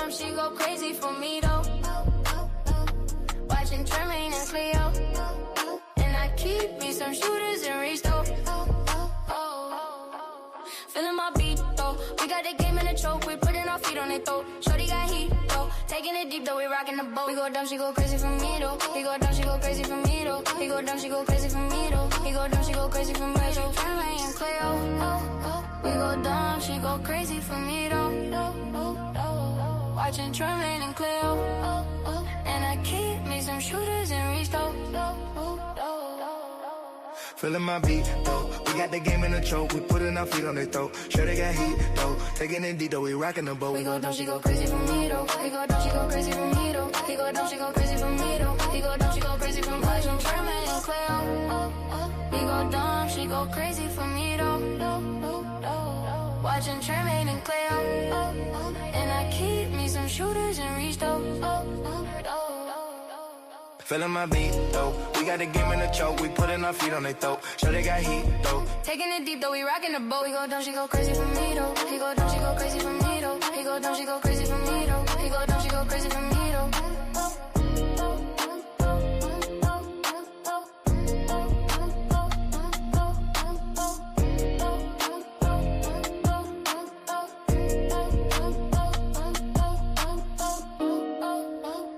dumb, she go crazy for me though. Watching Tremaine and Kleo, and I keep me some shooters in reach though. Feeling my beat though, we got the game in the choke, we putting our feet on it though. Shorty got heat though, taking it deep though, we rocking the boat. We go dumb, she go crazy for me though. He go dumb, she go crazy for me though. He go dumb, she go crazy for me though. He go dumb, she go crazy for me though. Tremaine and Kleo, we go dumb, she go crazy for me though. Watching Tremaine and Kleo, and I keep me some shooters in reach though. Feeling my beat, though. We got the game in the choke, we putting our feet on their throat. Sure they got heat, though. Taking it deep, though, we rocking the boat. We go dumb, she go crazy for me, though. He go dumb, she go crazy for me, though. He go dumb, she go crazy for me, though. He go dumb, she go crazy for me, though. Tremaine and Kleo. He go dumb, she go crazy for me, though. Watching Tremaine and Kleo, and I keep me some shooters in reach, though. Feeling my beat, though. We got the game in the choke, we putting our feet on their throat. Sure they got heat, though. Taking it deep, though, we rocking the boat. He go dumb, she go crazy for me, though. He go dumb, she go crazy for me, though. He go dumb, she go crazy for me, though. He go dumb, she go crazy for me, though.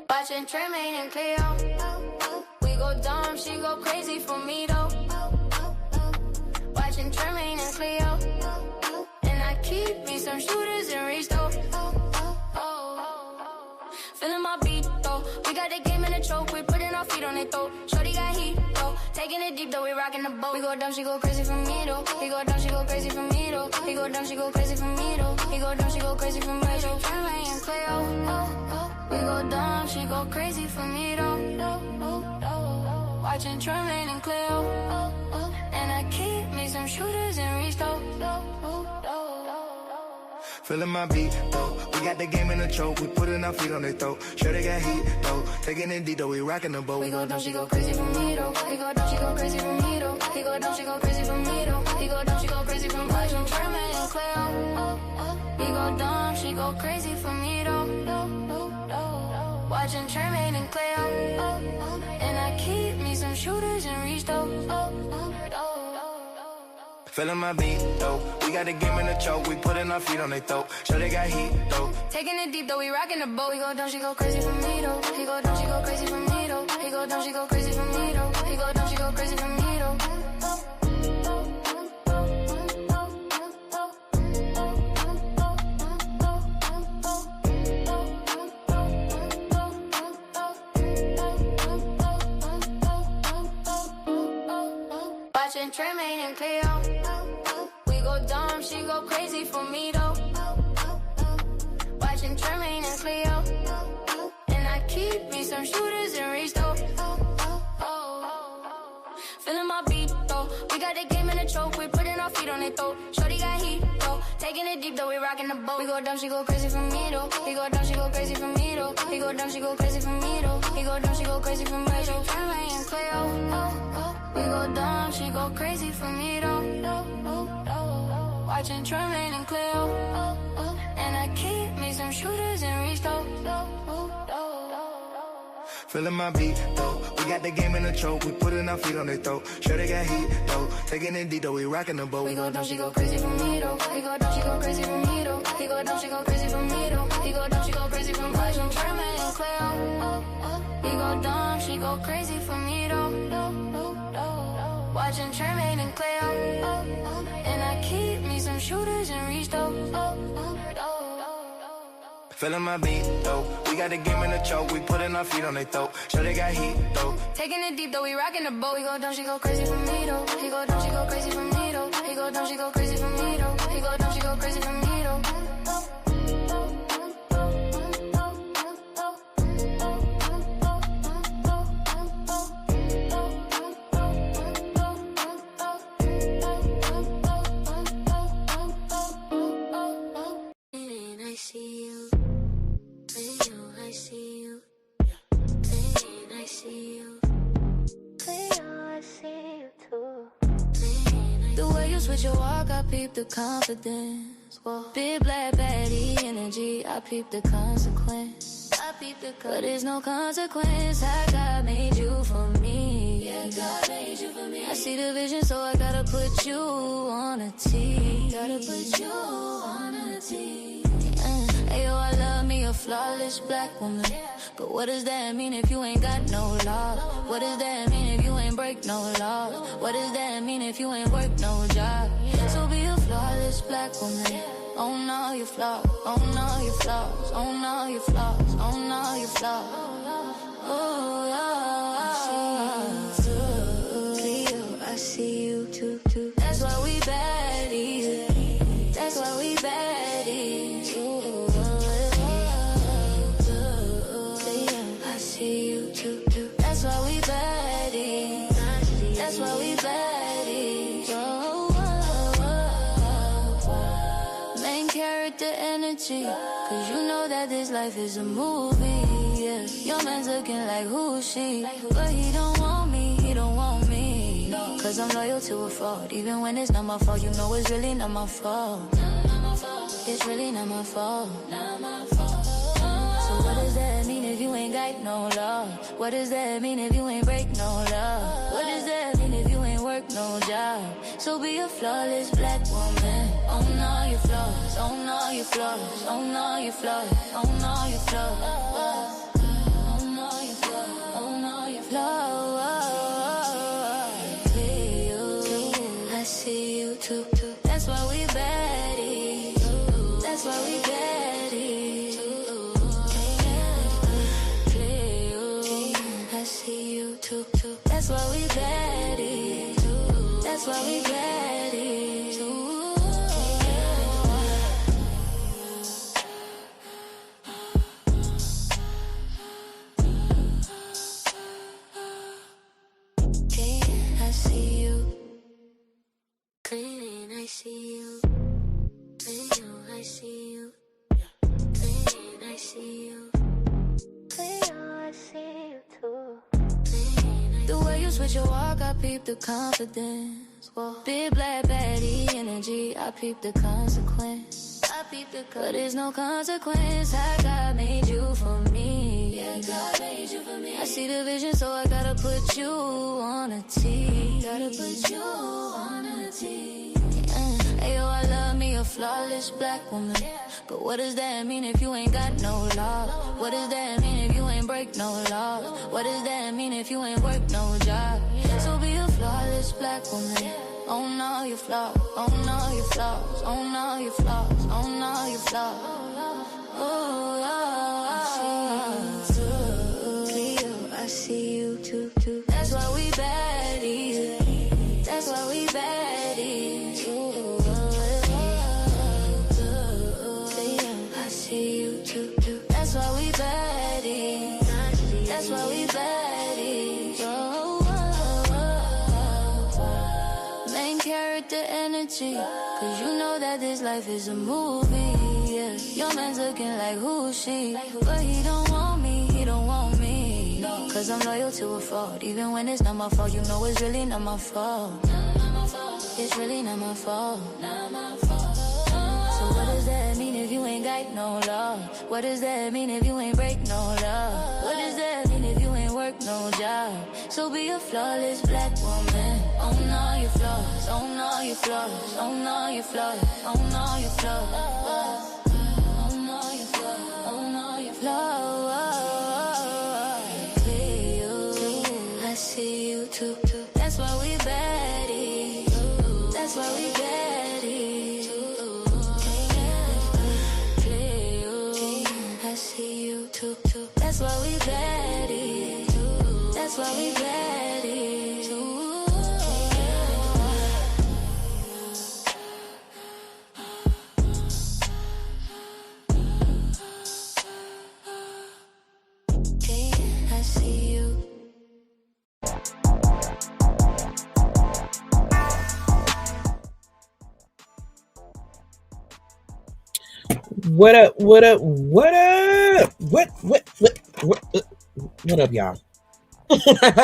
Watching Tremaine and Kleo, we go dumb, she go crazy for me though. Watching Tremaine and Kleo, and I keep me some shooters in reach though. Feeling my beat though, we got the game in the choke, we putting our feet on it though. Shorty got heat though, taking it deep though, we rocking the boat. We go dumb, she go crazy for me though. He go dumb, she go crazy for me though. He go dumb, she go crazy for me though. He go dumb, she go crazy for me though. Tremaine and Kleo, we go dumb, she go crazy for me though. Watching Tremaine and Kleo, and I keep me some shooters in reach though. Feeling my beat, though. We got the game in the choke, we putting our feet on their throat. Sure they got heat, though. Taking it deep, though, we rocking the boat. We go dumb, she go crazy for me though. He go dumb, she go crazy for me though. He go dumb, she go crazy for me though. He go dumb, she go crazy for me though. Tremaine and Kleo, he go dumb, she go crazy for me though. Watching Tremaine and Kleo, and I keep me some shooters in reach though. Feeling my beat, though. We got the game in the choke, we putting our feet on their throat. Sure they got heat, though. Taking it deep though, we rocking the boat. We go dumb, she go crazy for me though. He go dumb, she go crazy for me though. He go dumb, she go crazy for me though. He go dumb, she go crazy for me though. Watching Tremaine and Kleo, we go dumb, she go crazy for me though. Watching Tremaine and Kleo, and I keep me some shooters in reach though. Feeling my beat though, we got the game in the choke, we putting our feet on it though. Shorty got heat though, taking it deep though, we rocking the boat. We go dumb, she go crazy for me though. He go dumb, she go crazy for me though. He go dumb, she go crazy for me though. He go dumb, she go crazy for me though. Tremaine and Kleo, we go dumb, she go crazy for me though. Watching Tremaine and Kleo, and I keep me some shooters in reach though. Feeling my beat, though. We got the game in the choke, we putting our feet on their throat. Sure they got heat, though. Taking it deep, though, we rocking the boat. We go dumb, she go crazy for me though. He go dumb, she go crazy for me though. He go dumb, she go crazy for me though. He go dumb, she go crazy for me though. Tremaine and Kleo, he go dumb, she go crazy for me though. Watching Tremaine and Kleo, and I keep me some shooters in reach though. Feeling my beat, though. We got the game in the choke, we putting our feet on their throat. Sure they got heat, though. Taking it deep though, we rocking the boat. We go dumb, she go crazy for me though. He go dumb, she go crazy for me though. He go dumb, she go crazy for me though. He go dumb, she go crazy for me though. I see you. I see you. I see you. Kleo, I see you too. The way you switch your walk, I peep the confidence. Whoa. Big black baddie energy, I peep the consequence. But there's no consequence. How God made you for me. Yeah, God made you for me. I see the vision, so I gotta put you on a tee. Gotta put you on a tee. Ayo, I love me a flawless black woman. But what does that mean if you ain't got no law? What does that mean if you ain't break no law? What does that mean if you ain't work no job? So be a flawless black woman. Own all your flaws, own all your flaws, own all your flaws, own all your flaws. Oh, Kleo, I see you too. That's why we baddies. That's why we baddies. Kleo, I see you too. That's why we baddies. That's why we baddies. Character energy, cause you know that this life is a movie, yeah. Your man's looking like who's she, but he don't want me, he don't want me. Cause I'm loyal to a fault, even when it's not my fault. You know it's really not my fault. It's really not my fault. So what does that mean if you ain't got no law? What does that mean if you ain't break no law? What does that mean if you ain't work no job? So be a flawless black woman. Own all your flaws, own all your flaws, own all your flaws, own all your flaws. Own all your flaws, own all your flaws. Kleo, I see you too. That's why we baddies. That's why we baddies. Kleo, I see you too. That's why we baddies. That's why we baddies. I see you. Clean, I see you. Kleo, I see you. Clean, I see you. Kleo, I see you too. The way you switch your walk, I peep the confidence. Whoa. Big black baddie energy, I peep the consequence. But there's no consequence. How God made you for me. Yeah, God made you for me. I see the vision, so I gotta put you on a tee. Gotta put you on a tee. Ayo, I love me a flawless black woman. But what does that mean if you ain't got no law? What does that mean if you ain't break no law? What does that mean if you ain't work no job? So be a flawless black woman. Own all your flaws, own all your flaws, own all your flaws, own all your flaws. Oh, Kleo, I see you too. That's why we baddies. That's why we baddies. Kleo, I see you too. That's why we baddies. That's why we baddies. Character energy, cause you know that this life is a movie, yeah. Your man's looking like who's she, but he don't want me, he don't want me. Cause I'm loyal to a fault, even when it's not my fault. You know it's really not my fault. It's really not my fault. So what does that mean if you ain't got no law? What does that mean if you ain't break no law? What does that mean if you ain't work no job? So be a flawless black woman. Own all your flaws, own all your flaws, own all your flaws, own all your flaws. Own all your flaws, own all your flaws. Kleo, I see you too. That's why we baddies. That's why we baddies. Kleo, I see you too. That's why we baddies. That's why we baddies. I see you. What up? What up? What up? What up, y'all?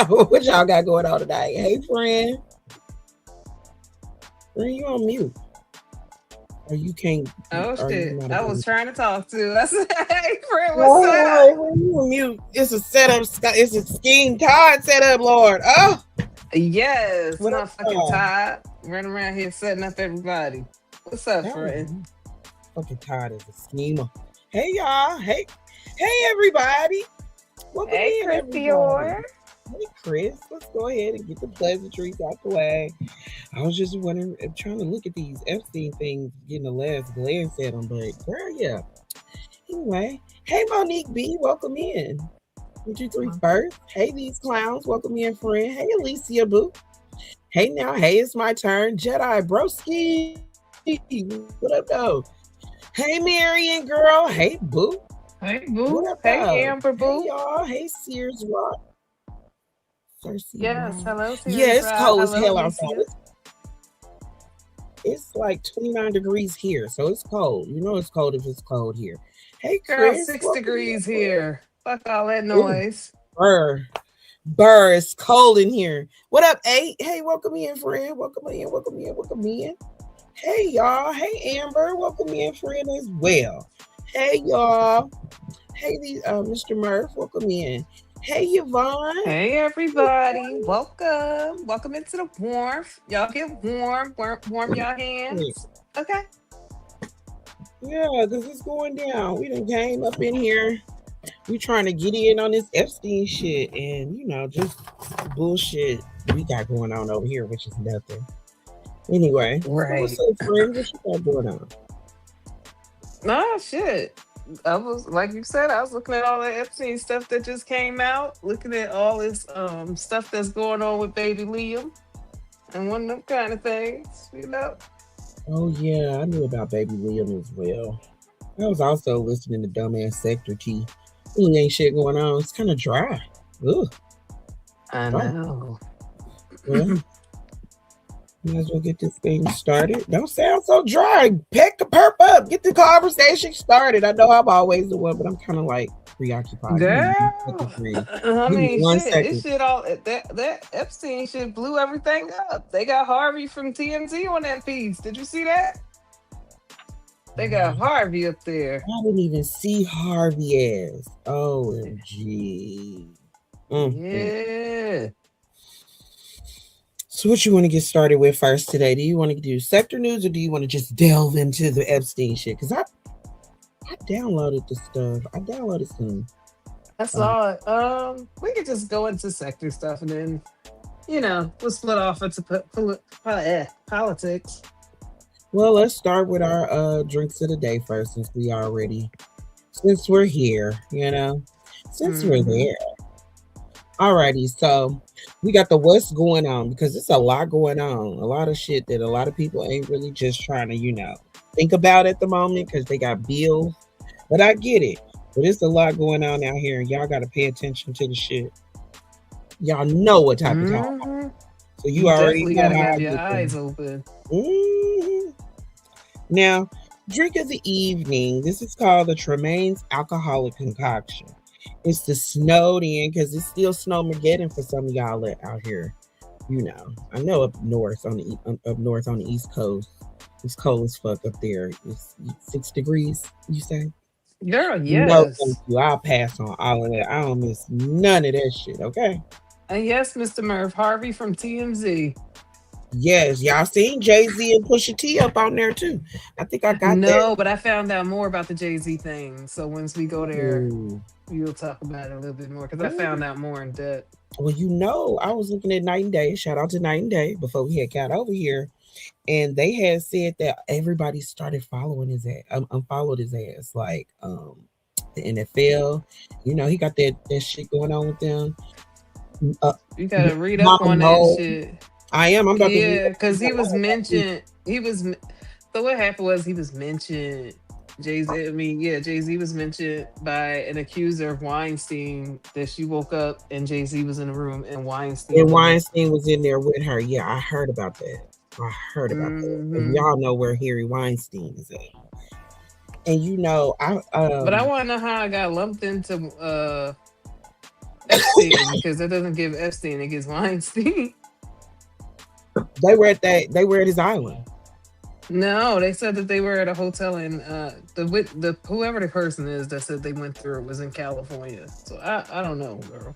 What y'all got going on tonight? Hey, friend. Friend, you on mute. Or you can't. Oh Are you shit! not I was available? trying to talk to. I said, "Hey, friend, what's up?" Wait, you mute. It's a setup. It's a scheme. Todd setup, Lord. Oh, Yes, what up, motherfucking Todd? Todd running around here setting up everybody. What's up, friend? Oh, fucking Todd is a schemer. Hey, y'all. Hey, everybody. Welcome Hey, in, Chris everybody. Dior. Hey, Chris. Let's go ahead and get the pleasantries out the way. I was just wondering, I'm trying to look at these Epstein things, getting the last glance at them, but girl, yeah. Anyway, hey, Monique B, welcome in. 1, 2, 3 first. Hey, these clowns, welcome in, friend. Hey, Alicia Boo. Hey, now, hey, it's my turn. Jedi Broski. What up, though? Hey, Marion, girl. Hey, Boo. Hey, What Boo. up, Hey, though? Amber Hey, Boo. y'all. Hey, Sears Rock. Cersei Yes, Rock. hello, Yeah, Series it's Rob. cold as Hello, hell outside. Alicia. It's like 29 degrees here, so it's cold. You know it's cold if it's cold here. Hey, Girl, Chris. 6 degrees here. Fuck all that Ooh, noise. burr. Burr, it's cold in here. What up, 8? Hey, welcome in, friend. Welcome in, welcome in, welcome in. Hey, y'all. Hey, Amber. Welcome in, friend, as well. Hey, y'all. Hey, Mr. Murph. Welcome in. Hey, Yvonne. Hey, everybody. Welcome. Welcome into the warmth. Y'all get warm. Warm your hands. Okay. Yeah, because it's going down. We done came up in here. We trying to get in on this Epstein shit and, just bullshit we got going on over here, which is nothing. Anyway, so what's Right. up, friend? What you got going on? Nah, shit. I was like you said, I was looking at all the Epstein stuff that just came out, looking at all this stuff that's going on with baby Liam and one of them kind of things. Oh, yeah, I knew about Baby Liam as well. I was also listening to Dumbass Sector T. Really ain't shit going on. It's kind of dry. Ugh. I Dry. know. Well, might as well get this thing started. Don't sound so dry. Pick a perp up. Get the conversation started. I know I'm always the one, but I'm kind of like preoccupied. Give me 1 second, Girl, friend. I Give me mean, one shit, this second. shit all that Epstein shit blew everything up. They got Harvey from TMZ on that piece. Did you see that? They got Harvey up there. I didn't even see Harvey as. OMG. Mm. Yeah. So what you want to get started with first today? Do you want to do sector news or do you want to just delve into the Epstein shit? Because I downloaded the stuff. I downloaded some. I saw it. We could just go into sector stuff and then, we'll split off into politics. Well, let's start with our drinks of the day first, since we're here, since we're there. Alrighty, so we got the what's going on because it's a lot going on, a lot of shit that a lot of people ain't really just trying to, think about at the moment because they got bills. But I get it. But it's a lot going on out here, and y'all got to pay attention to the shit. Y'all know what type of time. So you already definitely know gotta how have I your get eyes them. open. Now, drink of the evening. This is called the Tremaine's alcoholic concoction. It's the snowed in because it's still snowmageddon for some of y'all out here. I know up north on the East Coast, it's cold as fuck up there. It's 6 degrees. You say? Girl, No, thank yes. you. I'll pass on all of that. I don't miss none of that shit. Okay. And yes, Mr. Murph, Harvey from TMZ. Yes, y'all seen Jay-Z and Pusha T up on there too. I think I got No, but I found out more about the Jay-Z thing. So once we go there, that. we'll talk about it a little bit more because I found out more in depth. Well, I was looking at Night and Day. Shout out to Night and Day before we had got over here. And they had said that everybody started following his ass, unfollowed his ass. Like the NFL, he got that shit going on with them. You gotta read up Mama on that Mo. shit. I am. I'm about to read Yeah, up. because he was mentioned. So what happened was he was mentioned. Jay-Z, Jay-Z was mentioned by an accuser of Weinstein that she woke up and Jay-Z was in the room and Weinstein. And Weinstein was in there with her. Yeah, I heard about that. that. And y'all know where Harry Weinstein is at. And but I want to know how I got lumped into Epstein because that doesn't give Epstein, it gives Weinstein. They were at his island. No, they said that they were at a hotel in the whoever the person is that said they went through it was in California. So I don't know, girl.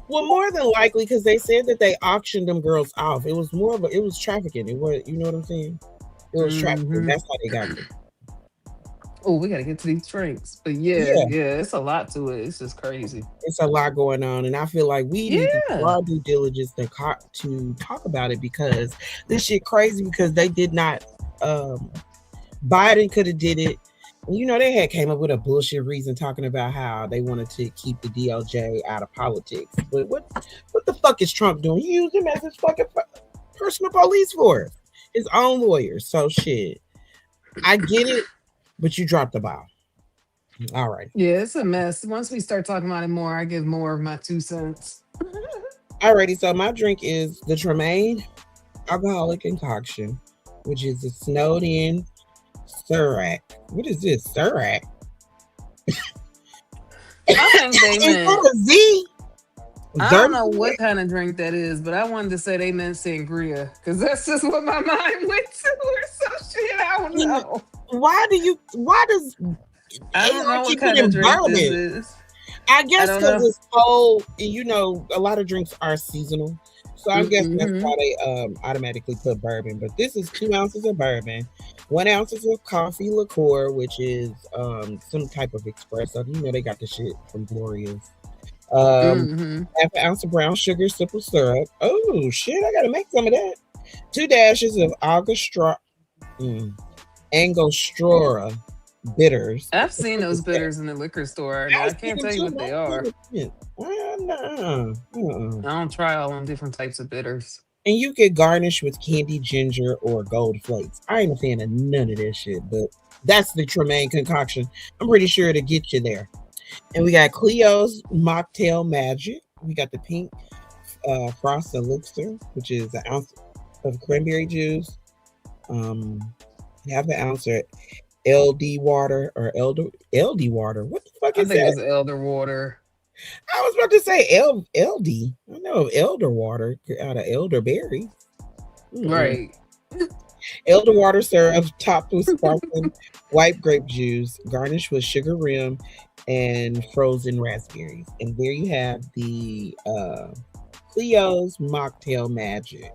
Well, more than likely, because they said that they auctioned them girls off. It was more of a, it was trafficking. It was, you know what I'm saying? It was trafficking. Hmm. That's how they got them. Oh, we gotta get to these drinks. But yeah, Yeah, yeah, it's a lot to it. It's just crazy. it's a lot going on, and I feel like we need to do Yeah. our due diligence to talk about it because this shit crazy because they did not. Um, Biden could have did it. You know, they had came up with a bullshit reason talking about how they wanted to keep the DOJ out of politics. But what the fuck is Trump doing? He used him as his fucking personal police force, his own lawyers. So shit, I get it, but you dropped the ball. All right. Yeah, it's a mess. Once we start talking about it more, I give more of my 2 cents. Alrighty, so my drink is the Tremaine alcoholic concoction, which is a snowed in Syrah. What is this? Syrah? I think they Is meant that a Z? I don't Dirty? know what kind of drink that is, but I wanted to say they meant sangria because that's just what my mind went to or some shit. I don't know. Why does I they don't know like what keep it kind of in drink this bourbon? is. I I guess don't because know. it's cold, you know, a lot of drinks are seasonal. So I'm guessing that's Mm-hmm. why they automatically put bourbon. But this is 2 ounces of bourbon, 1 ounces of coffee liqueur, which is some type of espresso. You know they got the shit from Gloria's. Um, Mm-hmm. half an ounce of brown sugar simple syrup. Oh shit, I gotta make some of that. 2 dashes of mm, Angostura bitters. I've What the seen fuck is those that? bitters in the liquor store, and I I see can't them tell you too, what but they I are. never seen. Nah, uh-uh. I don't try all them different types of bitters. And you can garnish with candy ginger or gold flakes. I ain't a fan of none of this shit, but that's the Tremaine concoction. I'm pretty sure to get you there. And we got Cleo's Mocktail Magic. We got the pink frost elixir, which is an ounce of cranberry juice. Um, half an ounce of LD water or LD water. What the fuck I is think that? it's elder water. I was about to say LD. I know of elder water out of elderberry. Mm-mm. Right. Elder water syrup topped with sparkling white grape juice, garnished with sugar rim and frozen raspberries. And there you have the Cleo's Mocktail Magic.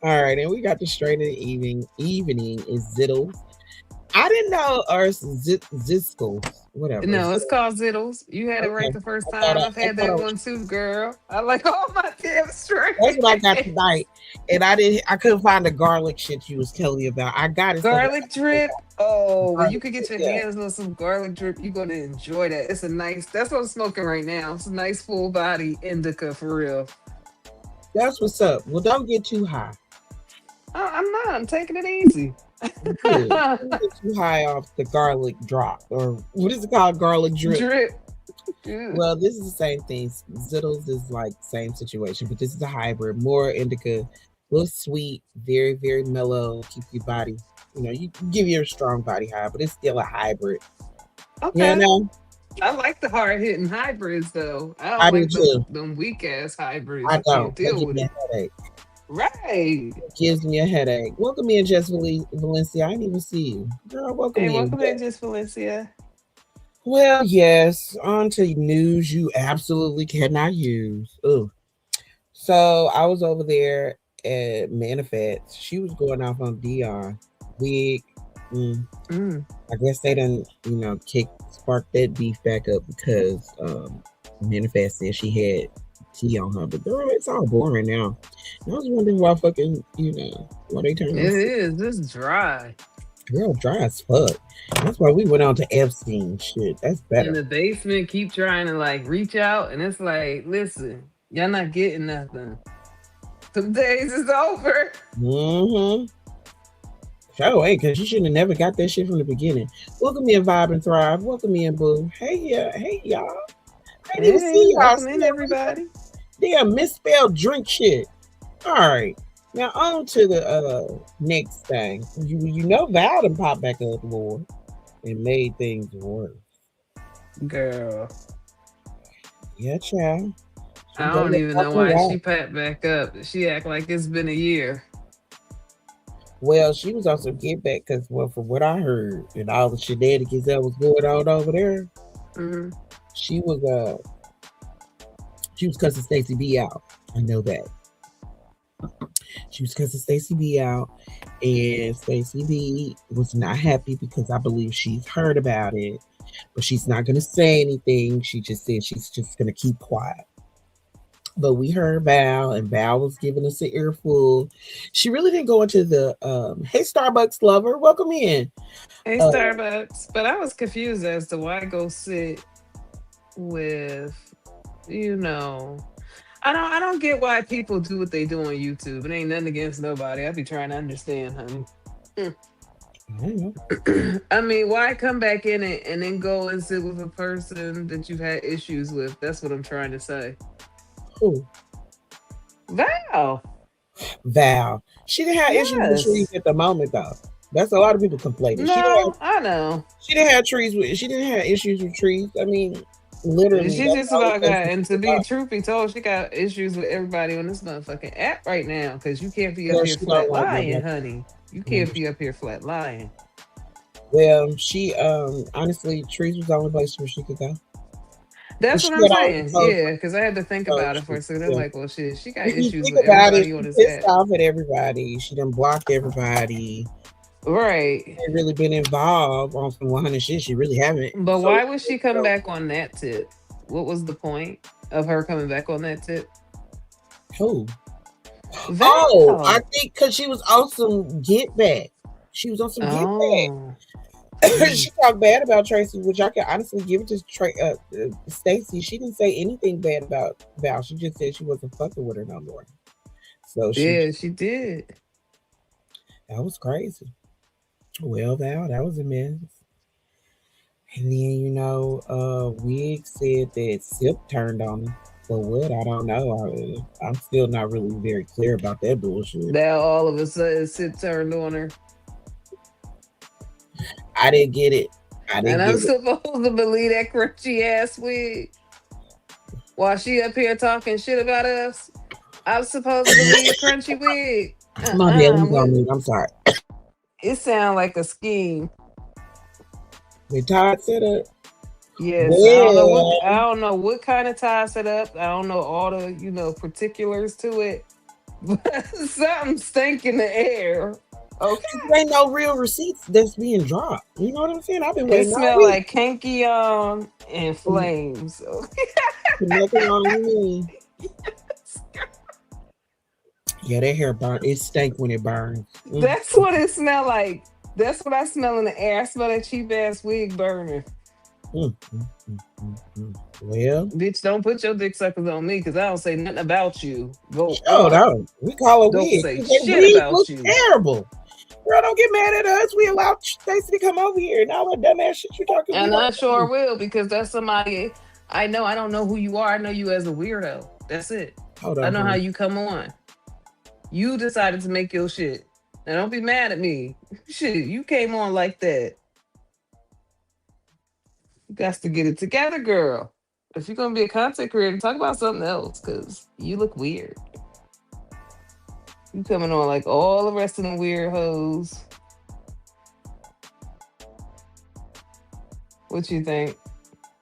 All right, and we got the straight of the evening is Zittles. I didn't know ours Ziscals, whatever. No, it's called Zittles. You had it right Okay. the first I thought time. I, I've I had thought I that was one too, girl. I like all my damn That's what I got straight. tonight. And I couldn't find the garlic shit you was telling me about. I got it somewhere. Garlic drip. Oh, when you Garlic could get shit, your yeah. hands on some garlic drip, you're gonna enjoy that. It's a nice. That's what I'm smoking right now. It's a nice full body indica for real. That's what's up. Well, don't get too high. I'm not. I'm taking it easy. Good. Don't get too high off the garlic drop. Or what is it called? Garlic drip. Drip. Good. Well, this is the same thing. Zittles is like same situation, but this is a hybrid, more indica, a little sweet, very, very mellow, keep your body, you know, you give your strong body high, but it's still a hybrid. You Okay. know, I like the hard hitting hybrids though. I don't I do like too. them weak ass hybrids. I I can't don't. They deal give with me it. a headache. Right. It gives me a headache. Welcome in, Jess Valencia. I didn't even see you. Girl, welcome Hey, in. welcome in, just Valencia. Well, yes, on to news you absolutely cannot use. Ugh. So I was over there at Manifest. She was going off on Dion. Wig. Mm, Mm. I guess they done, spark that beef back up because Manifest said she had tea on her. But girl, it's all boring now. And I was wondering why fucking, why they turned It on is. It's dry. girl dry as fuck. That's why we went on to Epstein shit. That's In better. the basement, keep trying to like reach out, and it's like, listen, y'all not getting nothing. Some days is over. Mm-hmm. Sure ain't, because you shouldn't have never got that shit from the beginning. Welcome in, Vibe and Thrive. Welcome in, Boo. Hey, hey, y'all. I didn't even Hey, see y'all. welcome in, everybody. Damn, misspelled drink shit. All right. Now on to the next thing. You know Val done popped back up, Lord, and made things worse. Girl, Yeah, child. She I done don't the even know fucking why right. she packed back up. She act like it's been a year. Well, she was on some get back because, well, from what I heard and all the shenanigans that was going on over there, Hmm. she was she was cussing Stacey B out. I know that. She was cussing Stacey B out, and Stacey B was not happy because I believe she's heard about it, but she's not going to say anything. She just said she's just going to keep quiet. But we heard Val, and Val was giving us an earful. She really didn't go into the hey Starbucks lover, welcome in. Hey, Uh, Starbucks. But I was confused as to why go sit with, you know, I don't get why people do what they do on YouTube. It ain't nothing against nobody. I be trying to understand, honey. I don't know. I mean, why come back in it and then go and sit with a person that you've had issues with? That's what I'm trying to say. Who? Val. Val. She didn't have issues with trees Yes. at the moment though. That's a lot of people complaining. No, I know. She didn't have trees with she didn't have issues with trees. I mean, literally She that's just the only about thing got, she and talked to be about. truth be told, she got issues with everybody on this motherfucking app right now because you can't be up Well, here she don't flat like lying, nobody. honey. You can't be up here flat lying. Well, she honestly trees was the only place where she could go. And That's she what I'm had already saying. told Yeah, because I had to think so about it for she, a second. I'm yeah. like, well, shit, she got If you issues think with about it, everybody on she this pissed app. off at everybody. She done blocked everybody. Right. Ain't really been involved on some 100 shit. She really haven't. But So, why would she come so back on that tip? What was the point of her coming back on that tip? who? Oh, I Val. think because she was on some get back. She was on some get back. Oh. She talked bad about Tracy, which I can honestly give it to Stacy. She didn't say anything bad about Val. She just said she wasn't fucking with her no more. So she Yeah, she did. that was crazy. Well, Val, that was a mess. And then Wig said that Sip turned on him. For what? I don't know. I'm still not really very clear about that bullshit. That all of a sudden Sid turned on her. I didn't get it. I And didn't I'm get it. supposed to believe that crunchy ass wig while she up here talking shit about us. I'm supposed to believe crunchy wig. My bad. Let me go What? on mute. I'm sorry. It sound like a scheme. The Todd said it. Yes, Well, I don't know what kind of tie set up. I don't know all the, particulars to it. But something stink in the air. Okay. there ain't no real receipts that's being dropped. You know what I'm saying? I've been It waiting all smelled week like kinky and flames. to nothing wrong with me. Yeah, that hair burn. It stank when it burns. That's what it smelled like. That's what I smell in the air. I smell that cheap ass wig burning. Mm, mm, Well, Bitch, don't put your dick suckers on me because I don't say nothing about you. Go hold on. on. We call it Don't wig. say That shit wig about was you. terrible. Girl, don't get mad at us. We allowed Stacey to come over here and all that dumbass shit you talking And about. I sure will because that's somebody I know. I don't know who you are. I know you as a weirdo. That's it. Hold I on. know how you come on. You decided to make your shit. Now don't be mad at me. Shit, you came on like that. You got to get it together, girl. If you're gonna be a content creator, talk about something else because you look weird. You coming on like all the rest of the weird hoes. What you think?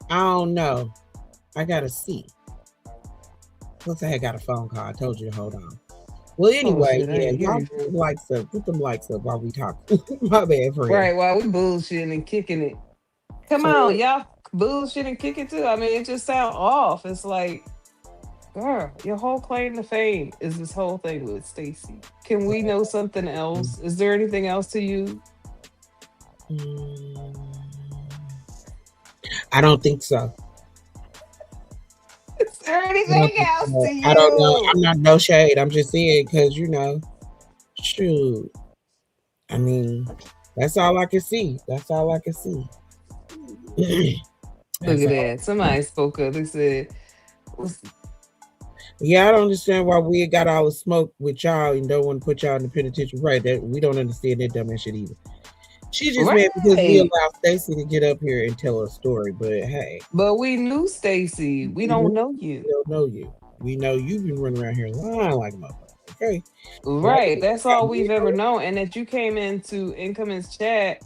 I don't know. I gotta see. Plus, I had got a phone call. I told you to hold on. Well, Oh anyway, shit, I yeah, ain't hear y'all you. put them likes up. Put them likes up while we talk. My bad, friend. Right, while we bullshitting and kicking it. Come So, on, y'all bullshit and kick it too. I mean, it just sound off. It's like, girl, your whole claim to fame is this whole thing with Stacey. Can we know something else? Is there anything else to you? I don't think so. Is there I don't anything think else so. to I don't know. you? I'm not no shade. I'm just saying because shoot. I mean, that's all I can see. That's all I can see. Look That's at all. that. Somebody spoke up. They said, Yeah, I don't understand why we got all the smoke with y'all and don't want to put y'all in the penitentiary. Right? That we don't understand that dumb shit either. She just mad because we right. allowed Stacey to get up here and tell her story. But hey, But we knew Stacey. We we don't know you. don't know you. We know you've been running around here lying like a motherfucker. Okay. Right. That's all we've ever known. And that you came into Incoming's chat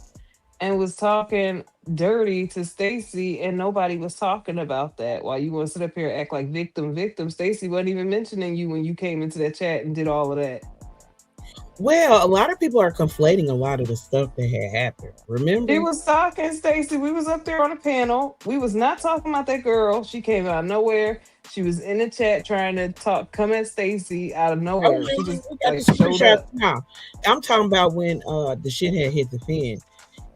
and was talking dirty to Stacy, and nobody was talking about that. While you want to sit up here and act like victim. Stacy wasn't even mentioning you when you came into that chat and did all of that. Well, a lot of people are conflating a lot of the stuff that had happened. She Remember? was talking, Stacy. We was up there on a panel. We was not talking about that girl. She came out of nowhere. She was in the chat trying to talk, come at Stacy out of Oh, nowhere. She man, just we got the like showed screenshots up. now. I'm talking about when the shit had hit the fan.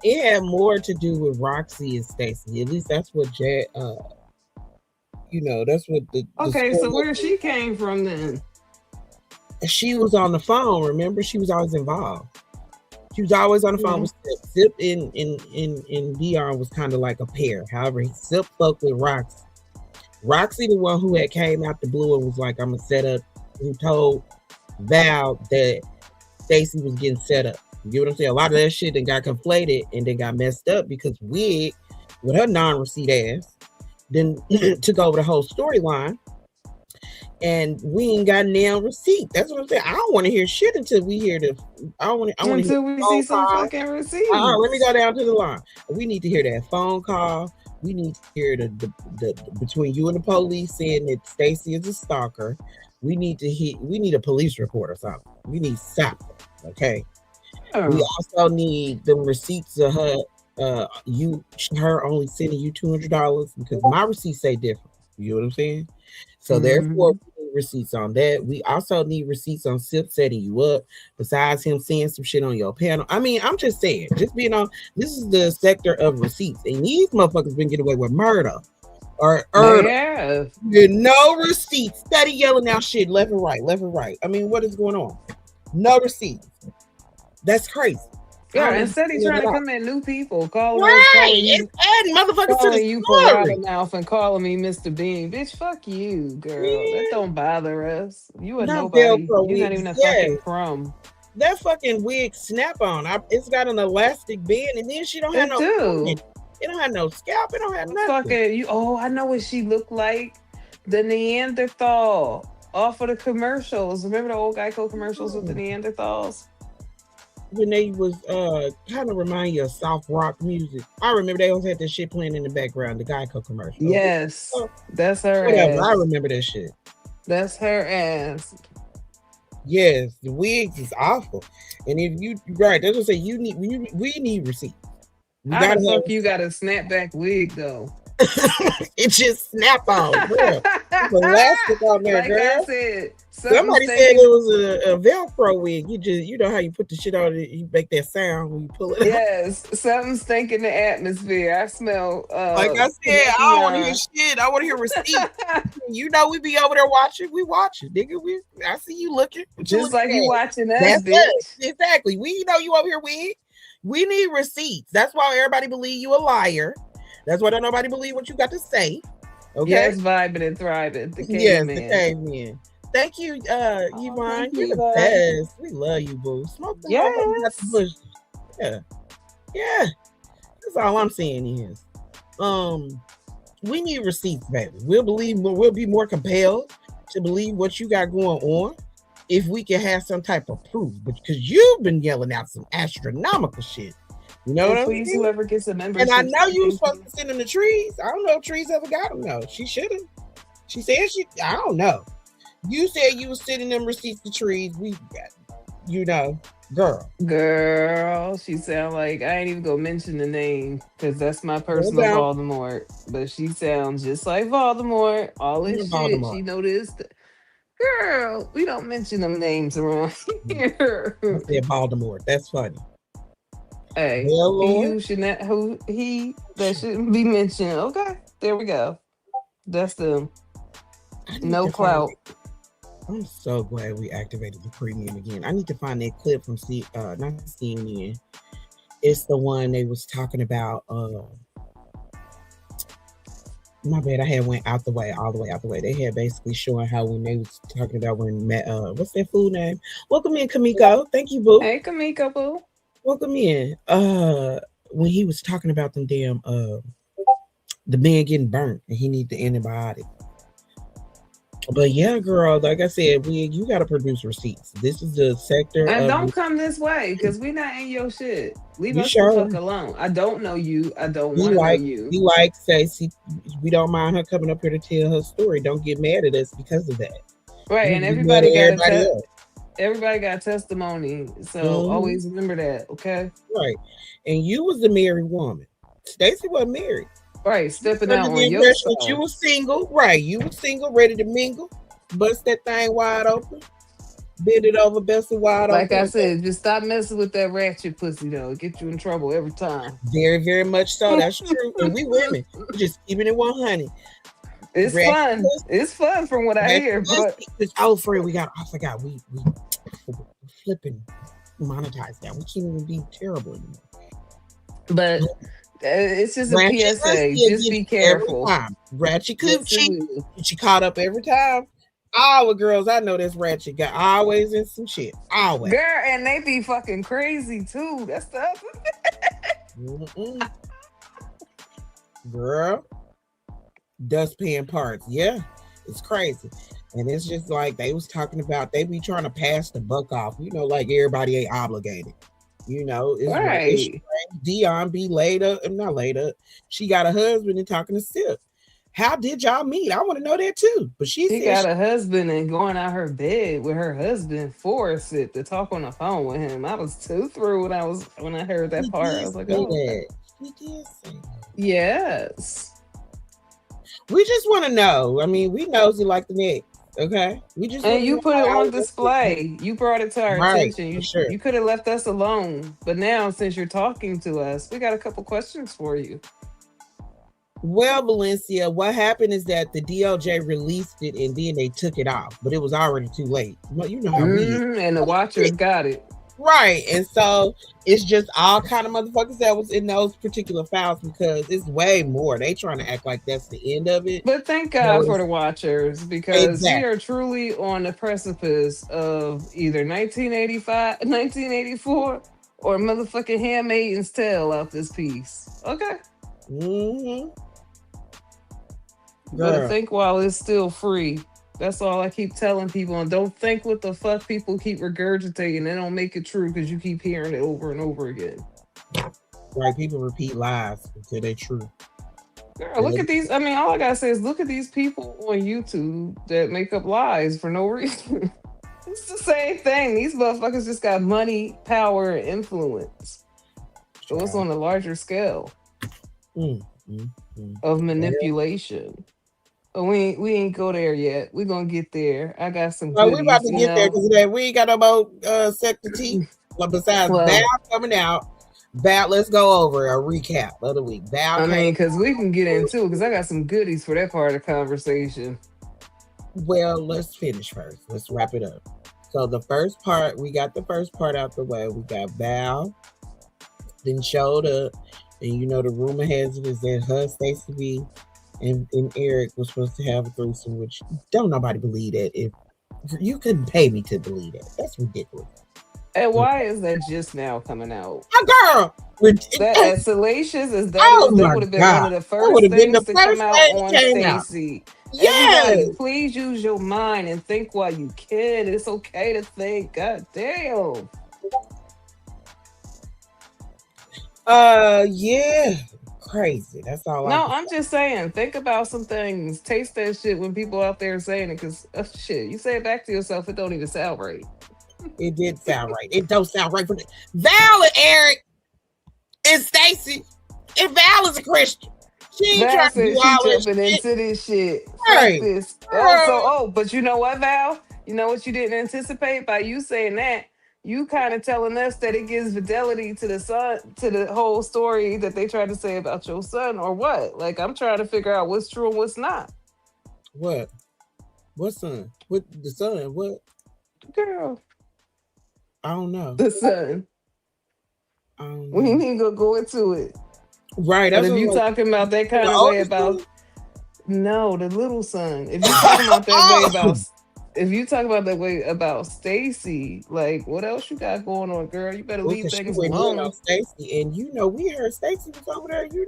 It had more to do with Roxy and Stacy. At least that's what that's what the Okay, story so where was. she came from then? She was on the phone. Remember, she was always involved. She was always on the phone Mhm. with Sip. Sip in Dion was kind of like a pair. However, Sip fucked with Roxy. Roxy, the one who had came out the blue and was like, "I'm gonna set up," who told Val that Stacy was getting set up. You get what I'm saying? A lot of that shit then got conflated and then got messed up because Wig, with her non-receipt ass, then took over the whole storyline. And we ain't got nail receipt. That's what I'm saying. I don't want to hear shit until we hear the. I want to hear Until the we see phone some call. fucking Let me receipts. go down to the line. We need to hear that phone call. We need to hear the between you and the police saying that Stacy is a stalker. We need to hear. We need a police report or something. We need something. Okay. We Oh. also need the receipts of her. Her only sending you $200 because my receipts say different. You know what I'm saying? So therefore, Mhm. we need receipts on that. We also need receipts on Sip setting you up. Besides him saying some shit on your panel. I mean, I'm just saying, just being on. This is the sector of receipts, and these motherfuckers been getting away with murder or They murder. have. No receipts. Steady yelling out shit left and right, left and right. I mean, what is going on? No receipts. That's crazy. Yeah, instead he trying to come at new people, calling us, Right. It's adding motherfuckers to the calling you story. Parada Mouth and calling me Mr. Bean. Bitch, fuck you, girl. That Man, don't bother us. You a not nobody. Velcro You're not wigs. even a Yes. fucking crumb. That fucking wig snap on. It's got an elastic band, and then she don't have It no fun. do. It don't have no scalp. It don't have nothing. Fucking you. Oh, I know what she looked like. The Neanderthal off of the commercials. Remember the old Geico commercials with the Neanderthals? When they was kind of remind you of soft rock music. I remember they always had that shit playing in the background, the Geico commercial. Yes, Oh, that's her whatever. I ass. remember that shit. That's her ass. Yes, the wigs is awful. And if you right, that's what I say. We need receipts. We How gotta the have fuck you got a snapback wig though? it just snap on, girl. It's elastic on there, Like I girl. said, Somebody said it was a Velcro wig. You know how you put the shit on it, you make that sound when you pull it out. yes, something stink in the atmosphere. I smell Like I said, I don't want to hear shit. I want to hear receipts. You know we be over there watching. We watching, nigga. I see you looking. What you just like looking you at? watching us, That's bitch. us. Exactly. We know you over here wig. We need receipts. That's why everybody believe you a liar. That's why don't nobody believe what you got to say. Okay. Yes, vibing and thriving. The Yes, caveman. the caveman. Thank you, Yvonne. Thank You're you, the Yvonne. best. We love you, boo. Smoke the motherfuckers out the Yes. bush. Yeah. Yeah. That's all I'm saying is. We need receipts, baby. We'll be more compelled to believe what you got going on if we can have some type of proof. But because you've been yelling out some astronomical shit. You know And what I please, mean? whoever gets a membership. And I know you were thank supposed to send them the trees. I don't know if trees ever got them though. She should have. She said I don't know. You said you was sending them receipts to trees. We got, Girl, she sound like I ain't even gonna mention the name because that's my personal down. Voldemort. But she sounds just like Voldemort. All this shit, Voldemort. she noticed. Girl, we don't mention them names around here. I said Baltimore. That's funny. Hey, Well, he Lord. who should not, who he that shouldn't be mentioned. Okay, there we go. That's them. I need No to find clout. it. I'm so glad we activated the premium again. I need to find that clip from not CNN. It's the one they was talking about. My bad, I had went out the way, all the way out the way. They had basically showing how when they was talking about when what's that food name? Welcome in, Kamiko. Thank you, boo. Hey, Kamiko, boo. Welcome in. When he was talking about them damn the man getting burnt and he need the antibiotic. But yeah, girl, like I said, you gotta produce receipts. This is the sector And of don't come this way because we not in your shit. Leave you us the fuck sure alone. I don't know you. I don't we want to know like you. we like Stacey. We don't mind her coming up here to tell her story. Don't get mad at us because of that. Right, You and get mad everybody at got a everybody else. everybody got testimony. So Hmm. always remember that, okay? Right. And you was the married woman. Stacey wasn't married. Right, She was stepping under out the on your impression that you stuff. was single. Right. You was single, ready to mingle. Bust that thing wide open. Bend it over, bust it wide Like open. I And go. said, just stop messing with that ratchet pussy though. It get you in trouble every time. Very, very much so. That's true. And we women, we just keeping it 100. It's Ratchet fun. pussy, It's fun from what I ratchet hear, but pussy. Oh, friend, I forgot. We flipping monetize that. We can't even be terrible anymore. but it's just a Ratchet PSA. pussy Just gets be you every careful. time. Ratchet Yes, it coochie, will. she caught up every time. All the girls I know that's ratchet got always in some shit. Always. Girl, and they be fucking crazy too. That's the other. Mm-mm. Girl, dustpan parts. Yeah, it's crazy. And it's just like they was talking about they be trying to pass the buck off. Like everybody ain't obligated. It's right. It's Right. Dion be laid up. I'm not laid up. She got a husband and talking to Sip. How did y'all meet? I want to know that too. But she She said got a husband and going out her bed with her husband forced it to talk on the phone with him. I was too through when I heard that she part. I did was like, say oh, okay. that. She did say that. Yes. We just want to know. I mean, we nosy like the next. Okay, we just want And to you know put it how on display. You brought it to our right attention. for You sure. you could have left us alone. But now since you're talking to us, we got a couple questions for you. Well, Valencia, what happened is that the DOJ released it and then they took it off, but it was already too late. Well, you know how we And the watchers got it. right, and so it's just all kind of motherfuckers that was in those particular files because it's way more. They trying to act like that's the end of it. But thank No, God for it's the watchers because we exactly. are truly on the precipice of either 1985, 1984, or motherfucking Handmaid's Tale out this piece. Okay. Mm-hmm. You better Girl, think while it's still free. That's all I keep telling people. And don't think what the fuck people keep regurgitating. They don't make it true because you keep hearing it over and over again. right? People repeat lies until they're true. Girl, look at these. I mean, all I gotta say is look at these people on YouTube that make up lies for no reason. It's the same thing. These motherfuckers just got money, power, and influence. So it's on a larger scale of manipulation. But we ain't go there yet. We gonna get there. I got some Well, we about goodies, to get there because we ain't got no more Sector T. But besides Well, Val coming out, Val, let's go over a recap of the week. Val I mean, came. because we can get into it because I got some goodies for that part of the conversation. Well, let's finish first. Let's wrap it up. So the first part, we got the first part out the way. We got Val, then showed up, and the rumor has it is that her, Stacey B, and Eric was supposed to have a threesome, which don't nobody believe that. If you couldn't pay me to believe that, that's ridiculous. And why is that just now coming out? A girl, That as salacious as that oh is, that my would have been God. one of the That first would have been the things to come first out thing that on came out. Stacey. Yes. Everybody, please use your mind and think while you can. It's okay to think. God damn. Yeah. Crazy. That's all I No, can I'm just saying, think about some things. Taste that shit when people out there saying it, because shit, you say it back to yourself, it don't even sound right. It did sound right. It don't sound right for the Val and Eric and Stacey. And Val is a Christian. She ain't Val trying to said do she all this jumping shit. into this shit. Right. Fuck this. But you know what, Val? You know what you didn't anticipate by you saying that? You kind of telling us that it gives fidelity to the son, to the whole story that they tried to say about your son, or what? Like, I'm trying to figure out what's true and what's not. What? What son? What the son? What? Girl, I don't know. the son. I don't We know. ain't gonna go into it. Right. But That's if you what I'm like, talking about that kind the of way oldest about one? no, the little son. If you talking about that way Oh! about if you talk about that way about Stacey, like what else you got going on, girl? You better Well, leave 'cause she things went in on alone. Stacey, and we heard Stacey was over there, doing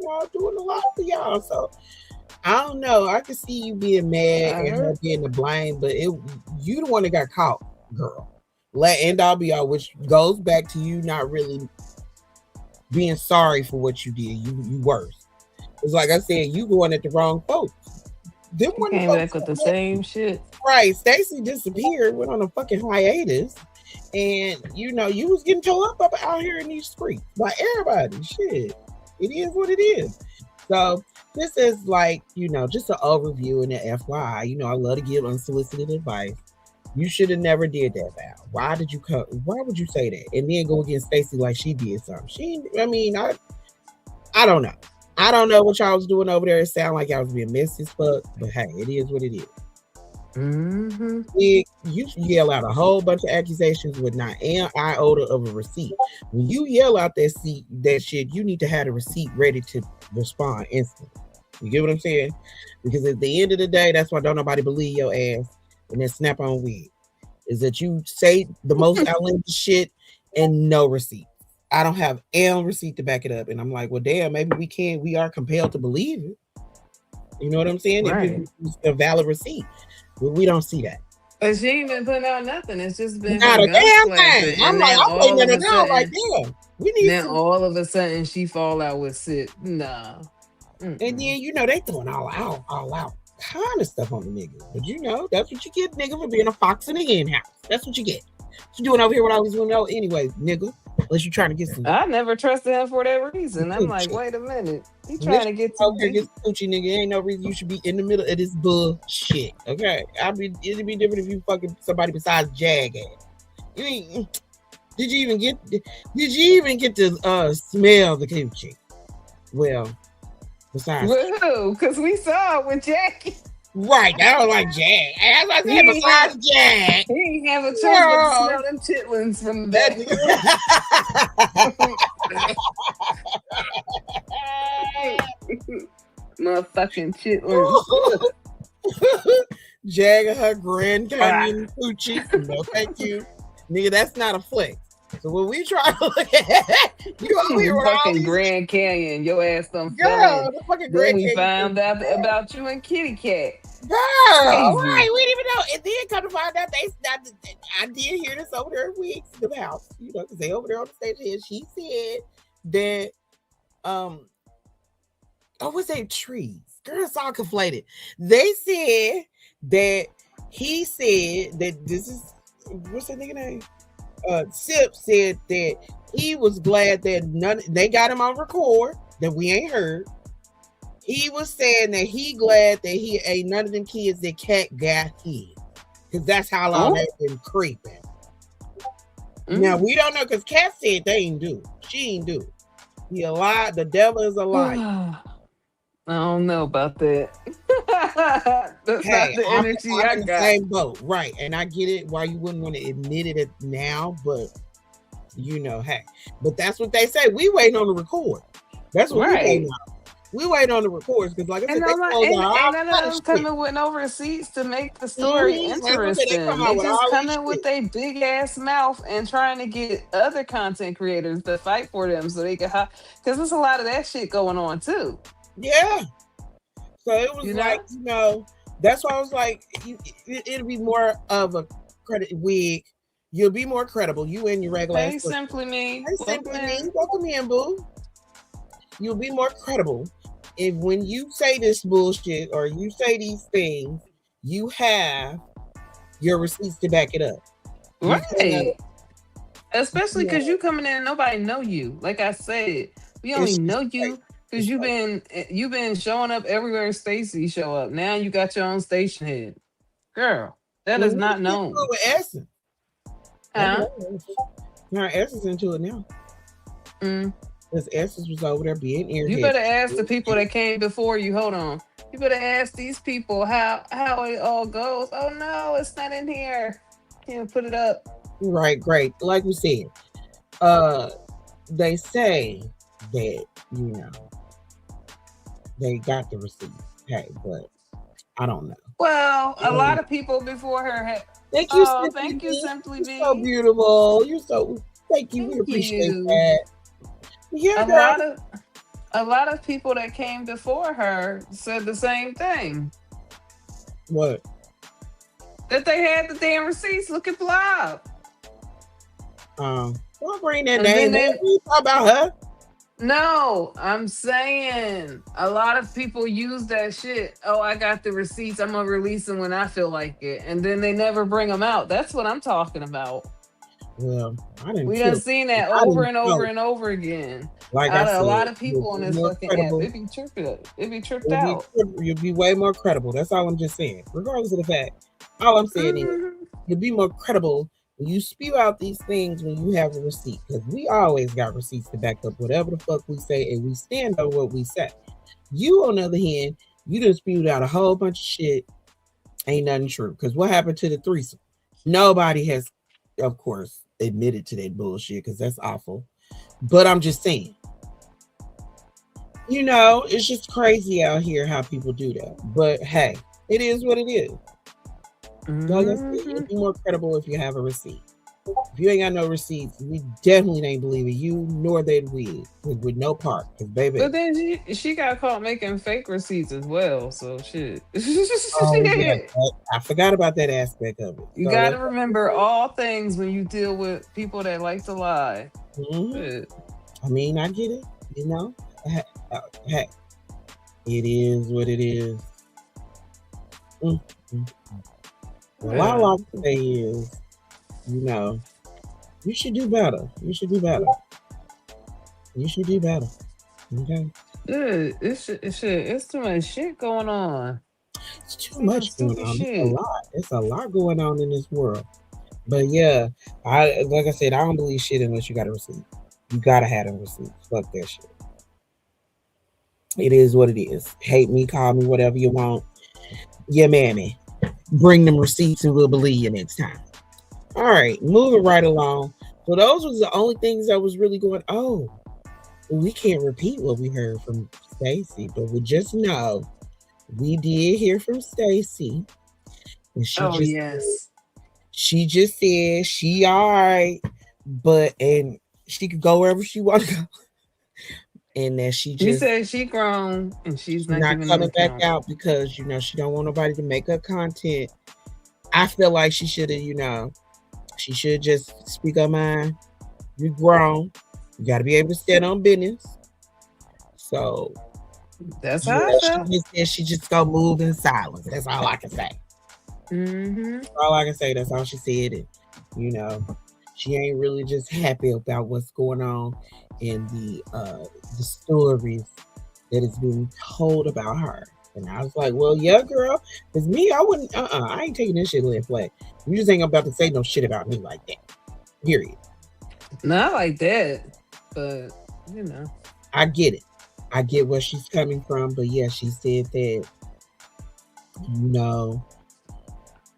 a lot for y'all. So I don't know. I can see you being mad I and her heard. being the blame, but you the one that got caught, girl. Let end all be all, which goes back to you not really being sorry for what you did. You worse. It's like I said, you going at the wrong folks. Them He one of the came folks back with the same shit. right. Stacy disappeared, went on a fucking hiatus, and you was getting towed up out here in these streets by everybody. Shit, it is what it is. So this is like just an overview and an FYI. I love to give unsolicited advice. You should have never did that, Val. Why did you come? Why would you say that and then go against Stacy like she did something? I don't know. I don't know what y'all was doing over there. It sounded like y'all was being messy as fuck, but hey, it is what it is. Mm-hmm. You yell out a whole bunch of accusations with not an iota of a receipt. When you yell out that shit, you need to have the receipt ready to respond instantly. You get what I'm saying? Because at the end of the day, that's why don't nobody believe your ass and then snap on wig. Is that you say the most outlandish shit and no receipt. I don't have a receipt to back it up. And I'm like, well, damn, maybe we are compelled to believe it. You know what I'm saying? Right. If it's a valid receipt. But we don't see that. But she ain't been putting out nothing. It's just been Not her a guns damn flashing. thing. I'm And like, then I'm waiting all at of it a now. Like, sudden, damn, we need then some. all of a sudden she fall out with Sid. Nah. And then they throwing all out kind of stuff on the nigga. But that's what you get, nigga, for being a fox in the hen house. That's what you get. What you doing over here when I was doing anyway, nigga? Unless you're trying to get some. I never trusted him for that reason. I'm like, shit. wait a minute. He trying to get over too here deep. get some coochie, nigga. Ain't no reason you should be in the middle of this bullshit. Okay, it'd be different if you fucking somebody besides Jag ass. You ain't. Did you even get to smell the coochie? Well, besides With who? Because we saw it with Jackie. right, I don't like Jag. As I said, besides Jag, He ain't have a choice but to smell them chitlins from the back. Motherfucking chitlins. Jag and her Grand Canyon coochie. No, thank you, nigga. That's not a flex. So when we try to look at you over here with all fucking these Grand Canyon, your ass done girl, fell in. the fucking Then Grand we Canyon found out coochie. about you and Kitty Cat. Girl, right? We didn't even know. And then come to find out I did hear this over there weeks in the house, because they over there on the stage here. She said that what's that trees? Girl, it's all conflated. They said that he said that this is what's that nigga name? Sip said that he was glad that they got him on record that we ain't heard. He was saying that he glad that he ain't none of them kids that Cat got him. Because that's how long they've been creeping. Now we don't know because Cat said they ain't do. She ain't do. He a lie. The devil is a lie. I don't know about that. That's not the energy I'm I in the got. same boat, right? And I get it why you wouldn't want to admit it now, but hey. But that's what they say. We waiting on the record. That's what we waiting on. We wait on the records because, like I said, and none of them coming with no receipts to make the story interesting. They just coming with their big ass mouth and trying to get other content creators to fight for them so they can because there's a lot of that shit going on too. Yeah. So it was that's why I was like, it'll be more of a credit wig. You'll be more credible. You and your regular. Hey, Simply Me. Hey, Simply Me. Welcome in, boo. You'll be more credible if when you say this bullshit or you say these things, you have your receipts to back it up. Right. Especially because you coming in and nobody know you. Like I said, we only know you because you've been showing up everywhere Stacy show up. Now you got your own station head. Girl, that is not known. With Essence. Huh? Now Essence into it now. Because Essence was over there being airhead. You better ask the people that came before you. Hold on. You better ask these people how it all goes. Oh no, it's not in here. Can't put it up. Right, great. Like we said, they say that they got the receipt. Hey, but I don't know. Well, a lot of people before her had. Thank you, thank you, Simply Me. You're so beautiful. You're so. Thank you. We appreciate that. Yeah, A lot of people that came before her said the same thing. What? That they had the damn receipts. Look at Blob. Don't bring that And then name up. You talk about her. no, I'm saying a lot of people use that shit. Oh, I got the receipts. I'm gonna release them when I feel like it, and then they never bring them out. That's what I'm talking about. Well, I didn't We done feel. seen that I over didn't and over know. and over again. Like I Out of a said, lot of you'll people on be this more fucking app, credible. it be tripping. It be tripped out. You'll be way more credible. That's all I'm just saying. Regardless of the fact, all I'm saying is Mhm. you'll be more credible when you spew out these things when you have a receipt. Because we always got receipts to back up whatever the fuck we say, and we stand on what we say. You, on the other hand, you just spewed out a whole bunch of shit. Ain't nothing true. Because what happened to the threesome? Nobody has, of course, admitted to that bullshit because that's awful. But I'm just saying, it's just crazy out here how people do that. But hey, it is what it is. Like I said, you'll Mhm. be more credible if you have a receipt. If you ain't got no receipts, we definitely ain't believing you, nor that we with no part. Cause baby, But then she got caught making fake receipts as well. So shit. oh yeah, I forgot about that aspect of it. You So got to that's remember all things when you deal with people that like to lie. mhm. Shit. I mean, I get it. Hey, hey, it is what it is. Mm, mm. Well, all I Yeah. like to say is, you know, you should do better. You should do better. You should do better. Okay. Dude, it's too much shit going on. It's too Too much much going stupid on. It's a shit. lot. It's a lot going on in this world. But yeah, I like I said, I don't believe shit unless you got a receipt. You gotta have a receipt. Fuck that shit. It is what it is. Hate me, call me, whatever you want. Yeah, mammy. Bring them receipts and we'll believe you next time. All right, moving right along. So those was the only things that was really going. Oh, we can't repeat what we heard from Stacy, but we just know we did hear from Stacy, and Oh yes. she just said she all right, but and she could go wherever she want to go, and that She said she grown and she's she's not not giving an coming back account. out because she don't want nobody to make her content. I feel like she should have, she should just speak her mind. You grown, you got to be able to stand on business. So That's how I yeah, she felt. just said she just gonna move in silence. That's all I can say. Mm-hmm. All I can say. That's all she said. And you know, she ain't really just happy about what's going on in the stories that is being told about her. And I was like, well, yeah, girl. Because me, I wouldn't, I ain't taking this shit in play. You just ain't about to say no shit about me like that. Period. Not like that, but you know. I get it. I get where she's coming from. But yeah, she said that, you know,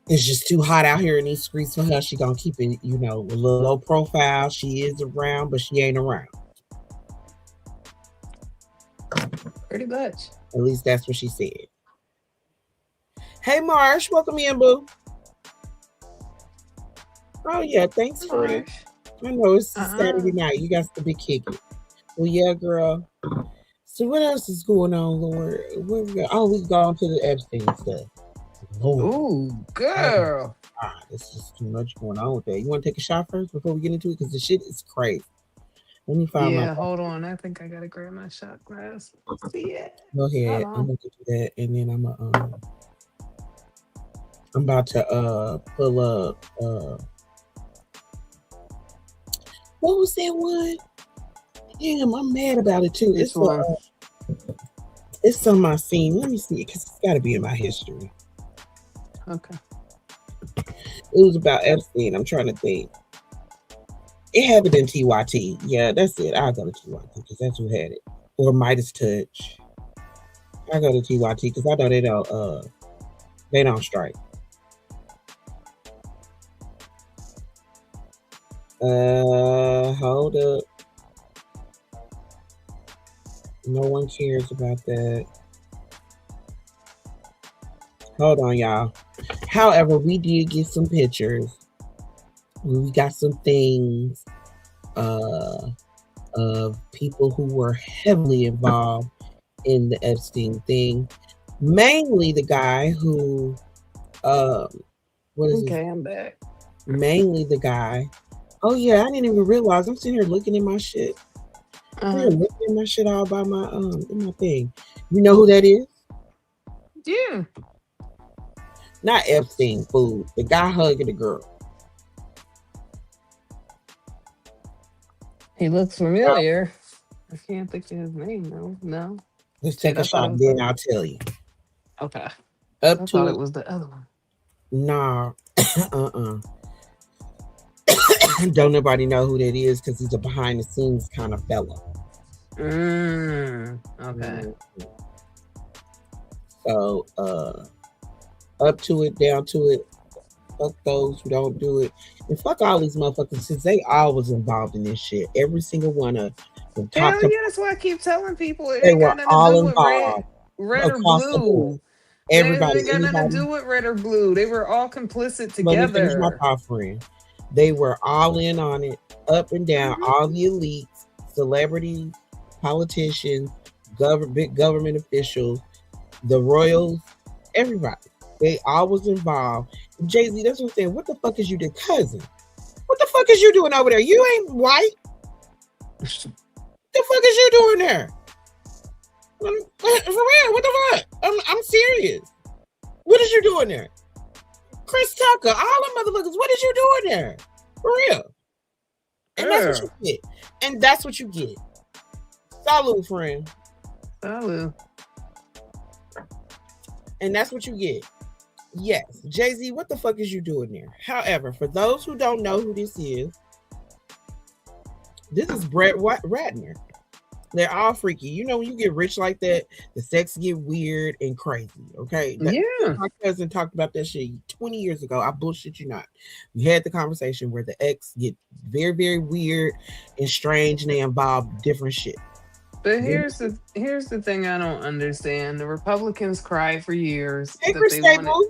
it's just too hot out here in these streets for her. She gonna keep it, a little low profile. She is around, but she ain't around. Pretty much. At least that's what she said. Hey Marsh, welcome in, boo. Oh yeah, thanks for it. Marsh. I know it's Uh-uh. Saturday night. You got to be kicking. Well, yeah, girl. So what else is going on, Lord? Where we go? Oh, we gone to the Epstein stuff. Lord, Ooh, oh my girl. God, it's just too much going on with that. You want to take a shot first before we get into it? Because the shit is crazy. Let me find my. Yeah, hold on. I think I gotta grab my shot glass. Yeah. Go Hold ahead. I'm on. gonna do that, and then I'm about to pull up what was that one? Damn, I'm mad about it too. Which one? It's on my scene. Let me see it because it's got to be in my history. Okay. It was about Epstein. I'm trying to think. It had it in TYT. Yeah, that's it. I'll go to TYT because that's who had it. Or Midas Touch. I go to TYT because I know they don't strike. Hold up. No one cares about that. Hold on, y'all. However, we did get some pictures. We got some things. of people who were heavily involved in the Epstein thing. Mainly the guy who, um, what is his? Okay, I'm back. Mainly the guy. Oh yeah, I didn't even realize. I'm sitting here looking at my shit. I'm Uh-huh. looking at my shit all by my thing. You know who that is? Yeah. Not Epstein, fool. The guy hugging the girl. He looks familiar. I can't think of his name though. No. Let's Shit, take a I thought shot, it was then I'll tell you. okay. Up I to thought it. it was the other one. Nah. Don't nobody know who that is because he's a behind the scenes kind of fella. Okay. So up to it, down to it. Fuck those who don't do it. And fuck all these motherfuckers since they always involved in this shit. Every single one of them top Hell to yeah, that's why I keep telling people it they ain't were got nothing to all do with involved red or across the board. blue. Everybody, It ain't got nothing to anybody. do with red or blue. They were all complicit Let me finish my together. thought, friend. They were all in on it, up and down, all the elites, celebrities, politicians, big government officials, the royals, everybody. They all was involved. Jay-Z, that's what I'm saying. What the fuck is you doing, cousin? What the fuck is you doing over there? You ain't white. The fuck is you doing there? For real, what the fuck? I'm serious. What is you doing there? Chris Tucker, all them motherfuckers, what is you doing there? For real. And that's what you get. And that's what you get. Salute, friend. Salute. And that's what you get. Yes. Jay-Z, what the fuck is you doing there? However, for those who don't know who this is Brett Ratner. They're all freaky. You know, when you get rich like that, the sex get weird and crazy. Okay. My cousin talked about that shit 20 years ago. I bullshit you not. We had the conversation where the ex get very, very weird and strange and they involve different shit. But here's the thing I don't understand. The Republicans cried for years. Hey, Chris Stable.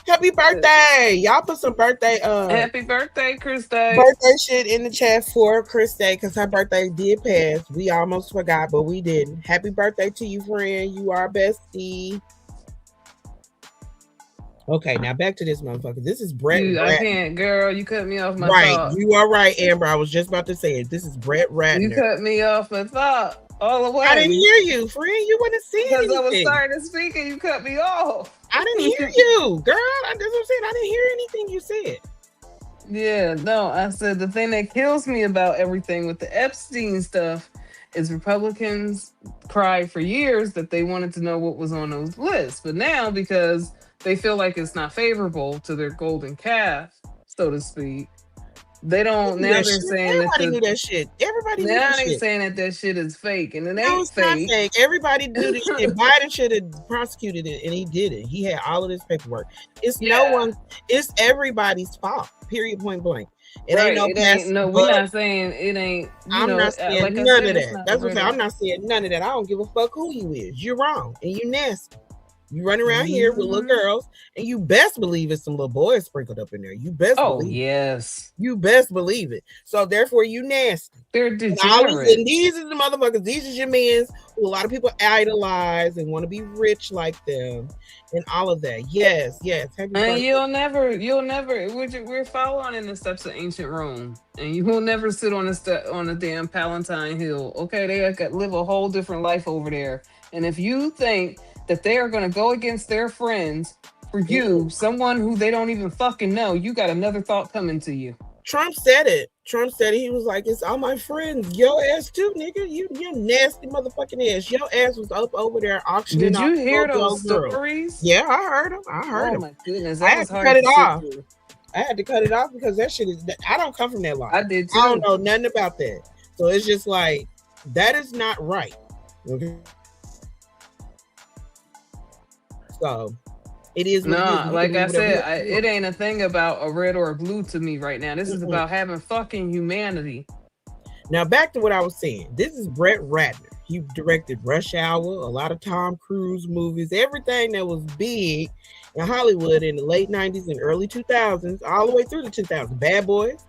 Happy birthday. Y'all put some birthday happy birthday, Chris Day. Birthday shit in the chat for Chris Day because her birthday did pass. We almost forgot, but we didn't. Happy birthday to you, friend. You are bestie. Okay, now back to this motherfucker. This is Brett Ratner. I can't, girl. You cut me off my thought. You are right, Amber. I was just about to say it. This is Brett Ratner. You cut me off my thought all the way. I didn't hear you, friend. You wouldn't see anything. Because I was starting to speak and you cut me off. I didn't hear you, girl. That's what I'm saying. I didn't hear anything you said. Yeah, no, I said the thing that kills me about everything with the Epstein stuff is Republicans cried for years that they wanted to know what was on those lists. But now, because they feel like it's not favorable to their golden calf, so to speak, they don't. Now they're saying everybody knew that shit. Everybody knew that shit. Now they're saying that shit is fake, and it no, ain't it's fake. Not fake. Everybody knew this shit. Biden should have prosecuted it, and he did it. He had all of this paperwork. It's no one. It's everybody's fault. Period. Point blank. It ain't no. It ain't, no, we're not saying it ain't. I'm not saying like none of that. That's what I'm saying. I'm not saying none of that. I don't give a fuck who you is. You're wrong, and you nasty. You run around here with little girls, and you best believe it's some little boys sprinkled up in there. You best believe yes. You best believe it. So therefore, you nasty. They're degenerate. And these are the motherfuckers. These are your men who a lot of people idolize and want to be rich like them, and all of that. Yes. And you'll never. We're following in the steps of ancient Rome, and you will never sit on the damn Palatine Hill. Okay, they live a whole different life over there. And if you think that they are going to go against their friends for you, someone who they don't even fucking know, you got another thought coming to you. Trump said it. He was like, it's all my friends. Your ass too, nigga. You nasty motherfucking ass. Your ass was up over there auctioning. Did you hear those stories? Yeah, I heard them. Oh my goodness. I had to cut it off. I had to cut it off because that shit is, I don't come from that line. I did too. I don't know nothing about that. So it's just like, that is not right. Okay. So it is. Like I said, it ain't a thing about a red or a blue to me right now. This is about having fucking humanity. Now back to what I was saying. This is Brett Ratner. He directed Rush Hour, a lot of Tom Cruise movies, everything that was big in Hollywood in the late 90s and early 2000s, all the way through the 2000s. Bad Boys.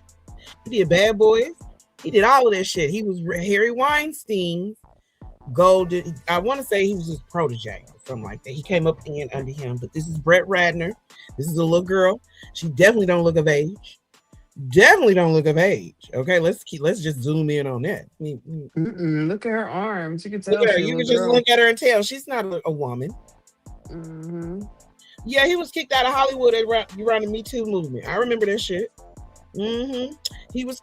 He did Bad Boys. He did all of that shit. He was Harry Weinstein. Golden. I want to say he was his protege or something like that. He came up in under him. But this is Brett Ratner. This is a little girl. She definitely don't look of age. Definitely don't look of age. Okay, let's just zoom in on that. Look at her arms. You can tell. Look at her. You can just look at her and tell she's not a woman. Mm-hmm. Yeah, he was kicked out of Hollywood around the Me Too movement. I remember that shit. Mm-hmm. He was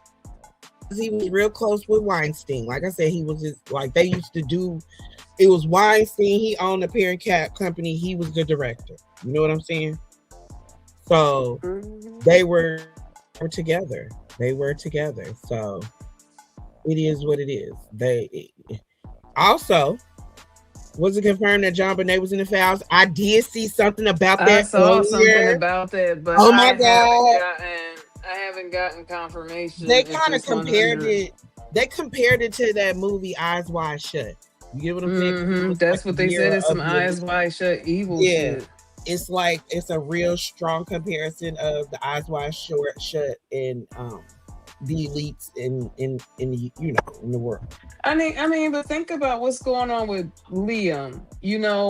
real close with Weinstein. Like I said, he was just like they used to do. It was Weinstein. He owned the parent company. He was the director. You know what I'm saying? So they were together. They were together. So it is what it is. They also. Was it confirmed that John Bonet was in the files? I did see something about that. I saw something about that, but oh my God. I haven't gotten confirmation. They kind of compared it. They compared it to that movie Eyes Wide Shut. You get what I'm saying? That's what they said. It's some Eyes Wide Shut evil shit. It's like it's a real strong comparison of the Eyes Wide Shut and the elites in the in the world. I mean, but think about what's going on with Liam.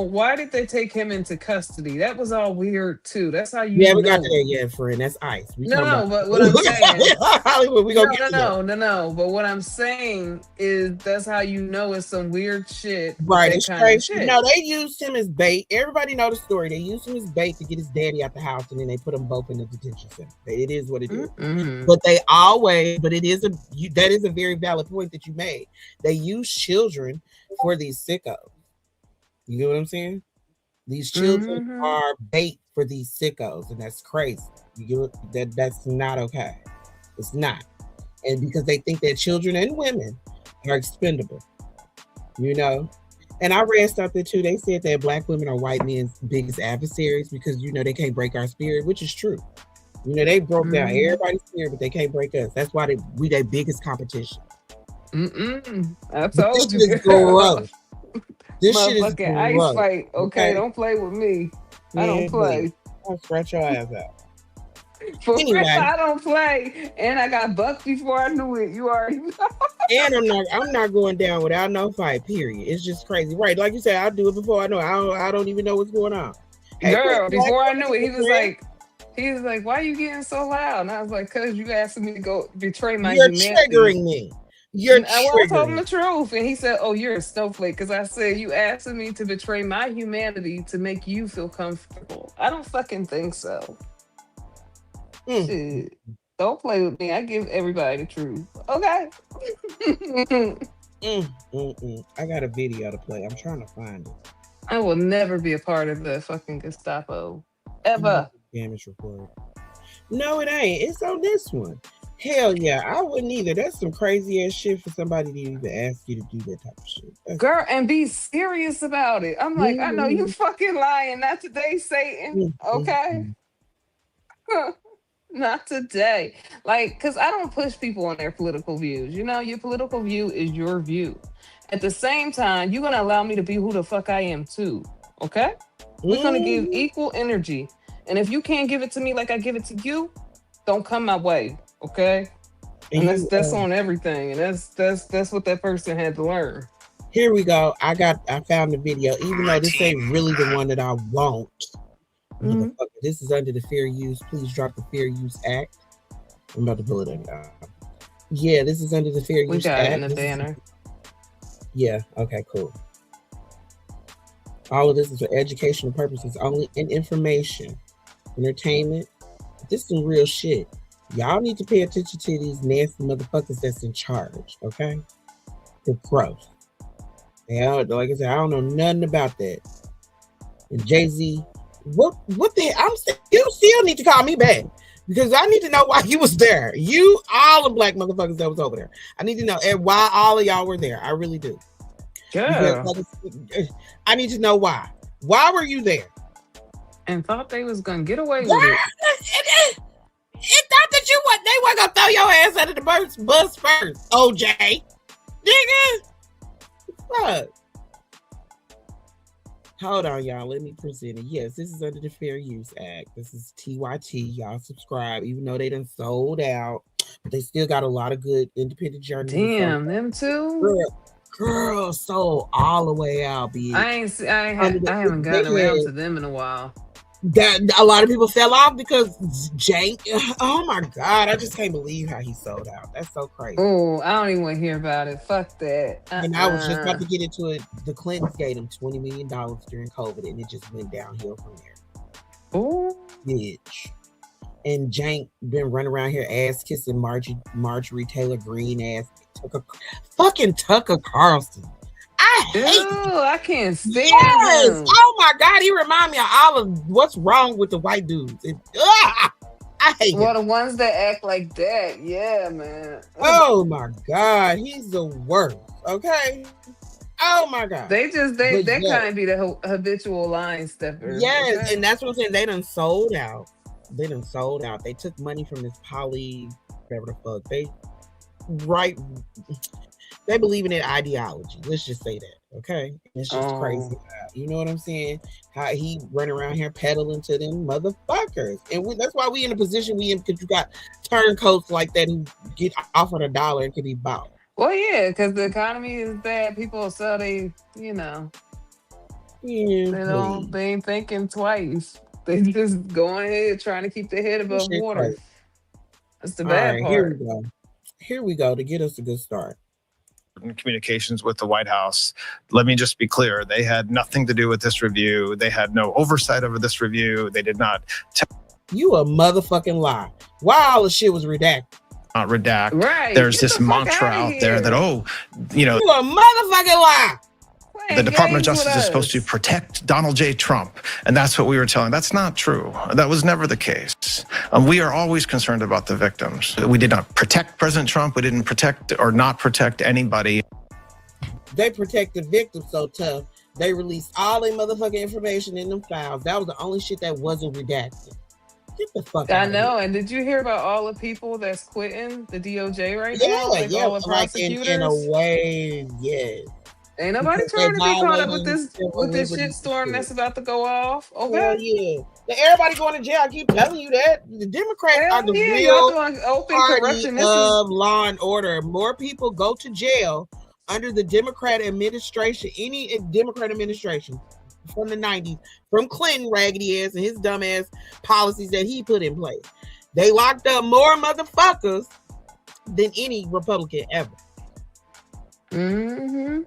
Why did they take him into custody? That was all weird too. That's how you. Yeah, we got there yet, friend. That's ICE. But what I'm saying, Hollywood, we gonna get no. But what I'm saying is that's how you know it's some weird shit. Right, it's crazy. No, they used him as bait. Everybody know the story. They used him as bait to get his daddy out the house, and then they put them both in the detention center. It is what it is. But they always, that is a very valid point that you made. They use children for these sickos. You get what I'm saying? These children are bait for these sickos, and that's crazy. You get that's not okay. It's not. And because they think that children and women are expendable. And I read something too. They said that black women are white men's biggest adversaries because they can't break our spirit, which is true. They broke down everybody's spirit, but they can't break us. That's why we their biggest competition. I told you. This shit is gross. This shit is fucking ice fight. Okay, don't play with me. I don't play. I'll scratch your ass out. Anyway, I don't play, and I got bucked before I knew it. You already know. And I'm not going down without no fight. Period. It's just crazy, right? Like you said, I'll do it before I know. I don't even know what's going on. Hey, girl, before I knew it, he was like, "Why are you getting so loud?" And I was like, "Cause you asked me to go betray my humanity." You're triggering me. I told him the truth, and he said, "Oh, you're a snowflake." Because I said, "You asked me to betray my humanity to make you feel comfortable." I don't fucking think so. Shit. Don't play with me. I give everybody the truth. Okay. I got a video to play. I'm trying to find it. I will never be a part of the fucking Gestapo. Ever. Damage report. No, it ain't. It's on this one. Hell yeah, I wouldn't either. That's some crazy ass shit for somebody to even ask you to do that type of shit. Girl, and be serious about it. I'm like, I know you fucking lying. Not today, Satan. Okay. Not today. Like, because I don't push people on their political views. Your political view is your view. At the same time, you're going to allow me to be who the fuck I am too. Okay? We're going to give equal energy. And if you can't give it to me like I give it to you, don't come my way. Okay? And that's on everything. And that's what that person had to learn. Here we go. I found the video, even though this ain't really the one that I want. This is under the Fair Use. Please drop the Fair Use Act. I'm about to pull it up. Yeah, this is under the Fair Use Act. We got it in the banner. Yeah, okay, cool. All of this is for educational purposes only and information, entertainment. This is some real shit. Y'all need to pay attention to these nasty motherfuckers that's in charge, okay? They're gross. Like I said, I don't know nothing about that. And Jay-Z, what the hell? You still need to call me back because I need to know why you was there. All the black motherfuckers that was over there. I need to know why all of y'all were there. I really do. Yeah. I need to know why. Why were you there? And thought they was gonna get away with it. It thought that they weren't gonna throw your ass under the bus first, OJ. Nigga. Fuck. Hold on, y'all. Let me present it. Yes, this is under the Fair Use Act. This is TYT. Y'all subscribe, even though they done sold out. but they still got a lot of good independent journalism. Damn, them too. Girl, sold all the way out, bitch. I haven't gotten around to them in a while. That a lot of people fell off because Jank. Oh my god, I just can't believe how he sold out. That's so crazy. Oh, I don't even want to hear about it. Fuck that. And I was just about to get into it. The Clintons gave him $20 million during COVID, and it just went downhill from there. Oh, Bitch. And Jank been running around here ass kissing Marjorie Taylor Greene ass fucking Tucker Carlson. I hate I can't stand him. Oh my god, he remind me of all of what's wrong with the white dudes. I hate him. Well, the ones that act like that, yeah, man. Oh my god, he's the worst. Okay. Oh my god. They kind of be the habitual line steppers. Yes, okay? and that's what I'm saying. They done sold out. They took money from this whatever the fuck. They believe in that ideology. Let's just say that, okay? It's just crazy. You know what I'm saying? How he run around here peddling to them motherfuckers, and that's why we in the position we in, because you got turncoats like that who get offered $1 and can be bought. Well, yeah, because the economy is bad. People sell they ain't thinking twice. They just going ahead trying to keep their head above water. Crazy. That's the bad part. Here we go to get us a good start. Communications with the White House. Let me just be clear. They had nothing to do with this review. They had no oversight over this review. They did not. You a motherfucking lie. Why all the shit was redacted? Not redact. Right. There's this mantra out there that, you a motherfucking lie. The Department of Justice is supposed to protect Donald J. Trump. And that's what we were telling. That's not true. That was never the case. We are always concerned about the victims. We did not protect President Trump. We didn't protect or not protect anybody. They protect the victims so tough. They released all their motherfucking information in them files. That was the only shit that wasn't redacted. Get the fuck out I know. of here. And did you hear about all the people that's quitting the DOJ right now? All the prosecutors? In a way, yes. Ain't nobody trying to be caught up with this shit storm that's about to go off. Okay. Hell yeah. Everybody going to jail. I keep telling you that. The Democrats are the real open party corruption. of law and order. More people go to jail under the Democrat administration, any Democrat administration from the 90s, from Clinton raggedy ass and his dumb ass policies that he put in place. They locked up more motherfuckers than any Republican ever. Mm-hmm.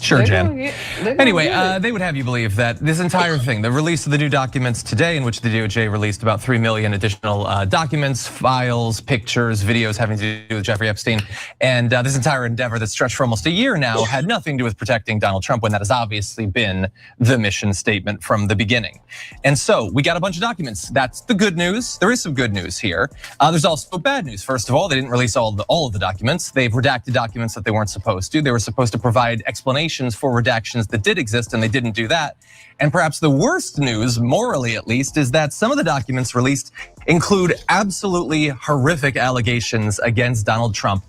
Sure, Jen. Anyway, they would have you believe that this entire thing, the release of the new documents today, in which the DOJ released about 3 million additional documents, files, pictures, videos having to do with Jeffrey Epstein, and this entire endeavor that stretched for almost a year now had nothing to do with protecting Donald Trump, when that has obviously been the mission statement from the beginning. And so we got a bunch of documents. That's the good news. There is some good news here. There's also bad news. First of all, they didn't release all of the documents. They've redacted documents that they weren't supposed to. They were supposed to provide explanations for redactions that did exist, and they didn't do that. And perhaps the worst news, morally at least, is that some of the documents released include absolutely horrific allegations against Donald Trump.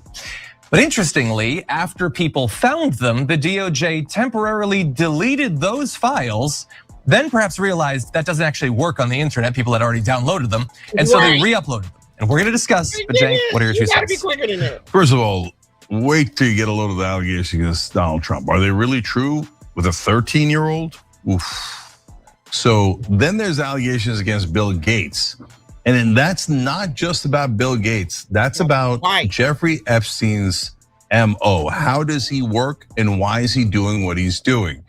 But interestingly, after people found them, the DOJ temporarily deleted those files, then perhaps realized that doesn't actually work on the internet. People had already downloaded them, and so they re-uploaded them. And we're gonna discuss, but Jake, what are your 2 cents? First of all, wait till you get a load of the allegations against Donald Trump. Are they really true with a 13-year-old? Oof. So then there's allegations against Bill Gates. And then that's not just about Bill Gates. That's about Jeffrey Epstein's MO. How does he work and why is he doing what he's doing?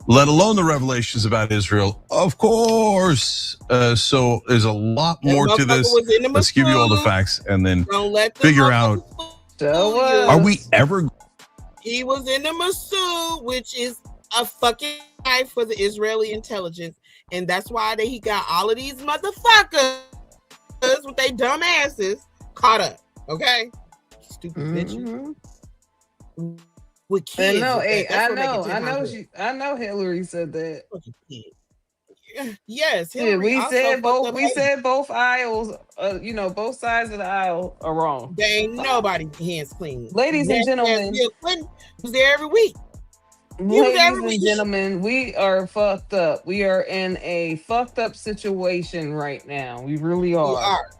Let alone the revelations about Israel, of course. So there's a lot more to this. Let's give you all the facts and then figure out. Are we ever? He was in the Mosul, which is a fucking lie for the Israeli intelligence, and that's why he got all of these motherfuckers with their dumb asses caught up. Okay, stupid bitches with kids. I know. Hillary said that. Yes, Hillary. Yeah, we said both aisles. Both sides of the aisle are wrong. There ain't nobody hands clean. Ladies and gentlemen, Bill Clinton was there every week. Ladies and gentlemen, we are fucked up. We are in a fucked up situation right now. We really are.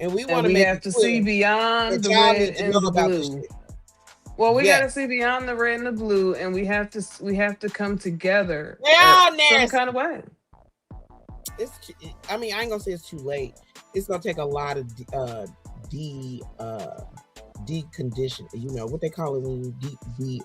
And we And want to we make have it to clear see beyond that the y'all red need to know and the about this blue. shit. Well, we got Yeah. to see beyond the red and the blue, and we have to come together Y'all some nasty. kind of way. I mean, I ain't gonna say it's too late. It's gonna take a lot of decondition. You know what they call it when you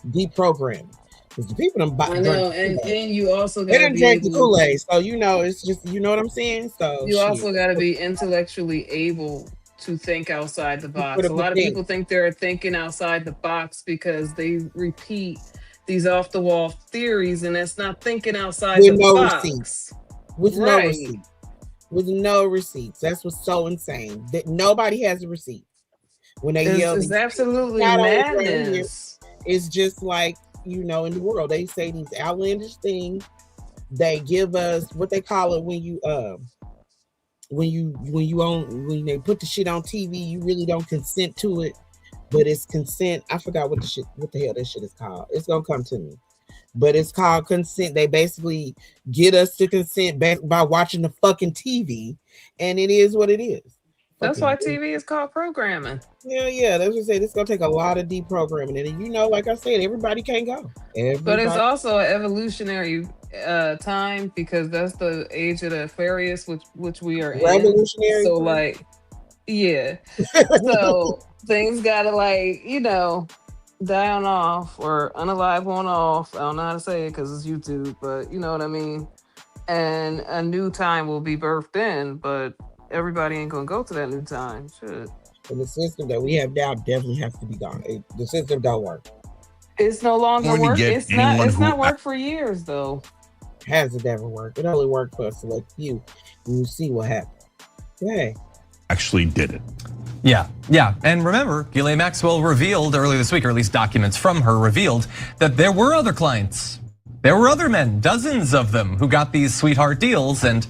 deprogramming. Because the people I know, and you also they got to didn't be drink the able. Kool-Aid, so you know it's just what I'm saying. So You also got to be intellectually able to think outside the box. A lot of people think they're thinking outside the box because they repeat these off the wall theories, and that's not thinking outside with the no box. receipts. With Right. no receipts. With no receipts. That's what's so insane. That nobody has a receipt. When they yell, It's absolutely not only right here, madness. it's just like, in the world, they say these outlandish things. They give us what they call it when they put the shit on TV, you really don't consent to it, but it's consent. I forgot what the hell that shit is called. It's gonna come to me, but it's called consent. They basically get us to consent by watching the fucking TV, and it is what it is. That's why TV is called programming. Yeah. That's what I say. This is gonna take a lot of deprogramming, and like I said, everybody can't go. But it's also an evolutionary time, because that's the age of the Aquarius, which we are revolutionary. So yeah. So things gotta die on off, or unalive on off. I don't know how to say it because it's YouTube, but you know what I mean. And a new time will be birthed in, but everybody ain't gonna go to that new time. Shit. And the system that we have now definitely has to be gone. The system don't work. It's no longer work. It's not worked for years though. Hasn't ever worked. It only worked for a select few. And you see what happened. Hey. Actually did it. Yeah. And remember, Ghislaine Maxwell revealed earlier this week, or at least documents from her revealed, that there were other clients. There were other men, dozens of them, who got these sweetheart deals, and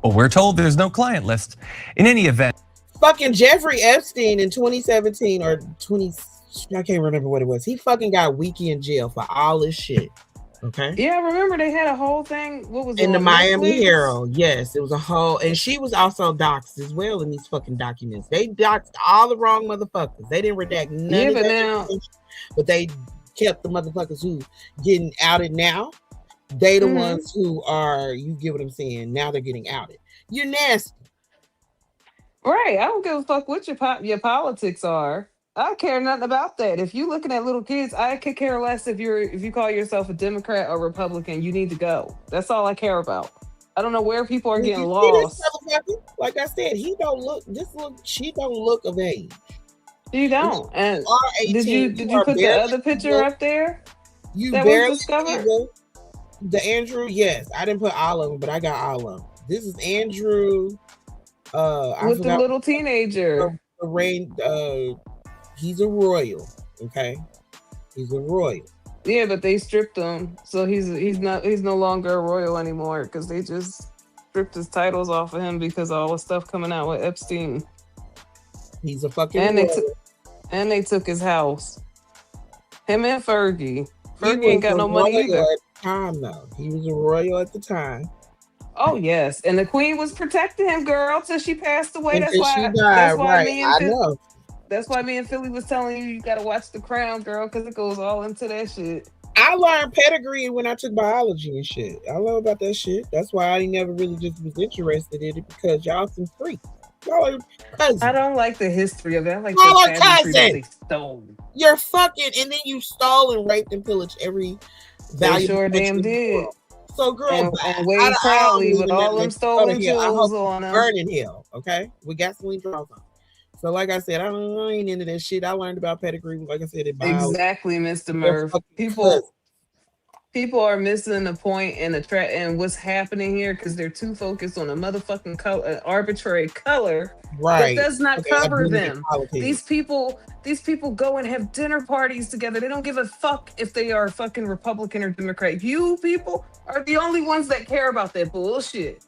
we're told there's no client list. In any event. Fucking Jeffrey Epstein in 2017 or I can't remember what it was. He fucking got a week in jail for all this shit. Okay. Yeah, remember they had a whole thing. What was it? In the Miami Herald. Yes, it was a whole, and she was also doxxed as well in these fucking documents. They doxxed all the wrong motherfuckers. They didn't redact none of that, but they kept the motherfuckers who getting outed now. They the ones who are, you get what I'm saying? Now they're getting outed. You're nasty. Right. I don't give a fuck what your politics are. I don't care nothing about that. If you looking at little kids, I could care less if you call yourself a Democrat or Republican. You need to go. That's all I care about. I don't know where people are getting lost. Like I said, she don't look of age. You don't. And did you put the other picture up there? You barely discovered the Andrew. Yes, I didn't put all of them, but I got all of them. This is Andrew. With the little teenager. He's a royal. Okay, he's a royal. Yeah, but they stripped him, so he's no longer a royal anymore because they just stripped his titles off of him because of all the stuff coming out with Epstein. He's a fucking and they took his house. Him and Fergie. Fergie ain't got no money either. At the time, though, he was a royal at the time. Oh yes, and the queen was protecting him, girl, till she passed away. That's why me and Philly was telling you gotta watch The Crown, girl, because it goes all into that shit. I learned pedigree when I took biology and shit. I love about that shit. That's why I never really just was interested in it, because y'all some freaks. Y'all are cousins. I don't like the history of it. I like y'all the cousins. they stole. You're fucking, and then you stole and raped and pillaged every valuable. They sure damn did. So, girl, and Wade Crowley with all them stolen jewels on them. Burning hell, okay? We got gasoline draws on. So, like I said, I ain't into that shit. I learned about pedigree, like I said, exactly, Mr. Murph. People are missing the point and what's happening here because they're too focused on a motherfucking color, arbitrary color, right? That does not cover them. These people go and have dinner parties together. They don't give a fuck if they are fucking Republican or Democrat. You people are the only ones that care about that bullshit.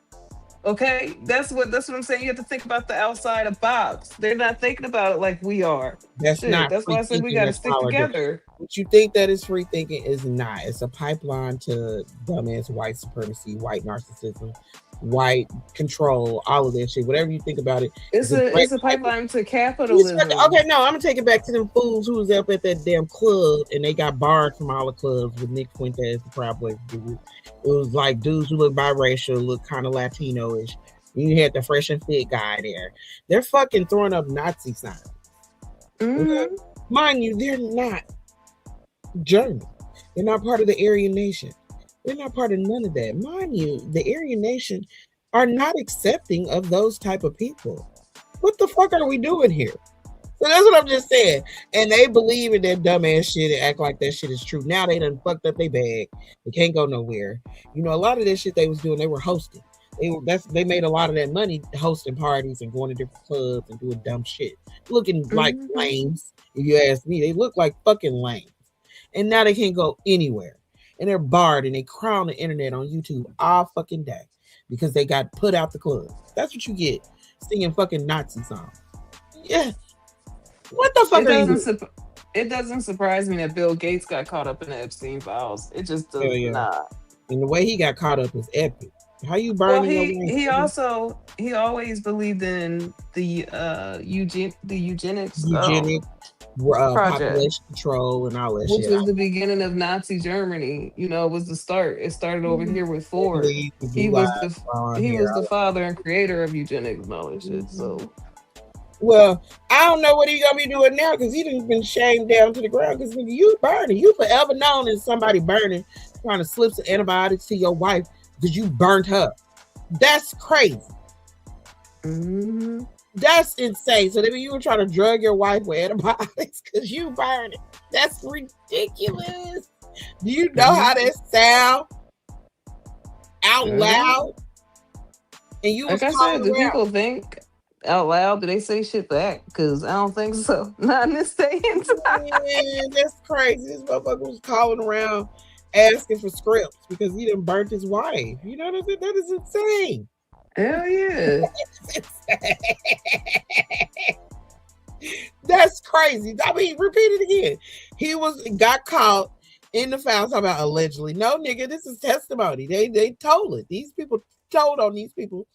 Okay, that's what I'm saying. You have to think about the outside of box. They're not thinking about it like we are. That's why I said we got to stick together. What you think that is free thinking is not. It's a pipeline to dumbass white supremacy, white narcissism, white control, all of that shit. Whatever you think about it, It's a pipeline to capitalism. Okay, no, I'm gonna take it back to them fools who was up at that damn club and they got barred from all the clubs with Nick Fuentes, the Proud Boys. It was like dudes who look biracial, look kind of Latino-ish. You had the fresh and fit guy there. They're fucking throwing up Nazi signs. Okay? Mind you, they're not German. They're not part of the Aryan Nation. They're not part of none of that. Mind you, the Aryan Nation are not accepting of those type of people. What the fuck are we doing here? So that's what I'm just saying. And they believe in that dumbass shit and act like that shit is true. Now they done fucked up their bag. They can't go nowhere. You know, a lot of that shit they was doing, they were hosting. They made a lot of that money hosting parties and going to different clubs and doing dumb shit. Looking like lames, if you ask me. They look like fucking lames. And now they can't go anywhere. And they're barred and they cry on the internet on YouTube all fucking day because they got put out the club. That's what you get, singing fucking Nazi songs. Yeah. What the fuck are you doing? It doesn't surprise me that Bill Gates got caught up in the Epstein files. It just does not. And the way he got caught up is epic. How you burning he always believed in the eugenics population control and all that shit. Which was the beginning of Nazi Germany. You know, it was the start. It started over here with Ford. He was the father and creator of eugenics and all that shit. So, well, I don't know what he's gonna be doing now because he done been shamed down to the ground. Because you burning, you forever known as somebody burning, trying to slip some antibiotics to your wife because you burnt her. That's crazy. That's insane. So maybe you were trying to drug your wife with antibiotics because you burned it. That's ridiculous. Do you know how that sound out loud? And you was like I said, do people think out loud? Do they say shit back? Because I don't think so. Not in this day and time. Man, that's crazy. This motherfucker was calling around asking for scripts because he done burnt his wife. You know, that is insane. Hell yeah. That's crazy. I mean, repeat it again. He got caught in the files. Talking about allegedly. No, nigga, this is testimony. They told it. These people told on these people,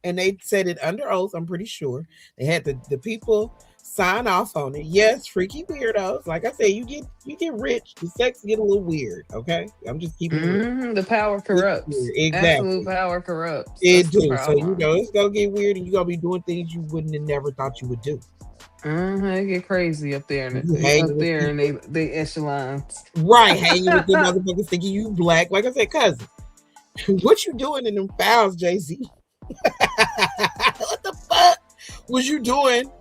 and they said it under oath. I'm pretty sure they had the people sign off on it. Yes, freaky weirdos. Like I said, you get rich, the sex get a little weird. Okay, I'm just keeping it. The power corrupts. Exactly, absolute power corrupts. It do. So you know it's gonna get weird, and you're gonna be doing things you wouldn't have never thought you would do. They get crazy up there, and they echelons. Right, hanging with the motherfuckers thinking you black. Like I said, cousin, what you doing in them files, Jay-Z? What the fuck was you doing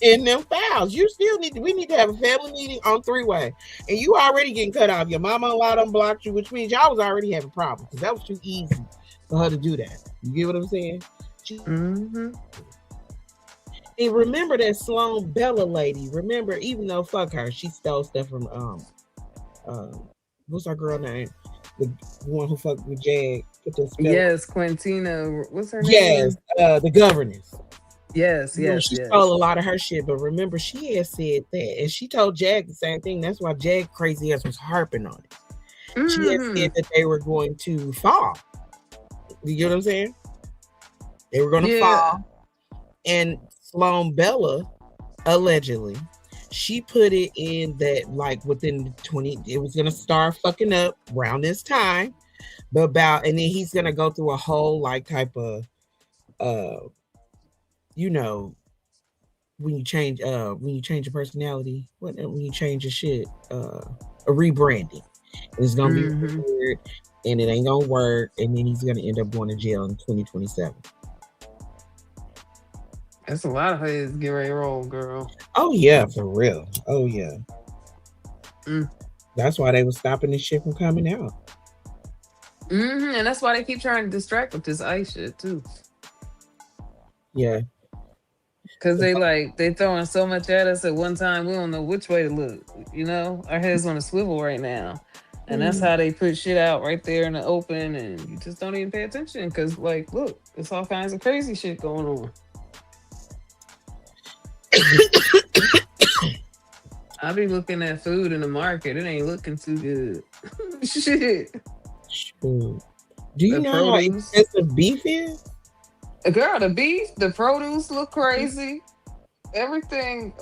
in them files? You still we need to have a family meeting on 3-way, and you already getting cut off. Your mama-in-law done blocked you, which means y'all was already having problems because that was too easy for her to do that. You get what I'm saying? And remember that Sloan Bella lady. Remember, even though fuck her, she stole stuff from what's our girl name? The one who fucked with Jag. Yes, Quintina. What's her name? Yes, the governess. Yes. She stole a lot of her shit, but remember, she had said that, and she told Jag the same thing. That's why Jag crazy ass was harping on it. She had said that they were going to fall. You get what I'm saying? They were going to fall, and Sloan Bella allegedly, she put it in that like within 20, it was going to start fucking up around this time, and then he's going to go through a whole like type of you know, when you change your personality, when you change your shit, a rebranding. It's gonna be weird, and it ain't gonna work, and then he's gonna end up going to jail in 2027. That's a lot of heads get ready to roll, girl. Oh yeah, for real. Oh yeah. That's why they were stopping this shit from coming out. And that's why they keep trying to distract with this ICE shit too. Yeah. Cause they throwing so much at us at one time, we don't know which way to look. You know, our heads on a swivel right now, and that's how they put shit out right there in the open, and you just don't even pay attention. Cause like, look, it's all kinds of crazy shit going on. I be looking at food in the market. It ain't looking too good. Shit. Shoot. Do you The know how produce. expensive beef is? Girl, the beef, the produce look crazy. Everything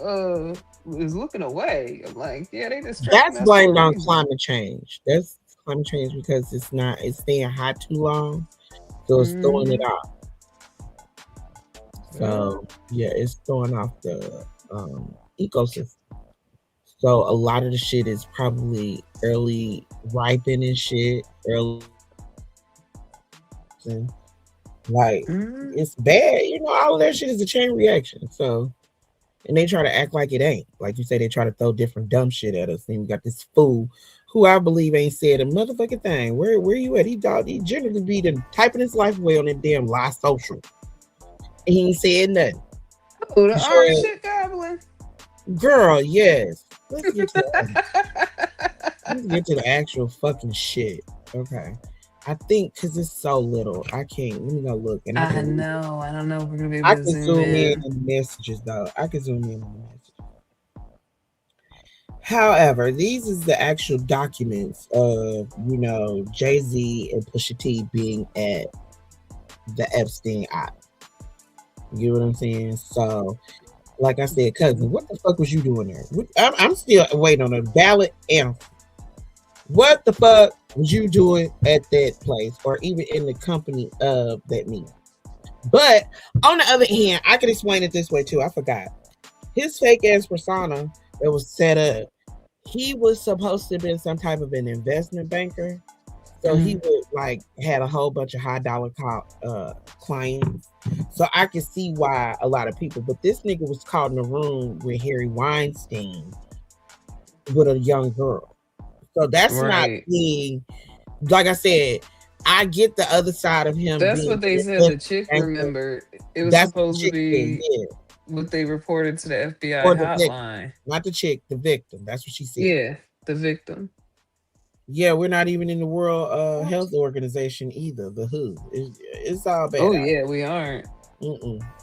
is looking away. I'm like, yeah, they just tracking That's us for blamed a on reason. climate change. That's climate change because it's staying hot too long. So it's throwing it off. So yeah, it's throwing off the ecosystem. So a lot of the shit is probably early ripening and shit. Like it's bad, all of that shit is a chain reaction. So, and they try to act like it ain't. Like you say, they try to throw different dumb shit at us. And we got this fool who I believe ain't said a motherfucking thing. Where you at? He generally be typing his life away on that damn lie social. And he ain't said nothing. Oh, the orange shit goblin. Girl, yes. Let's get to the actual fucking shit. Okay. I think because it's so little, I can't. Let me go look. And I know. I don't know if we're gonna be able I to can zoom in. on the messages though. I can zoom in on the messages. However, these is the actual documents of Jay-Z and Pusha T being at the Epstein Island. You know what I'm saying? So, like I said, cousin, what the fuck was you doing there? I'm still waiting on a valid answer. What the fuck was you doing at that place or even in the company of that meeting? But on the other hand, I can explain it this way too. I forgot. His fake ass persona that was set up, he was supposed to have been some type of an investment banker. So he would had a whole bunch of high dollar clients. So I can see why a lot of people, but this nigga was caught in a room with Harry Weinstein with a young girl. So that's not being, like I said, I get the other side of him. That's what they said. The chick remembered. It was supposed to be what they reported to the FBI hotline. Not the chick, the victim. That's what she said. Yeah, the victim. Yeah, we're not even in the World Health Organization either. The WHO. It's all bad. Oh yeah, we aren't.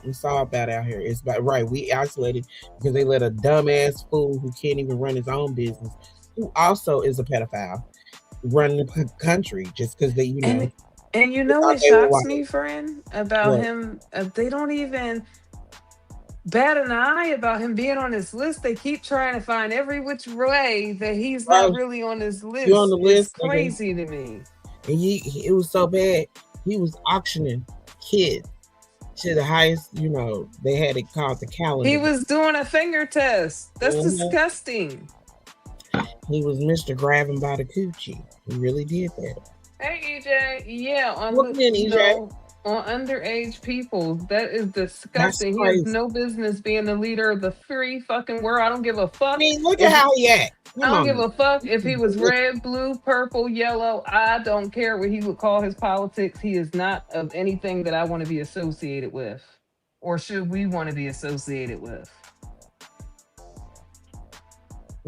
It's all bad out here. It's bad, right? We isolated because they let a dumbass fool who can't even run his own business, who also is a pedophile, run the country just because they, And you know what shocks me, friend, about him? They don't even bat an eye about him being on this list. They keep trying to find every which way that he's not really on this list. On the list, it's crazy to me. And it was so bad. He was auctioning kids to the highest, they had it called the calendar. He was doing a finger test. That's disgusting. He was Mr. Grabbing by the coochie. He really did that. Hey, EJ. Yeah, on underage people. That is disgusting. He has no business being the leader of the free fucking world. I don't give a fuck. I mean, look at how he act. I don't give a fuck if he was red, blue, purple, yellow. I don't care what he would call his politics. He is not of anything that I want to be associated with. Or should we want to be associated with?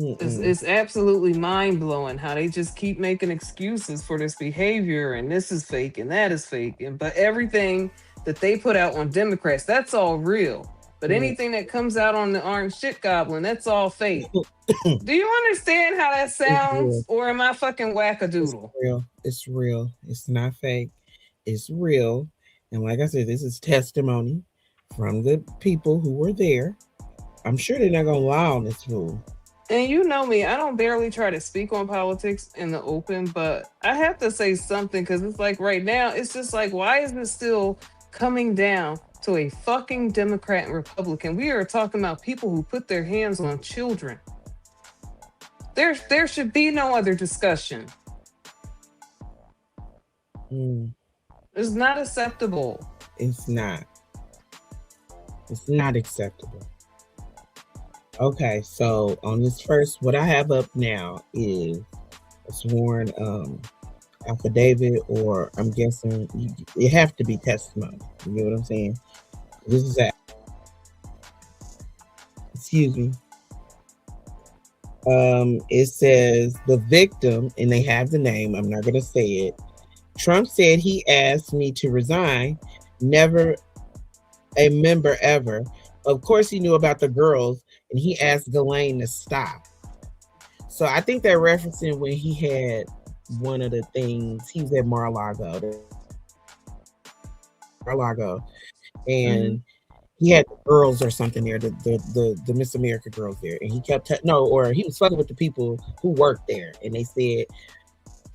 It's absolutely mind-blowing how they just keep making excuses for this behavior, and this is fake and that is fake, but everything that they put out on Democrats, that's all real. But anything that comes out on the orange shit goblin, that's all fake. Do you understand how that sounds? Or am I fucking wackadoodle? It's real. It's not fake. It's real. And like I said, this is testimony from the people who were there. I'm sure they're not gonna lie on this fool. And you know me, I don't barely try to speak on politics in the open, but I have to say something because it's like right now, it's just like, why is this still coming down to a fucking Democrat and Republican? We are talking about people who put their hands on children. There should be no other discussion. It's not acceptable. It's not. It's not acceptable. Okay, so on this first, what I have up now is a sworn affidavit, or I'm guessing it have to be testimony. You know what I'm saying? This is excuse me. It says the victim, and they have the name. I'm not gonna say it. Trump said he asked me to resign. Never a member ever. Of course, he knew about the girls. And he asked Ghislaine to stop. So I think they're referencing when he had one of the things. He was at Mar-a-Lago, and he had the girls or something there, the Miss America girls there, and he kept he was fucking with the people who worked there, and they said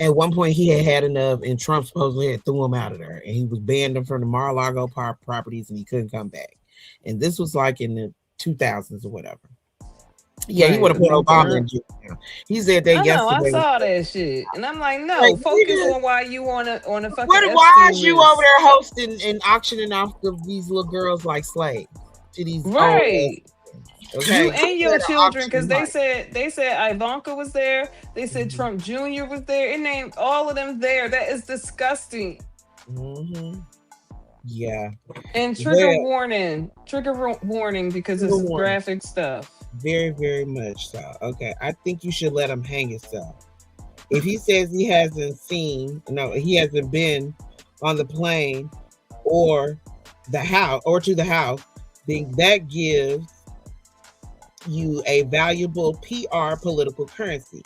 at one point he had enough, and Trump supposedly had threw him out of there, and he was banned him from the Mar-a-Lago properties, and he couldn't come back. And this was like in the 2000s or whatever. Yeah, he would have put Obama in jail. He said that yesterday. I saw that shit, and I'm like, no, like, focus on why you on a fucking. Why is you over there hosting and auctioning off these little girls like slaves to these right? Okay, you and your children, because they said Ivanka was there. They said Trump Jr. was there. It named all of them there. That is disgusting. Yeah. And trigger warning because it's graphic stuff. Very, very much so. Okay, I think you should let him hang himself. If he says he hasn't been on the plane or the house to the house, then that gives you a valuable PR political currency.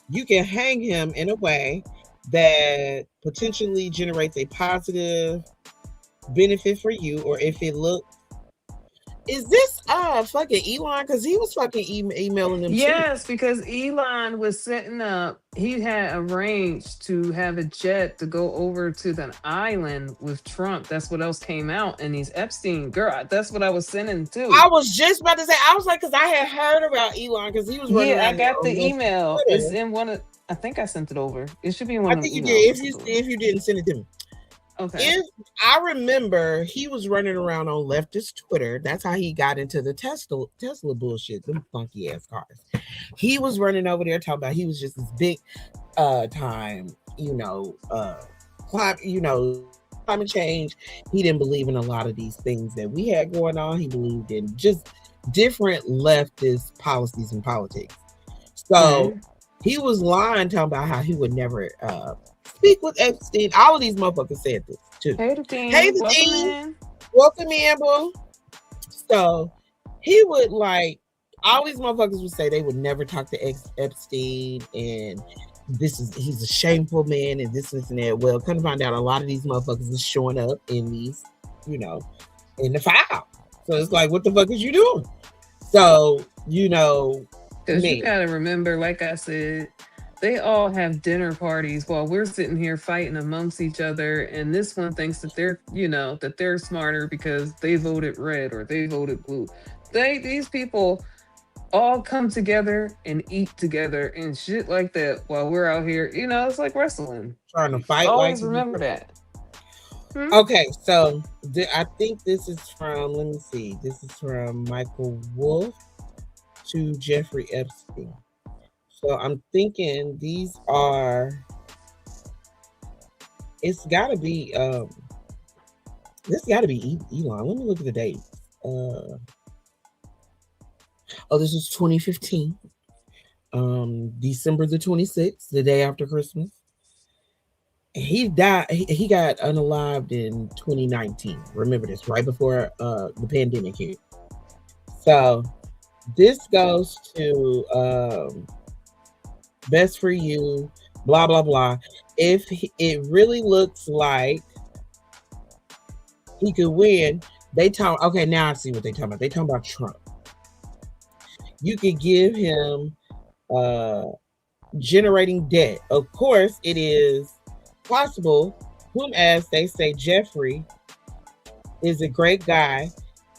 You can hang him in a way that potentially generates a positive benefit for you, or if it looks. Is this fucking Elon? Because he was fucking emailing them. Yes, because Elon was setting up. He had arranged to have a jet to go over to the island with Trump. That's what else came out. And these Epstein girl. That's what I was sending too. I was just about to say. I was like, because I had heard about Elon because he was running. Yeah, I got the email. It's in one of. I think I sent it over. It should be in one. I think you did. If you didn't send it to me. Okay. If I remember, he was running around on leftist Twitter. That's how he got into the Tesla bullshit, them funky ass cars. He was running over there talking about he was just this big time, climate change. He didn't believe in a lot of these things that we had going on. He believed in just different leftist policies and politics. So he was lying, talking about how he would never speak with Epstein. All of these motherfuckers said this too. Hey, the team. Hey, the team. Welcome in, boo. So he would all these motherfuckers would say they would never talk to Epstein, and he's a shameful man, and this and that. Well, come to find out, a lot of these motherfuckers is showing up in these, in the file. So it's like, what the fuck is you doing? So because you gotta remember, like I said, they all have dinner parties while we're sitting here fighting amongst each other, and this one thinks that they're smarter because they voted red or they voted blue. These people all come together and eat together and shit like that while we're out here. It's like wrestling. Trying to fight. Always remember that. Okay, so I think this is from. Let me see. This is from Michael Wolff to Jeffrey Epstein. So I'm thinking these are. It's got to be. This got to be Elon. Let me look at the date. This is 2015. December the 26th, the day after Christmas. He died. He got unalived in 2019. Remember this, right before the pandemic hit. So this goes to. Best for you, blah, blah, blah. If it really looks like he could win, okay, now I see what they're talking about. They're talking about Trump. You could give him generating debt. Of course, it is possible, whom as they say Jeffrey is a great guy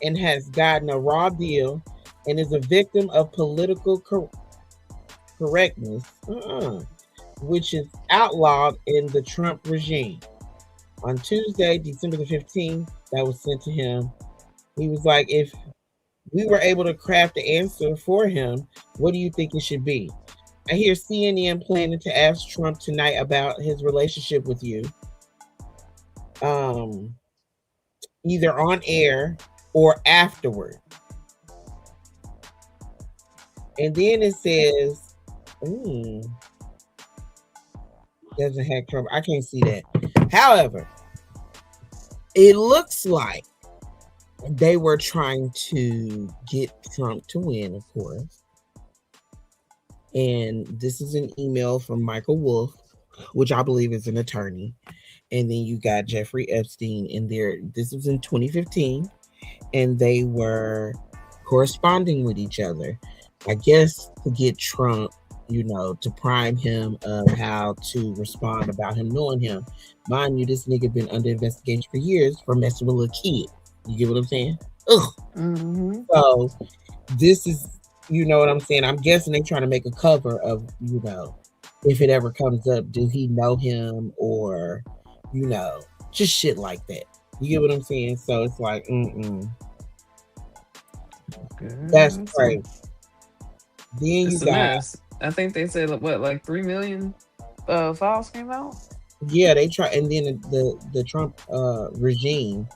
and has gotten a raw deal and is a victim of political correctness, which is outlawed in the Trump regime. On Tuesday, December the 15th, that was sent to him. He was like, if we were able to craft the answer for him, what do you think it should be? I hear CNN planning to ask Trump tonight about his relationship with you. Either on air or afterward. And then it says, doesn't have Trump. I can't see that. However, it looks like they were trying to get Trump to win, of course. And this is an email from Michael Wolff, which I believe is an attorney. And then you got Jeffrey Epstein in there. This was in 2015, and they were corresponding with each other. I guess to get Trump, to prime him of how to respond about him knowing him. Mind you, this nigga been under investigation for years for messing with little kids. You get what I'm saying? Ugh. Mm-hmm. So this is, you know what I'm saying? I'm guessing they trying to make a cover of, if it ever comes up, do he know him or, just shit like that. You get what I'm saying? So it's like, that's crazy. Then it's you got, mess. I think they said like 3 million files came out. Yeah, they try, and then the Trump regime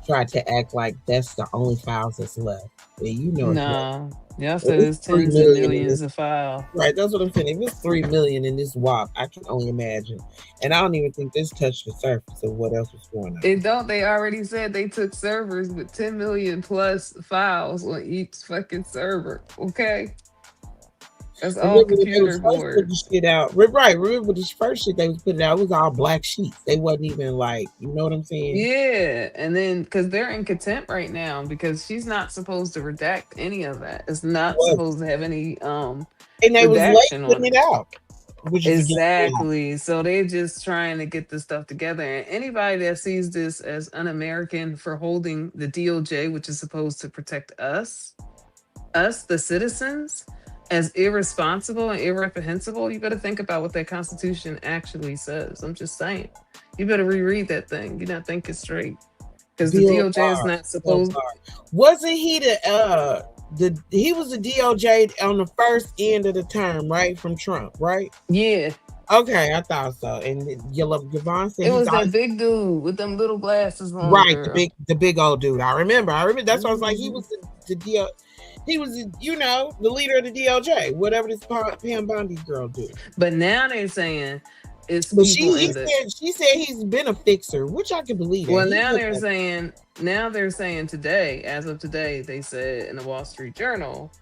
tried to act like that's the only files that's left. And Nah, y'all said it's tens of millions of files. Right, that's what I'm saying. If it's 3 million in this WAP, I can only imagine. And I don't even think this touched the surface of what else was going on. It don't. They already said they took servers with 10 million plus files on each fucking server. Okay. That's all computer board. Put the shit out. Right. Remember the first shit they was putting out was all black sheets. They wasn't even like, you know what I'm saying? Yeah. And then because they're in contempt right now because she's not supposed to redact any of that. It's not supposed to have any and they was late putting it out. Exactly. So they're just trying to get this stuff together. And anybody that sees this as un-American for holding the DOJ, which is supposed to protect us, the citizens, as irresponsible and irreprehensible, you better think about what that Constitution actually says. I'm just saying. You better reread that thing. You not think it's straight. Because the DOJ is not supposed. Wasn't he he was the DOJ on the first end of the term, right? From Trump, right? Yeah. Okay, I thought so. And Yvonne said it was that big dude with them little glasses on. Right, the big old dude. I remember. That's why I was like, he was the DOJ. He was, the leader of the DOJ, whatever this Pam Bondi girl do. But now they're saying it's. But she said he's been a fixer, which I can believe. Well, now they're saying today, as of today, they said in the Wall Street Journal,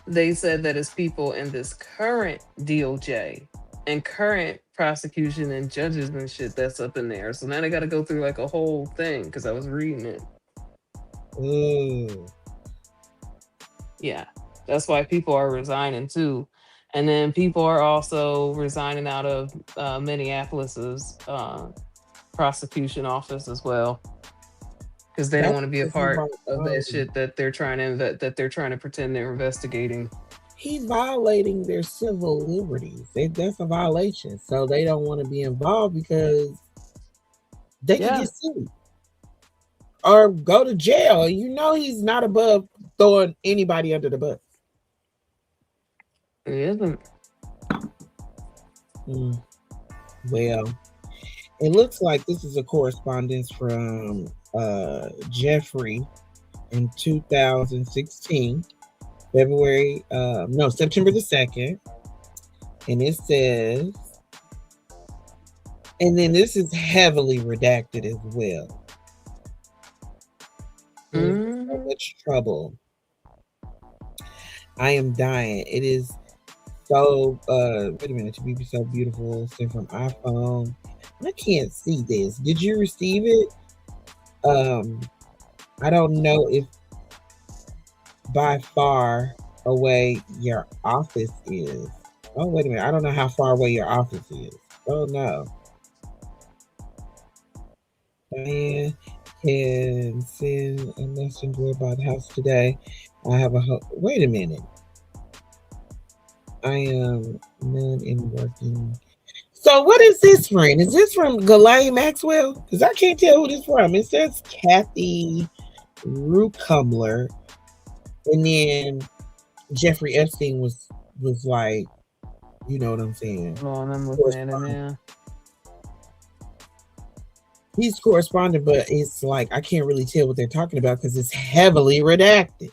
they said that it's people in this current DOJ and current prosecution and judges and shit that's up in there. So now they got to go through like a whole thing because I was reading it. Yeah, that's why people are resigning too. And then people are also resigning out of Minneapolis's prosecution office as well. Because they don't want to be a part of that shit that they're trying to pretend they're investigating. He's violating their civil liberties. That's a violation. So they don't want to be involved because they can get sued or go to jail. He's not above throwing anybody under the bus. He isn't. Well, it looks like this is a correspondence from Jeffrey in 2016, September the 2nd. And it says, and then this is heavily redacted as well. So much trouble. I am dying. It is so wait a minute, to be so beautiful, sent from iPhone. I can't see this. Did you receive it? I don't know if by far away your office is. Oh, wait a minute. I don't know how far away your office is. Oh no. Diane can send a messenger by the house today. I have wait a minute. I am none in working. So what is this from? Is this from Ghislaine Maxwell? Because I can't tell who this is from. It says Kathy Ruckumler. And then Jeffrey Epstein was like, you know what I'm saying? Oh, I'm looking at it now. He's corresponding, but it's like I can't really tell what they're talking about because it's heavily redacted.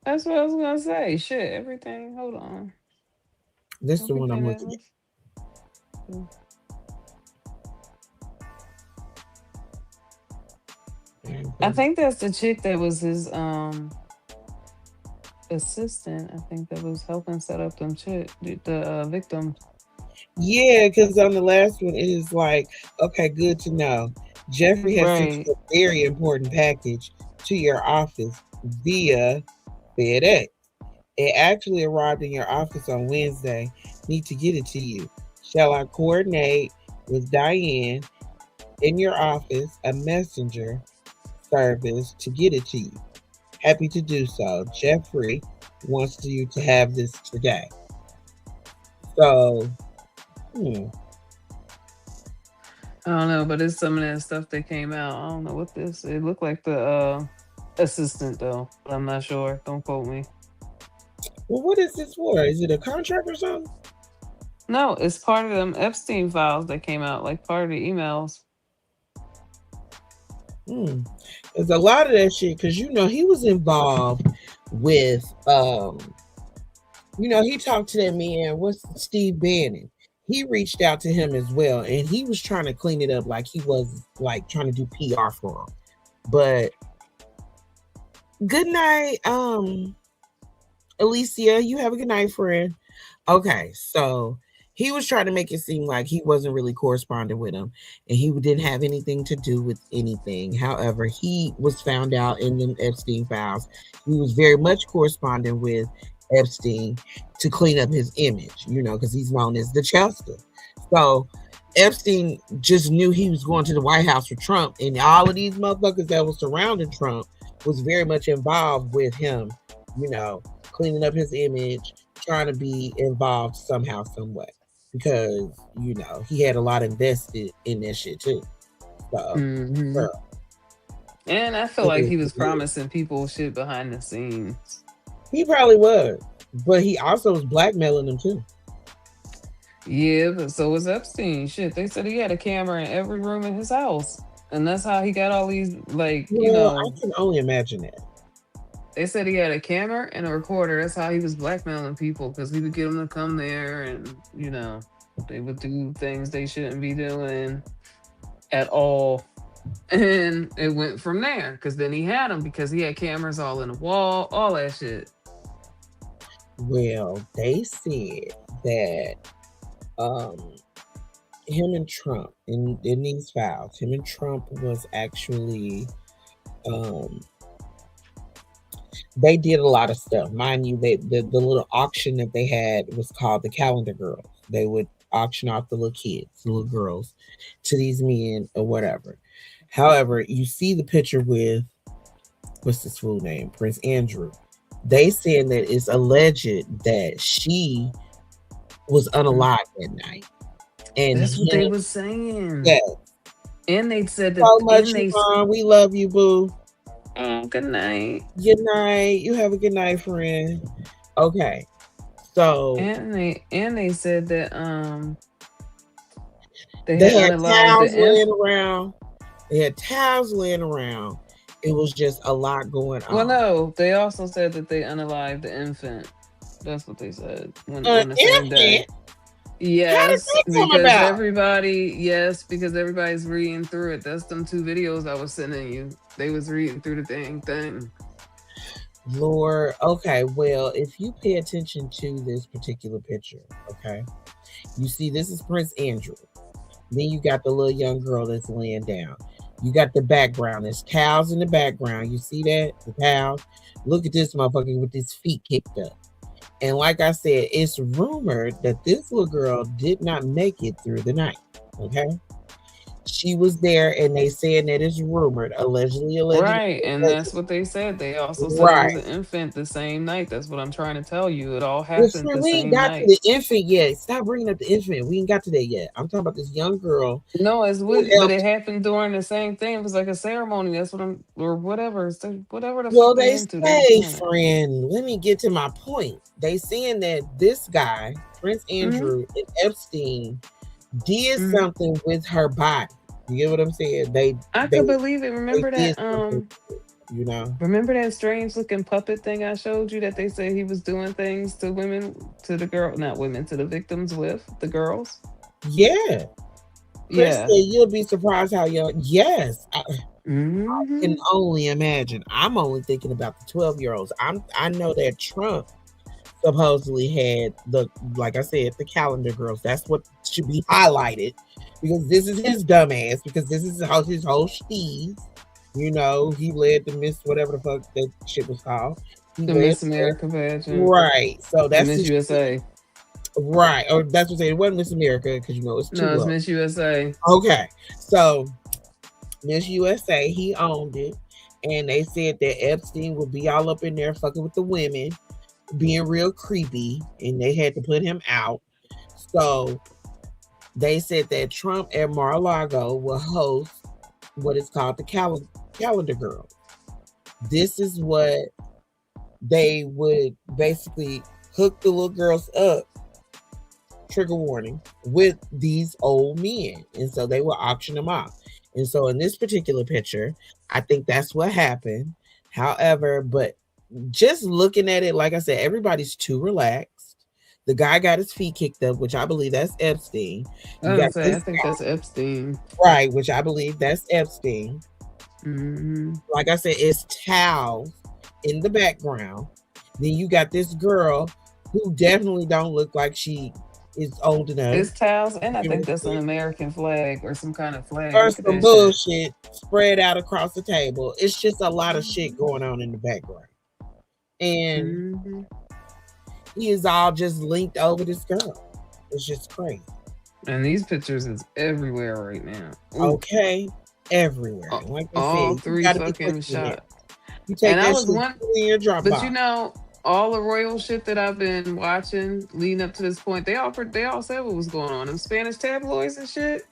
That's what I was gonna say. Shit, everything. Hold on. This is the one I'm looking at. I think that's the chick that was his assistant, I think, that was helping set up them the victims. Yeah, because on the last one, it is like, okay, good to know. Jeffrey has sent Right. you a very important package to your office via FedEx. It actually arrived in your office on Wednesday. Need to get it to you. Shall I coordinate with Diane in your office, a messenger service, to get it to you? Happy to do so. Jeffrey wants you to have this today. So, I don't know, but it's some of that stuff that came out. I don't know what this. It looked like the assistant though. But I'm not sure. Don't quote me. well, what is this for? Is it a contract or something? No, it's part of them Epstein files that came out, like part of the emails. There's a lot of that shit because he was involved with he talked to that man, what's Steve Bannon. He reached out to him as well, and he was trying to clean it up like he was like trying to do PR for him. But good night, Alicia. You have a good night, friend. Okay, so he was trying to make it seem like he wasn't really corresponding with him and he didn't have anything to do with anything. However, he was found out in the Epstein files. He was very much corresponding with Epstein to clean up his image, because he's known as the Chester. So Epstein just knew he was going to the White House for Trump, and all of these motherfuckers that was surrounding Trump was very much involved with him, cleaning up his image, trying to be involved somehow, some way, because he had a lot invested in that shit too. So, girl, and I feel like he was promising people shit behind the scenes. He probably was, but he also was blackmailing them too. Yeah, but so was Epstein. Shit, they said he had a camera in every room in his house, and that's how he got all these I can only imagine that. They said he had a camera and a recorder. That's how he was blackmailing people, because he would get them to come there and, they would do things they shouldn't be doing at all. And it went from there, because then he had them because he had cameras all in the wall, all that shit. Well, they said that him and Trump, in these files, him and Trump was actually... they did a lot of stuff. Mind you, the little auction that they had was called the Calendar Girls. They would auction off the little kids, the little girls, to these men or whatever. However, you see the picture with, what's this fool name? Prince Andrew. They saying that it's alleged that she was unalive that night. And that's what they were saying. Yeah. And they said that so much, Mom. We love you, boo. Oh, good night. Good night. You have a good night, friend. Okay. So and they said that they had towels laying around. They had towels laying around. It was just a lot going on. Well, no, they also said that they unalived the infant. That's what they said on the same day. Yes, because everybody's reading through it. That's them 2 videos I was sending you. They was reading through the dang thing. Lord, okay, well, if you pay attention to this particular picture, okay, you see this is Prince Andrew. Then you got the little young girl that's laying down. You got the background. There's towels in the background. You see that? The towels. Look at this motherfucker with his feet kicked up. And like I said, it's rumored that this little girl did not make it through the night. Okay. She was there, and they saying that it's rumored, allegedly. Right, and that's what they said. They also said it was an infant the same night. That's what I'm trying to tell you. It all happened the same night. We ain't got to the infant yet. Stop bringing up the infant. We ain't got to that yet. I'm talking about this young girl. No, but it happened during the same thing. It was like a ceremony. That's what or whatever. Whatever the well, they say, friend, let me get to my point. They saying that this guy, Prince Andrew and Epstein, did something with her body. You get what I'm saying? I could believe it. Remember that remember that strange looking puppet thing I showed you that they say he was doing things to women, to the girl, not women, to the victims with the girls? Yeah. Chris Yeah. said, you'll be surprised how young. Yes, I Mhm. can only imagine. I'm only thinking about the 12-year-olds. I know that Trump supposedly had like I said, the calendar girls. That's what should be highlighted because this is his dumbass. Because this is how his whole steez. You know, he led the Miss whatever the fuck that shit was called. He The led Miss America pageant. right. So The that's Miss his USA. right. Or that's what I'm saying. It wasn't Miss America because you know it's too No, it's low. Miss USA. Okay, so Miss USA, he owned it, and they said that Epstein would be all up in there fucking with the women, being real creepy, and they had to put him out. So they said that Trump and Mar-a-Lago will host what is called the Calendar Girls. This is what they would basically hook the little girls up, trigger warning, with these old men. And so they will auction them off. And so in this particular picture, I think that's what happened. However, but just looking at it, like I said, everybody's too relaxed. The guy got his feet kicked up, which I believe that's Epstein. I think that's Epstein. Right, which I believe that's Epstein. Mm-hmm. Like I said, it's towels in the background. Then you got this girl who definitely don't look like she is old enough. It's towels, and I think that's an American flag or some kind of flag. Or some bullshit spread out across the table. It's just a lot of shit going on in the background. And he is all just linked over this girl. It's just crazy. And these pictures is everywhere right now. Ooh. Okay, everywhere. Like I all said, three fucking shots. You take and that I was shit one, in your drop but box. you know, all the royal shit that I've been watching leading up to this point, they all said what was going on. Them Spanish tabloids and shit.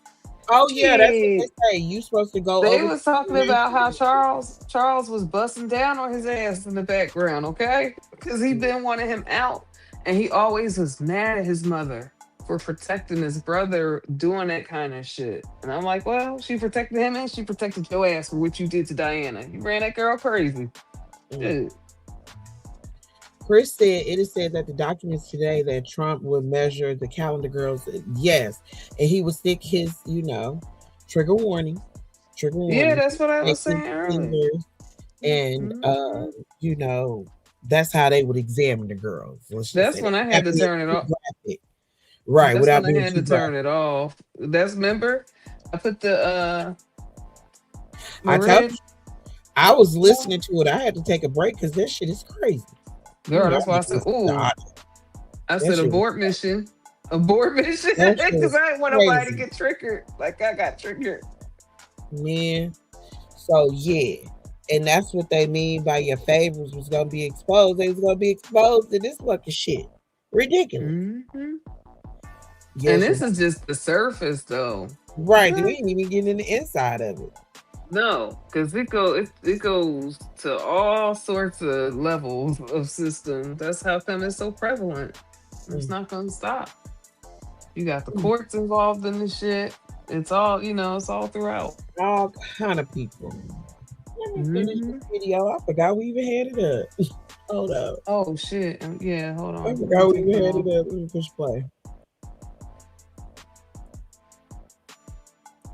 Oh yeah, that's what they say. You supposed to go. They was talking about how Charles was busting down on his ass in the background, okay? Because he been wanting him out, and he always was mad at his mother for protecting his brother doing that kind of shit. And I'm like, well, she protected him and she protected your ass for what you did to Diana. You ran that girl crazy. Shit. Chris said it is said that the documents today that Trump would measure the calendar girls. Yes, and he would stick his, trigger warning. Yeah, that's what I was saying earlier. And that's how they would examine the girls. That's when I had to turn it off. Right, that's without when being I had to turn it off. That's remember, I put the. I was listening to it. I had to take a break because that shit is crazy. Girl, that's why I said, ooh. I said abort mission. Abort mission. Because I didn't want nobody to get triggered. Like I got triggered. Man. So yeah. And that's what they mean by your favors was gonna be exposed. They was gonna be exposed to this fucking shit. Ridiculous. Mm-hmm. Yes, and this is just the surface though. Right. We ain't even getting in the inside of it. No, because it goes to all sorts of levels of systems. That's how come it's so prevalent. It's not gonna stop. You got the courts involved in this shit. It's all, it's all throughout. All kind of people. Let me finish this video. I forgot we even had it up. Hold up. Oh shit. Yeah, hold on. I forgot we even had it up. Let me push play.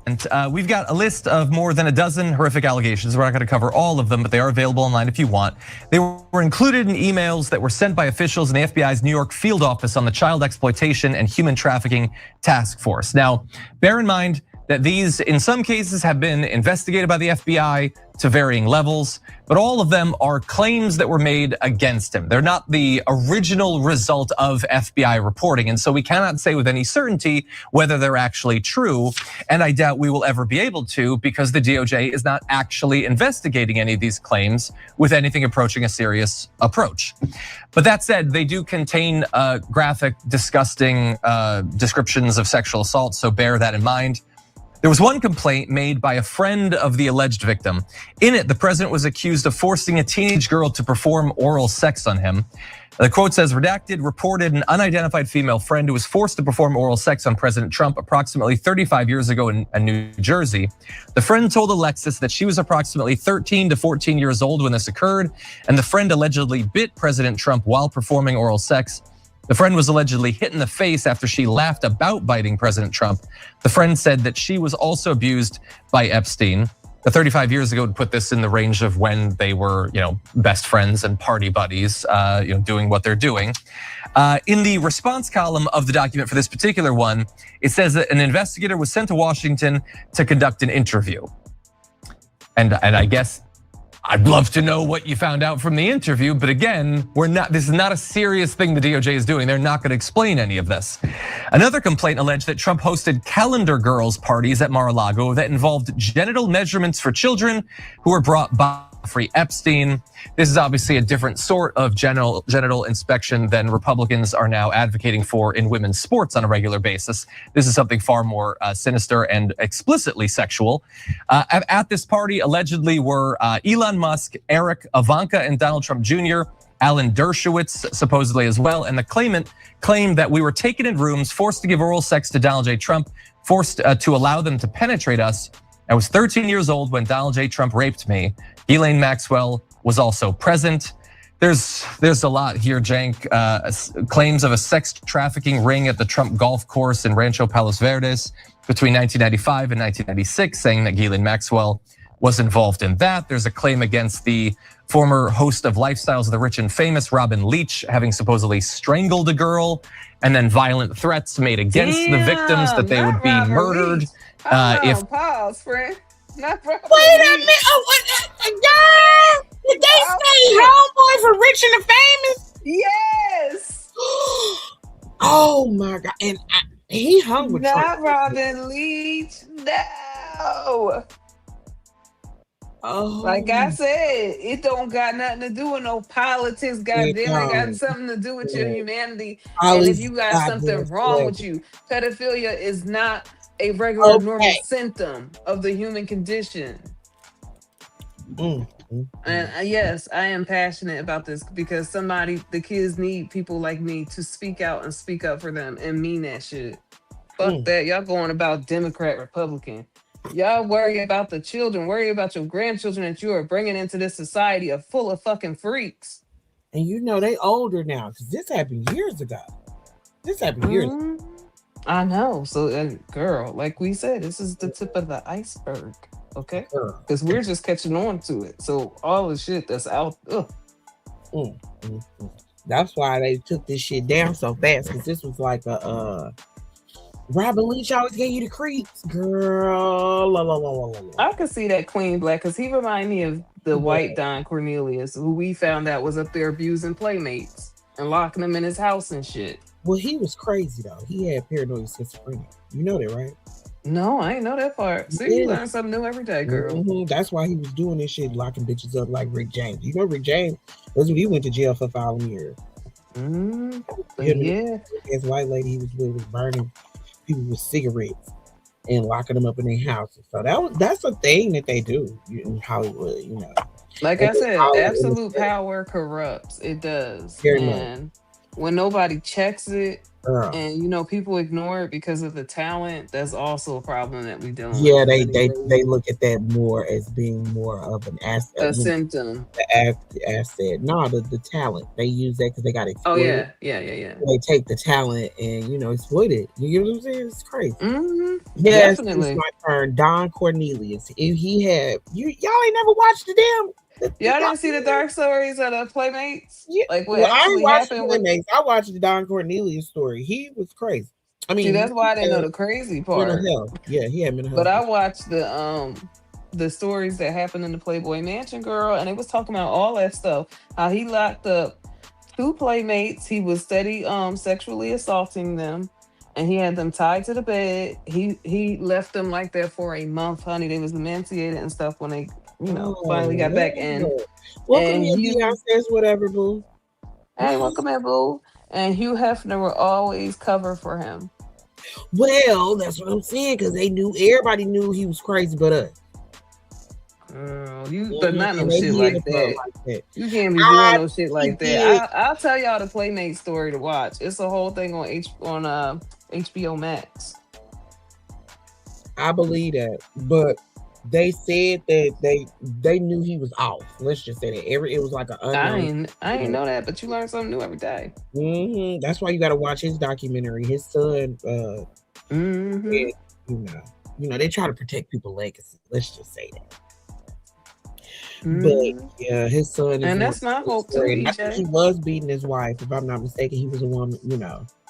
And we've got a list of more than a dozen horrific allegations. We're not going to cover all of them, but they are available online if you want. They were included in emails that were sent by officials in the FBI's New York field office on the Child Exploitation and Human Trafficking Task Force. Now, bear in mind that these, in some cases, have been investigated by the FBI to varying levels, but all of them are claims that were made against him. They're not the original result of FBI reporting, and so we cannot say with any certainty whether they're actually true, and I doubt we will ever be able to because the DOJ is not actually investigating any of these claims with anything approaching a serious approach. But that said, they do contain graphic, disgusting descriptions of sexual assault, so bear that in mind. There was one complaint made by a friend of the alleged victim. In it, the president was accused of forcing a teenage girl to perform oral sex on him. The quote says, redacted reported an unidentified female friend who was forced to perform oral sex on President Trump approximately 35 years ago in New Jersey. The friend told Alexis that she was approximately 13 to 14 years old when this occurred, and the friend allegedly bit President Trump while performing oral sex. The friend was allegedly hit in the face after she laughed about biting President Trump. The friend said that she was also abused by Epstein. The 35 years ago, to put this in the range of when they were, best friends and party buddies, doing what they're doing. In the response column of the document for this particular one, it says that an investigator was sent to Washington to conduct an interview. And I guess I'd love to know what you found out from the interview, but again, this is not a serious thing the DOJ is doing. They're not gonna explain any of this. Another complaint alleged that Trump hosted calendar girls parties at Mar-a-Lago that involved genital measurements for children who were brought by Jeffrey Epstein. This is obviously a different sort of genital inspection than Republicans are now advocating for in women's sports on a regular basis. This is something far more sinister and explicitly sexual. At this party allegedly were Elon Musk, Eric, Ivanka, and Donald Trump Jr., Alan Dershowitz supposedly as well, and the claimant claimed that we were taken in rooms, forced to give oral sex to Donald J. Trump, forced to allow them to penetrate us. I was 13 years old when Donald J. Trump raped me. Ghislaine Maxwell was also present. There's a lot here, Jank. Claims of a sex trafficking ring at the Trump golf course in Rancho Palos Verdes between 1995 and 1996, saying that Ghislaine Maxwell was involved in that. There's a claim against the former host of Lifestyles of the Rich and Famous, Robin Leach, having supposedly strangled a girl, and then violent threats made against the victims that they would be murdered. Pause, friend. Not Robin Wait a Leach. minute. Girl, did they say homeboy for Rich and the Famous? Yes. Oh my God. And he hung with Not Trump. Robin Leach. No. Oh. Like I said, it don't got nothing to do with no politics. Goddamn, it got something to do with your humanity. And if you got something wrong with you, pedophilia is not a regular normal symptom of the human condition. And yes, I am passionate about this because the kids need people like me to speak out and speak up for them and mean that shit. Fuck that. Y'all going about Democrat, Republican. Y'all worry about the children, worry about your grandchildren that you are bringing into this society full of fucking freaks. And they older now because this happened years ago. I know. So, girl, like we said, this is the tip of the iceberg, okay? Because we're just catching on to it. So all the shit that's out, That's why they took this shit down so fast because this was like a Robin Leach always gave you the creeps, girl. I could see that Queen Black because he reminded me of the white Don Cornelius, who we found out was up there abusing playmates and locking them in his house and shit. Well, he was crazy though. He had paranoid schizophrenia. You know that, right? No, I ain't know that part. See, you learn something new every day, girl. That's why he was doing this shit, locking bitches up like Rick James. You know Rick James? That's what he went to jail for filing years. Yeah. His white lady he was with was burning people with cigarettes and locking them up in their houses. So that's a thing that they do in Hollywood, Like I said, absolute power corrupts. It does. And when nobody checks it and people ignore it because of the talent, that's also a problem that we dealing with. Yeah, they look at that more as being more of an asset. A symptom. The asset. No, the talent. They use that because they got exploit. Oh yeah. They take the talent and exploit it. You know what I'm saying? It's crazy. Yes, definitely. It's my turn. Don Cornelius. If he had y'all ain't never watched the damn. Y'all didn't see the dark stories of the Playmates? Yeah. Like what actually happened with Playmates. I watched the Don Cornelius story. He was crazy. I mean, that's why I didn't know the crazy part. Mental health. Yeah, he had mental health. But I watched the stories that happened in the Playboy Mansion, girl, and it was talking about all that stuff. How he locked up 2 playmates. He was steady sexually assaulting them, and he had them tied to the bed. He left them like that for a month, honey. They was emaciated and stuff when they finally got back in. Welcome here, Beyonce, whatever, boo. Hey, welcome here, boo. And Hugh Hefner will always cover for him. Well, that's what I'm saying, because everybody knew he was crazy but us. But not no shit like that. You can't be doing no shit like that. I'll tell y'all the Playmate story to watch. It's a whole thing on HBO Max. I believe that, but They said that they knew he was off. Let's just say that it was like an unknown. I ain't know that, but you learn something new every day. That's why you got to watch his documentary. His son, Mm-hmm. they try to protect people's legacy. Let's just say that. Mm-hmm. But yeah, his son is, and that's my hope too. I think he was beating his wife, if I'm not mistaken. He was a woman.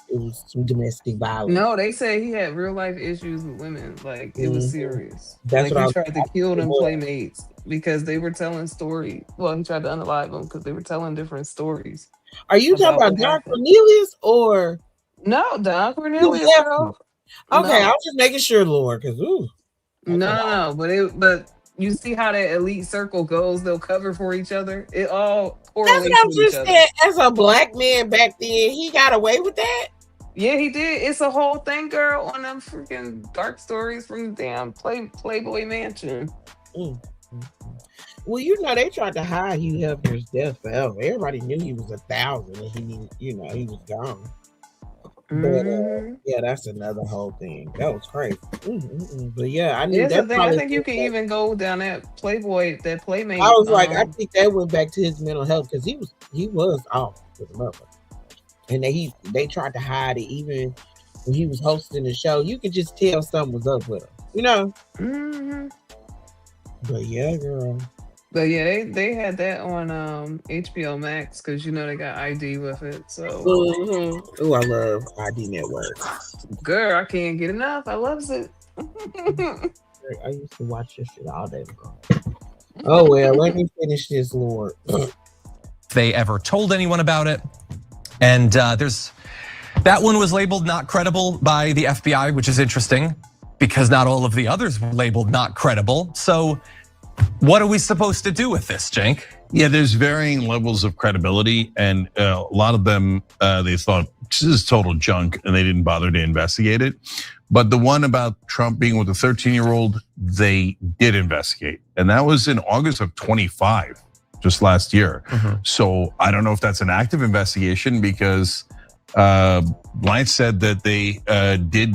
It was some domestic violence. No, they say he had real life issues with women. Like it was serious. That's like what he tried to kill them playmates because they were telling stories. Well, he tried to unalive them because they were telling different stories. Are you talking about Don Cornelius or no Don Cornelius? Girl. Okay, I was just making sure, Lord, because no, but you see how that elite circle goes? They'll cover for each other. It all correlates with each other. As a black man back then, he got away with that. Yeah, he did. It's a whole thing, girl, on them freaking dark stories from the damn Playboy Mansion. Well, they tried to hide Hugh Hefner's death forever. Everybody knew he was 1,000 and he was gone. But yeah, that's another whole thing. That was crazy. But yeah, I knew that. I think you can even go down that Playboy, that Playmate. I was like, I think that went back to his mental health because he was off with the mother. And they tried to hide it even when he was hosting the show. You could just tell something was up with him, But yeah, girl. But yeah, they had that on HBO Max because they got ID with it. So oh, I love ID Network. Girl, I can't get enough. I loves it. I used to watch this shit all day long. Oh well, let me finish this, Lord. They ever told anyone about it. And that one was labeled not credible by the FBI, which is interesting because not all of the others were labeled not credible. So what are we supposed to do with this, Cenk? Yeah, there's varying levels of credibility, and a lot of them, they thought this is total junk and they didn't bother to investigate it. But the one about Trump being with a 13-year-old, they did investigate. And that was in August of 25. Just last year. So I don't know if that's an active investigation because Blanche said that they did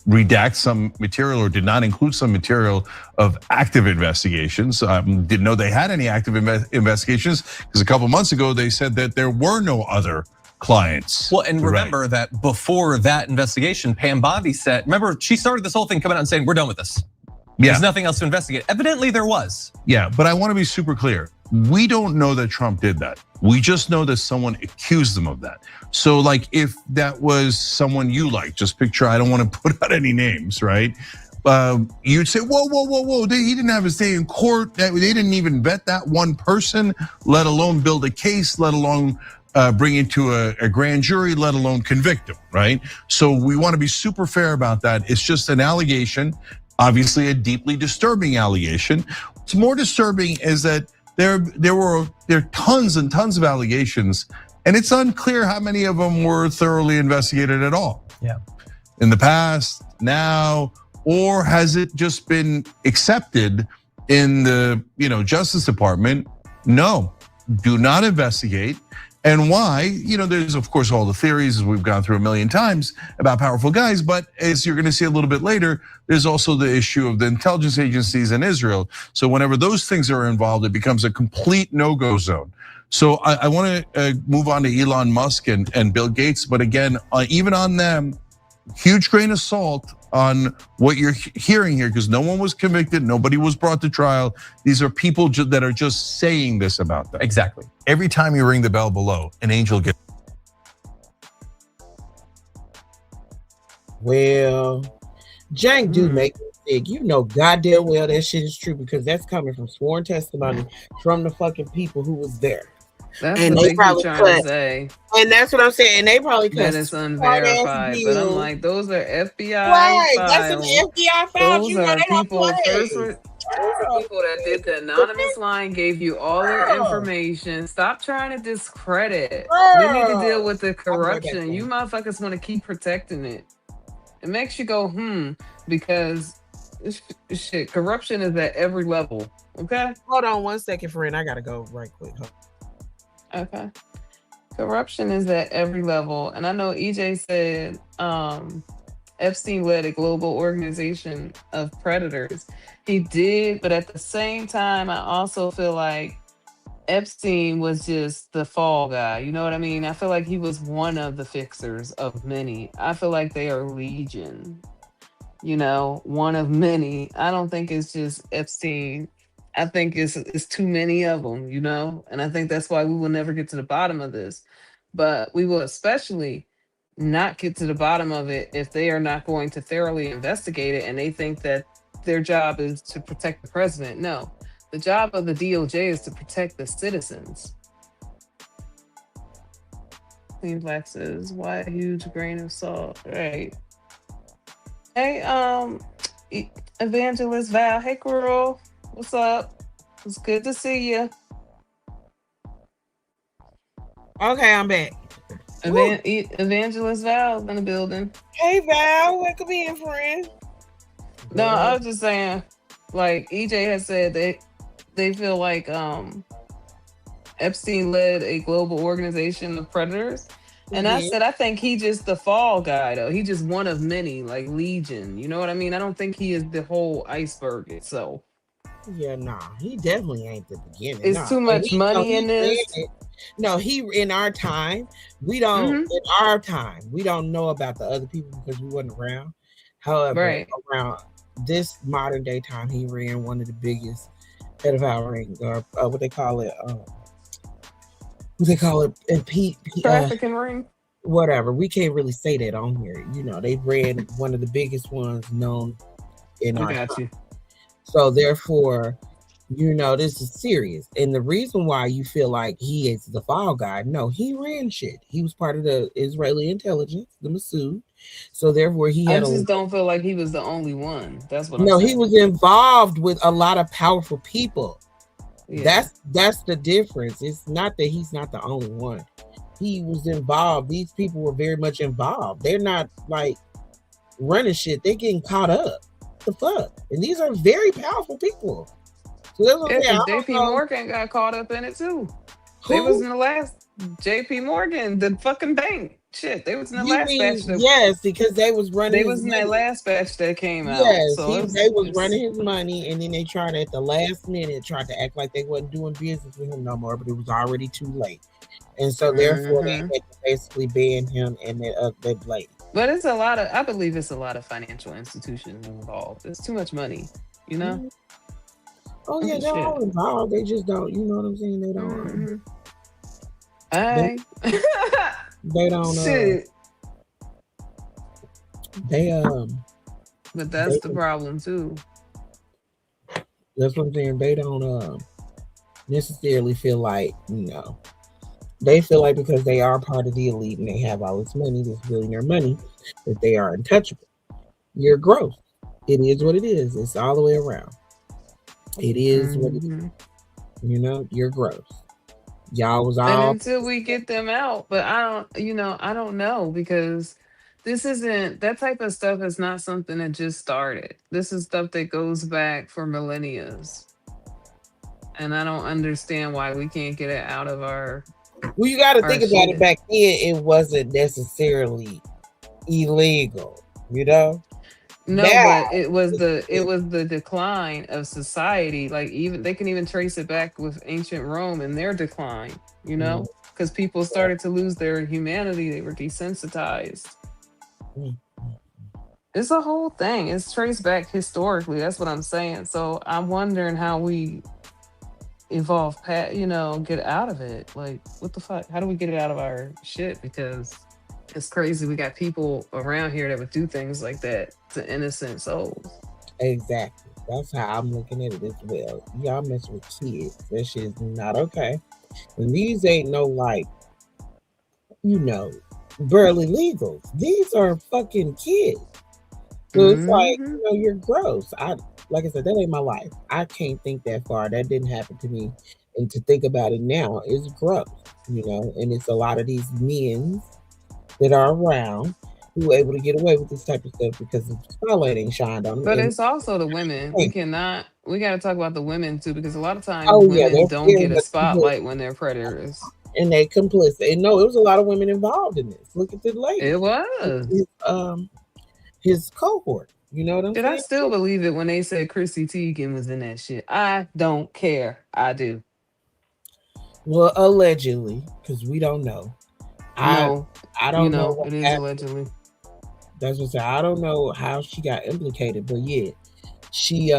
redact some material or did not include some material of active investigations. Didn't know they had any active investigations because a couple months ago they said that there were no other clients. Well, and remember that before that investigation, Pam Bondi said, remember she started this whole thing coming out and saying, we're done with this. Yeah. There's nothing else to investigate. Evidently there was. Yeah, but I want to be super clear. We don't know that Trump did that. We just know that someone accused them of that. So like if that was someone you like, just picture, I don't want to put out any names, right? You'd say, whoa. He didn't have his day in court. They didn't even vet that one person, let alone build a case, let alone bring it to a grand jury, let alone convict him, right? So we want to be super fair about that. It's just an allegation. Obviously a deeply disturbing allegation. What's more disturbing is that there are tons and tons of allegations, and it's unclear how many of them were thoroughly investigated at all. Yeah. In the past, now, or has it just been accepted in the Justice Department? No, do not investigate. And why? There's of course all the theories as we've gone through a million times about powerful guys, but as you're gonna see a little bit later, there's also the issue of the intelligence agencies in Israel. So whenever those things are involved, it becomes a complete no-go zone. So I wanna move on to Elon Musk and Bill Gates, but again, even on them, huge grain of salt on what you're hearing here, because no one was convicted, nobody was brought to trial. These are people that are just saying this about them. Exactly. Every time you ring the bell below, an angel gets. Well, Cenk do make me sick. You know goddamn well that shit is true because that's coming from sworn testimony from the fucking people who was there. That's and what they probably trying to say. And that's what I'm saying. They probably that it's unverified. But I'm like, those are FBI files. That's an FBI file. Those are people that did the anonymous line, gave you all their information. Stop trying to discredit. We need to deal with the corruption. You motherfuckers want to keep protecting it. It makes you go, because shit, corruption is at every level. Okay? Hold on 1 second, friend. I gotta go right quick. Okay. Corruption is at every level. And I know EJ said Epstein led a global organization of predators. He did, but at the same time, I also feel like Epstein was just the fall guy. You know what I mean? I feel like he was one of the fixers of many. I feel like they are legion. One of many. I don't think it's just Epstein. I think it's too many of them, and I think that's why we will never get to the bottom of this. But we will especially not get to the bottom of it if they are not going to thoroughly investigate it and they think that their job is to protect the president. No, the job of the DOJ is to protect the citizens. Clean Black says, why a huge grain of salt? Right. Hey, Evangelist Val. Hey, girl. What's up? It's good to see you. Okay, I'm back. Evangelist Val's in the building. Hey, Val. Welcome in, friend. No, I was just saying, like, EJ has said they feel like Epstein led a global organization of predators. And I said, I think he just the fall guy, though. He just one of many, like Legion. You know what I mean? I don't think he is the whole iceberg itself. Yeah, nah. He definitely ain't the beginning. It's too much money in this. No, in our time, we don't, in our time, we don't know about the other people because we wasn't around. However, around this modern day time, he ran one of the biggest pedophile rings, or what they call it, trafficking ring, whatever. We can't really say that on here. They ran one of the biggest ones known in our time. So therefore, this is serious. And the reason why you feel like he is the fall guy, no, he ran shit. He was part of the Israeli intelligence, the Masood. So therefore, I just don't feel like he was the only one. That's what I'm saying. No, he was involved with a lot of powerful people. Yeah. That's the difference. It's not that he's not the only one. He was involved. These people were very much involved. They're not like running shit. They're getting caught up. The fuck? And these are very powerful people. So that's what JP Morgan got caught up in it too. Who? They was in the last JP Morgan, the fucking bank. Shit, they was in the last batch. Yes, because they was running. They was in that last batch that came out. Yes, so they was running his money, and then they tried at the last minute tried to act like they wasn't doing business with him no more, but it was already too late. And so therefore they had to basically ban him and that lady. But I believe it's a lot of financial institutions involved. It's too much money, Oh yeah, they're all involved. They just don't, you know what I'm saying? They don't. They don't. Shit. But that's the problem too. That's what I'm saying. They don't necessarily feel like, they feel like because they are part of the elite and they have all this money, this billionaire money, that they are untouchable. You're gross. It is what it is. It's all the way around. It is what it is. You're gross. Y'all was all. And until we get them out, but I don't know, because this isn't, that type of stuff is not something that just started. This is stuff that goes back for millennia. And I don't understand why we can't get it out of our. Well, you got to think about it. Back then, it wasn't necessarily illegal, No, now, but it was the decline of society. Like, even they can even trace it back with ancient Rome and their decline. Because people started to lose their humanity. They were desensitized. It's a whole thing. It's traced back historically. That's what I'm saying. So I'm wondering how we evolve, get out of it. Like, what the fuck? How do we get it out of our shit? Because it's crazy. We got people around here that would do things like that to innocent souls. Exactly. That's how I'm looking at it as well. Y'all mess with kids. That shit is not okay. And these ain't no barely legals. These are fucking kids. So it's like, you're gross. Like I said, that ain't my life. I can't think that far. That didn't happen to me. And to think about it now is gross, and it's a lot of these men that are around who are able to get away with this type of stuff because the spotlight ain't shined on them. But it's also the women. We got to talk about the women too, because a lot of times women don't get a spotlight when they're predators. And they complicit. And no, it was a lot of women involved in this. Look at the lady. It was. his cohort. You know what I'm Did I saying? still believe it when they said Chrissy Teigen was in that shit? I don't care. I do. Well, allegedly, because we don't know. I No, I don't know what it is happened. allegedly. That's what I said. I don't know how she got implicated, but yeah, she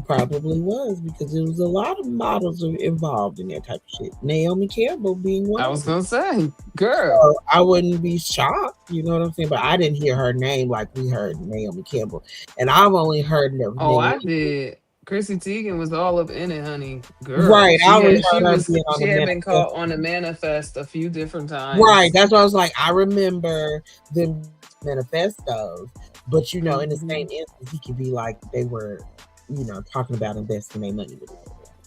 probably was because there was a lot of models involved in that type of shit. Naomi Campbell being one I of was them. gonna say, girl. So I wouldn't be shocked, you know what I'm saying? But I didn't hear her name like we heard Naomi Campbell, and I've only heard Oh, Naomi. I did. Chrissy Teigen was all up in it, honey. Girl, Right, I only heard her being on she the had been caught manifesto. on the manifest a few different Right, times. that's why I was like, I remember them manifestos, but in the same Mhm. instance, he could be like they were, talking about investing their money with it.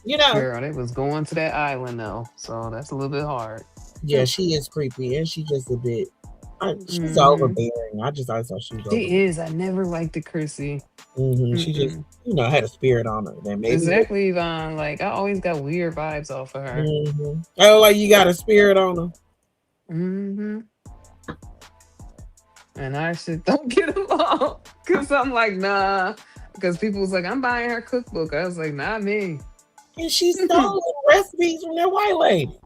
You know, Girl, they was going to that island though, so that's a little bit hard. yeah, she is creepy, and she's just a bit. She's Hmm. overbearing. I thought she was overbearing. She is. I never liked the Chrissy. She just, Mm-mm. had a spirit on her. That maybe. Exactly, Yvonne. Like I always got weird vibes off of her. Oh, like you got a spirit on her. Hmm. And I shit don't get along because I'm like, nah. Because people was like, I'm buying her cookbook. I was like, not me. And she stole recipes from that white lady.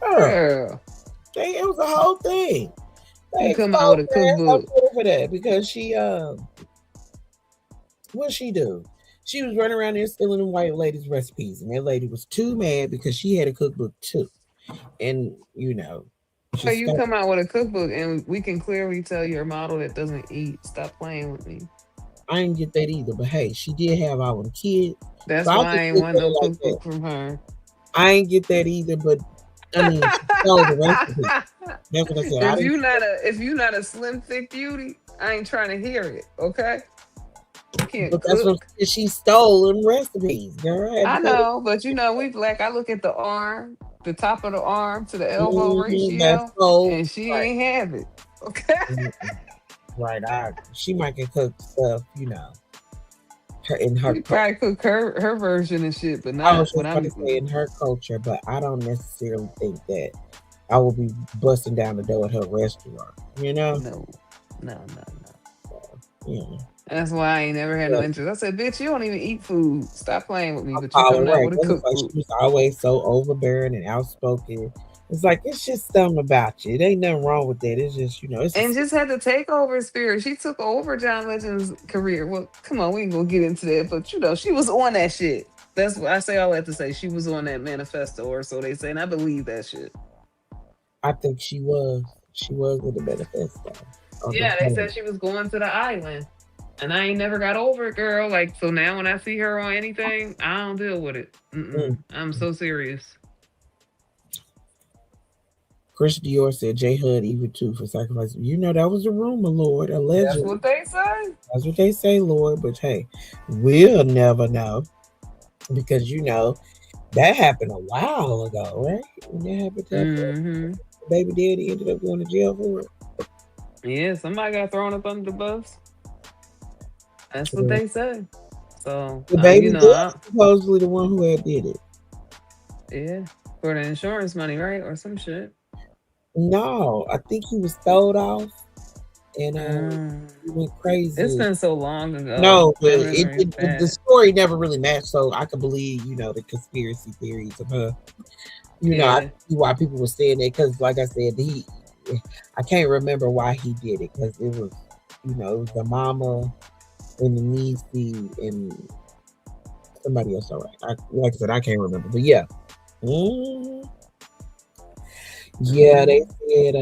Girl, It was a whole thing. They you come out with a exposed her ass on cookbook. Twitter for that because she what she do? She was running around there stealing them white ladies' recipes, and that lady was too mad because she had a cookbook too. And So just you come out with a cookbook and we can clearly tell you're a model that doesn't eat. Stop playing with me. I didn't get that either. But hey, she did have our kids. That's So why I ain't want no cookbook from her. I ain't get that either, but I mean, she stole the recipe. That's what I said. If you not a slim thick beauty, I ain't trying to hear it. Okay, you can't But that's what cook. she stole them recipes, girl. I know, but we black. I look at the arm, the top of the arm to the elbow That's ratio, so and she right. ain't have it. Okay. Right. She might can cook stuff, her in her. You probably cook her version of shit, but I not was just what going I'm. to say in her culture, but I don't necessarily think that I will be busting down the door at her restaurant. No. Yeah. That's why I ain't never had no interest. I said, bitch, you don't even eat food. Stop playing with me. But you Probably coming out right. with a That was like cookbook. she was always so overbearing and outspoken. It's like it's just something about you. It ain't nothing wrong with that. It's just it's And just had to take over spirit. She took over John Legend's career. Well, come on, we ain't gonna get into that, but she was on that shit. That's what I say. All that to say, she was on that manifesto, or so they say, and I believe that shit. I think she was. She was with the manifesto. Yeah, they said she was going to the island, and I ain't never got over it, girl. Like, so now when I see her on anything, I don't deal with it. I'm so serious. Chris Dior said J Hud even too for sacrifice. That was a rumor, Lord. Allegedly. That's what they say. That's what they say, Lord. But hey, we'll never know because that happened a while ago, right? When that happened to baby daddy ended up going to jail for it. Yeah, somebody got thrown up under the bus. That's what they say. So the baby daddy supposedly the one who had did it. Yeah, for the insurance money, right, or some shit. No, I think he was sold off, and he went crazy. It's been so long ago. No, but the story never really matched, so I could believe, the conspiracy theories of her. I see why people were saying that because, like I said, I can't remember why he did it because it was, it was the mama and the niece and somebody else. All right, like I said, I can't remember, but yeah. Yeah, they said,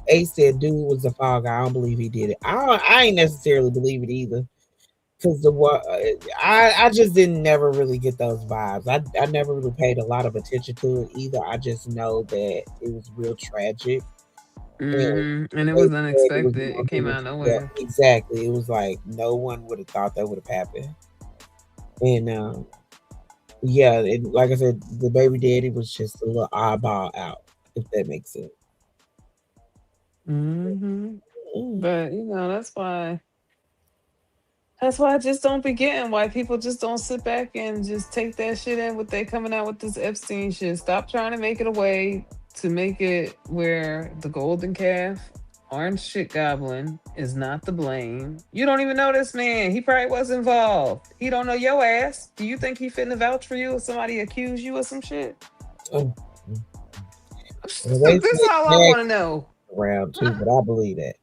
Ace said dude was the fall guy. I don't believe he did it. I ain't necessarily believe it either. Because I just didn't never really get those vibes. I never really paid a lot of attention to it either. I just know that it was real tragic. And it was unexpected. It came out of nowhere. Exactly. It was like no one would have thought that would have happened. And yeah, like I said, the baby daddy was just a little eyeball out, if that makes sense. But that's why I just don't be getting why people just don't sit back and just take that shit in what they coming out with this Epstein shit. Stop trying to make it a way to make it where the golden calf Orange Shit Goblin is not to blame. You don't even know this man. He probably was involved. He don't know your ass. Do you think he finna vouch for you if somebody accuse you of some shit? Oh, This is all I want to know. Around too, but I believe that.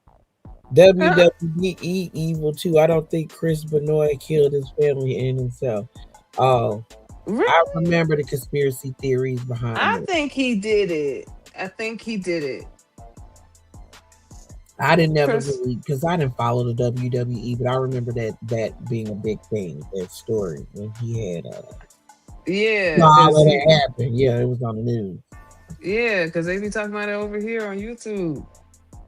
WWE evil too. I don't think Chris Benoit killed his family and himself. Oh, Really? I remember the conspiracy theories behind it. I think he did it. I think he did it. I didn't never believe because I didn't follow the WWE, but I remember that being a big thing. That story when he had all of that happened. Yeah, it was on the news. Yeah, because they be talking about it over here on YouTube.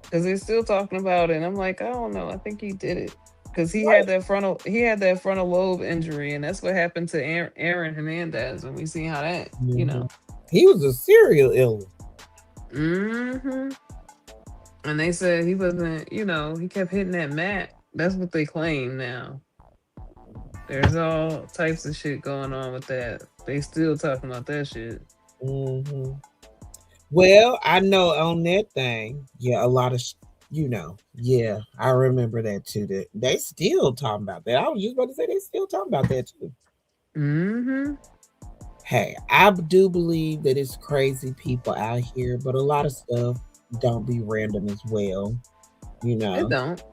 Because they're still talking about it. And I'm like, I don't know. I think he did it. Because he had that frontal lobe injury, and that's what happened to Aaron Hernandez when we see how that, you know. He was a serial illness. And they said he wasn't, you know, he kept hitting that mat. That's what they claim now. There's all types of shit going on with that. They still talking about that shit. Well, I know on that thing, yeah, a lot of, you know, yeah, I remember that too. That they still talking about that. I was just about to say they still talking about that too. Hey, I do believe that it's crazy people out here, but a lot of stuff don't be random as well, you know. It don't.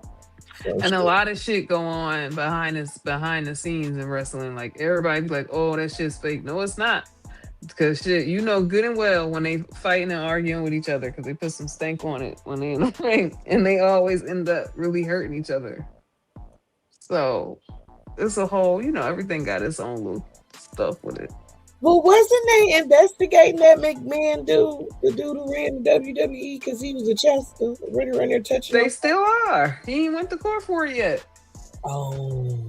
And a lot of shit go on behind the scenes in wrestling. Like everybody be like, "Oh, that shit's fake." No, it's not. Because shit, you know good and well when they fighting and arguing with each other because they put some stank on it when they in the ring, and they always end up really hurting each other. So it's a whole, you know, everything got its own little stuff with it. Well, wasn't they investigating that McMahon dude, the dude who ran the WWE, because he was a chester, running around there touching? They still are. He ain't went to court for it yet. Oh.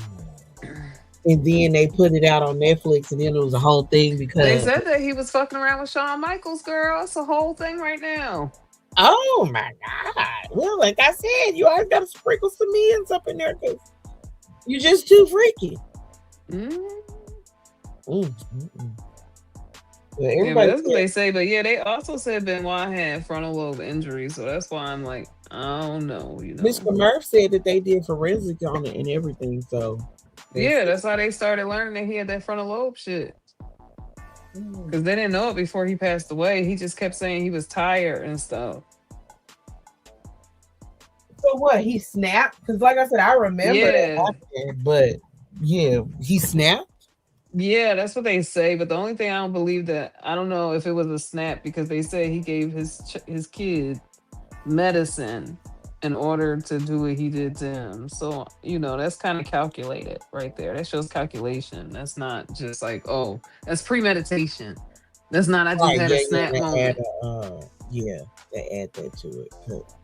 And then they put it out on Netflix, and then it was a whole thing because they said that he was fucking around with Shawn Michaels, girl. It's a whole thing right now. Oh my God. Well, like I said, you always got to sprinkle some ends up in there because you're just too freaky. Well, that's what they say, but yeah, they also said Benoit had frontal lobe injury, so that's why I'm like, I don't know, you know. Mr. Murph said that they did forensic on it and everything, so yeah, that's how they started learning that he had that frontal lobe shit. Because they didn't know it before he passed away. He just kept saying he was tired and stuff. So what? He snapped? Because like I said, I remember that happened, but yeah, he snapped? Yeah, that's what they say. But the only thing I don't believe that, I don't know if it was a snap because they say he gave his kid medicine in order to do what he did to him. So, you know, that's kind of calculated right there. That shows calculation. That's not just like, oh, that's premeditation. That's not, I just had a snap moment. They add that to it.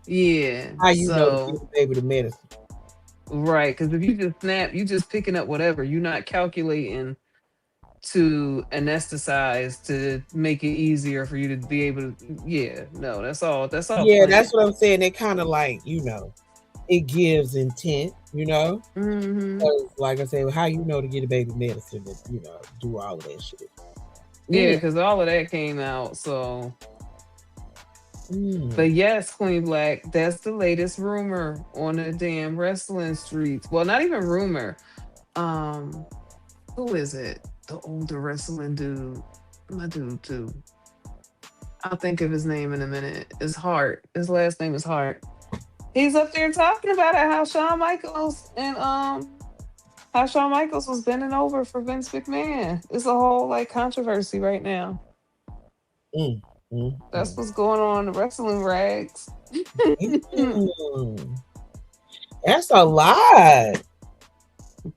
Yeah. How you know give the baby the medicine? Right, because if you just snap, you just picking up whatever. You're not calculating to anesthetize to make it easier for you to be able to, that's all. Yeah, that's what I'm saying. They kind of like, you know, it gives intent, you know. Like I said, how you know to get a baby medicine to, you know, do all of that shit. Yeah, because all of that came out, so. But yes, Queen Black, that's the latest rumor on the damn wrestling streets. Well, not even rumor. Who is it? The older wrestling dude. My dude too. I'll think of his name in a minute. It's Hart. His last name is Hart. He's up there talking about it, how Shawn Michaels was bending over for Vince McMahon. It's a whole like controversy right now. That's what's going on in the wrestling rags. That's a lot.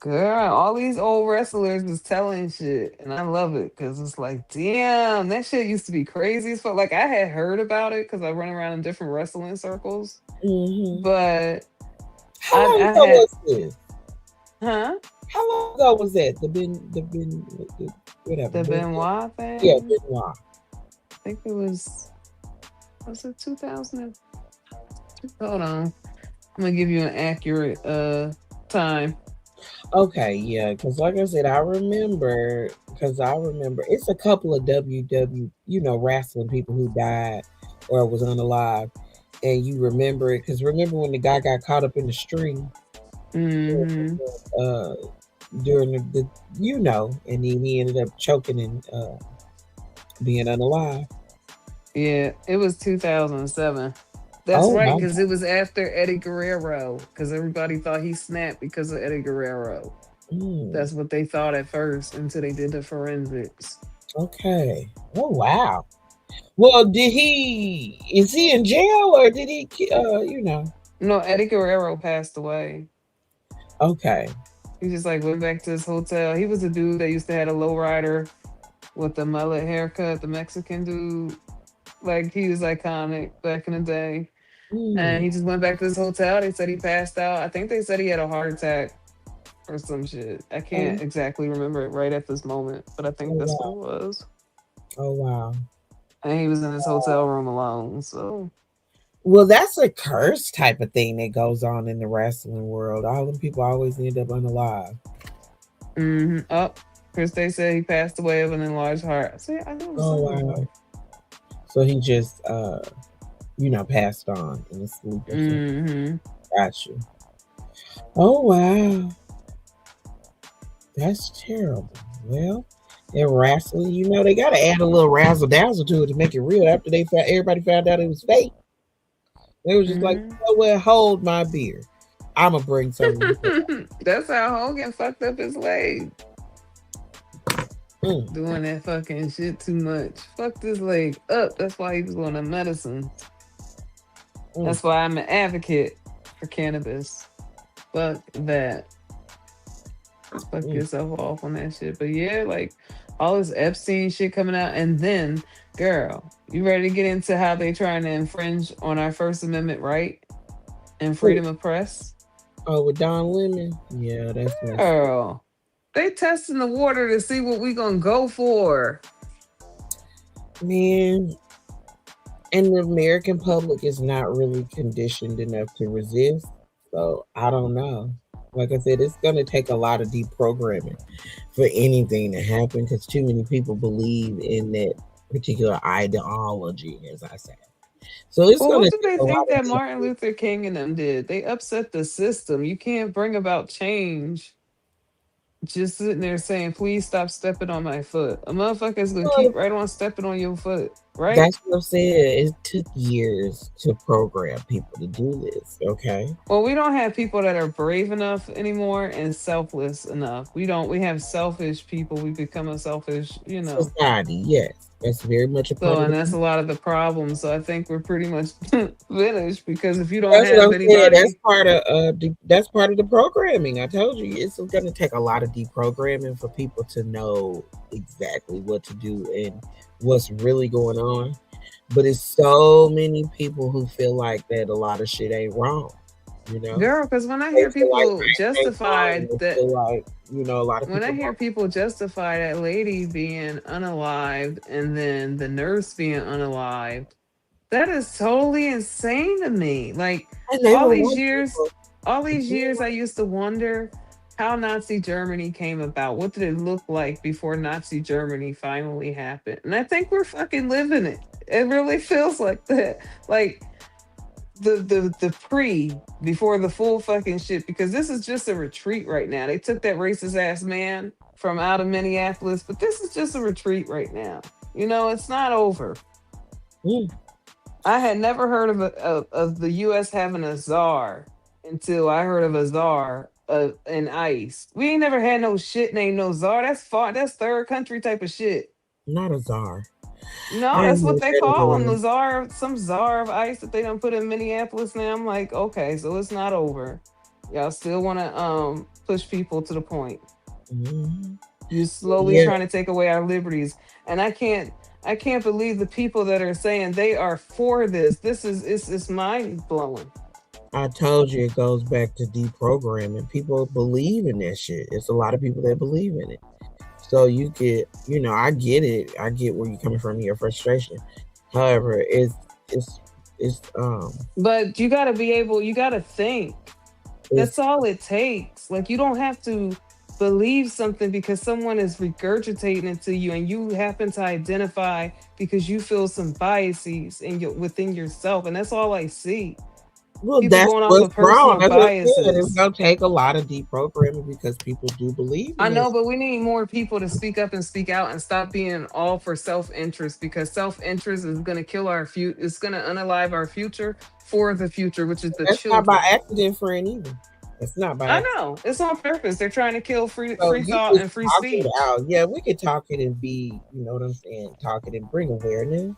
Girl, all these old wrestlers was telling shit, and I love it because it's like, damn, that shit used to be crazy as fuck. Like I had heard about it because I run around in different wrestling circles, but how long ago was this? Huh? How long ago was that? The Benoit thing? Yeah, Benoit. I think it was it 2000? Hold on, I'm gonna give you an accurate time. Okay, yeah, because like I said, I remember it's a couple of WW, you know, wrestling people who died or was unalive, and you remember it because remember when the guy got caught up in the stream uh, during the and then he ended up choking and being unalive. Yeah, it was 2007. That's Oh right, my! because it was after Eddie Guerrero. Because everybody thought he snapped because of Eddie Guerrero. Mm, That's what they thought at first until they did the forensics. okay. Oh wow. Well, is he in jail or did he? No, Eddie Guerrero passed away. Okay. He just like went back to his hotel. He was a dude that used to have a lowrider with the mullet haircut, the Mexican dude. Like he was iconic back in the day. Mm, And he just went back to his hotel. They said he passed out. I think they said he had a heart attack or some shit. I oh, can't exactly remember it right at this moment, but I think oh that's what wow. it was. Oh wow. And he was in his hotel room alone. So Well, that's a curse type of thing that goes on in the wrestling world. All them people always end up unalive. oh, Chris Day said he passed away of an enlarged heart. See, I knew it was Oh something wow. right. So he just passed on in his sleep or something. Got you. Oh wow. That's terrible. Well, and wrestling, they gotta add a little razzle dazzle to it to make it real. After everybody found out it was fake. They was just like, well, hold my beer. I'ma bring something. That's how Hogan fucked up his leg. Mm. Doing that fucking shit too much. Fucked his leg up. That's why he was going to medicine. That's why I'm an advocate for cannabis. Fuck that. Fuck yourself off on that shit. But yeah, like all this Epstein shit coming out. And then, girl, you ready to get into how they trying to infringe on our First Amendment right and freedom of press? Oh, with Don Lemon? Yeah, that's girl. They testing the water to see what we gonna go for. Man, and the American public is not really conditioned enough to resist. So I don't know. Like I said, it's gonna take a lot of deprogramming for anything to happen because too many people believe in that particular ideology, as I say. So it's Well, gonna what do take they a lot think that of Martin Luther King and them did? They upset the system. You can't bring about change just sitting there saying, please stop stepping on my foot. A motherfucker is gonna keep right on stepping on your foot, right? That's what I'm saying. It took years to program people to do this, okay? Well, we don't have people that are brave enough anymore and selfless enough. We have selfish people. We become a selfish, Society, yes. That's very much a part So, of and the that's a lot of the problem. So I think we're pretty much finished because if you don't That's what have I'm saying. anybody, That's part of the programming. I told you it's going to take a lot of deprogramming for people to know exactly what to do and what's really going on. But it's so many people who feel like that a lot of shit ain't wrong. girl, because when I hear people justify that, a lot of when I people. hear people justify that lady being unalived and then the nurse being unalived, that is totally insane to me. Like all these years, I used to wonder how Nazi Germany came about. What did it look like before Nazi Germany finally happened? And I think we're fucking living it. It really feels like that. Like the before the full fucking shit, because this is just a retreat right now. They took that racist ass man from out of Minneapolis, but this is just a retreat right now. It's not over. I had never heard of the U.S. having a czar until I heard of a czar in ICE. We ain't never had no shit named no czar. That's third country type of shit. Not a czar. No, that's what they call him, the czar, some czar of ICE that they don't put in Minneapolis now. I'm like, okay, so it's not over. Y'all still want to push people to the point. You're slowly trying to take away our liberties, and I can't believe the people that are saying they are for this. It's mind blowing. I told you it goes back to deprogramming. People believe in that shit. It's a lot of people that believe in it. So you get, I get it. I get where you're coming from, your frustration. However, it's But you gotta think. That's all it takes. Like you don't have to believe something because someone is regurgitating it to you, and you happen to identify because you feel some biases within yourself, and that's all I see. Well, People that's going off what's of wrong. personal That's what I said. It's biases. gonna take a lot of deprogramming because people do believe I in know, this. but we need more people to speak up and speak out and stop being all for self-interest, because self-interest is going to kill our future. It's going to unalive our future for the future, which is the That's not by children. accident, friend. Either. It's not by I accident. know it's on purpose. They're trying to kill So free you thought just and free talk it speech. out. Yeah, we could talk it and be, you know what I'm saying, talk it and bring awareness.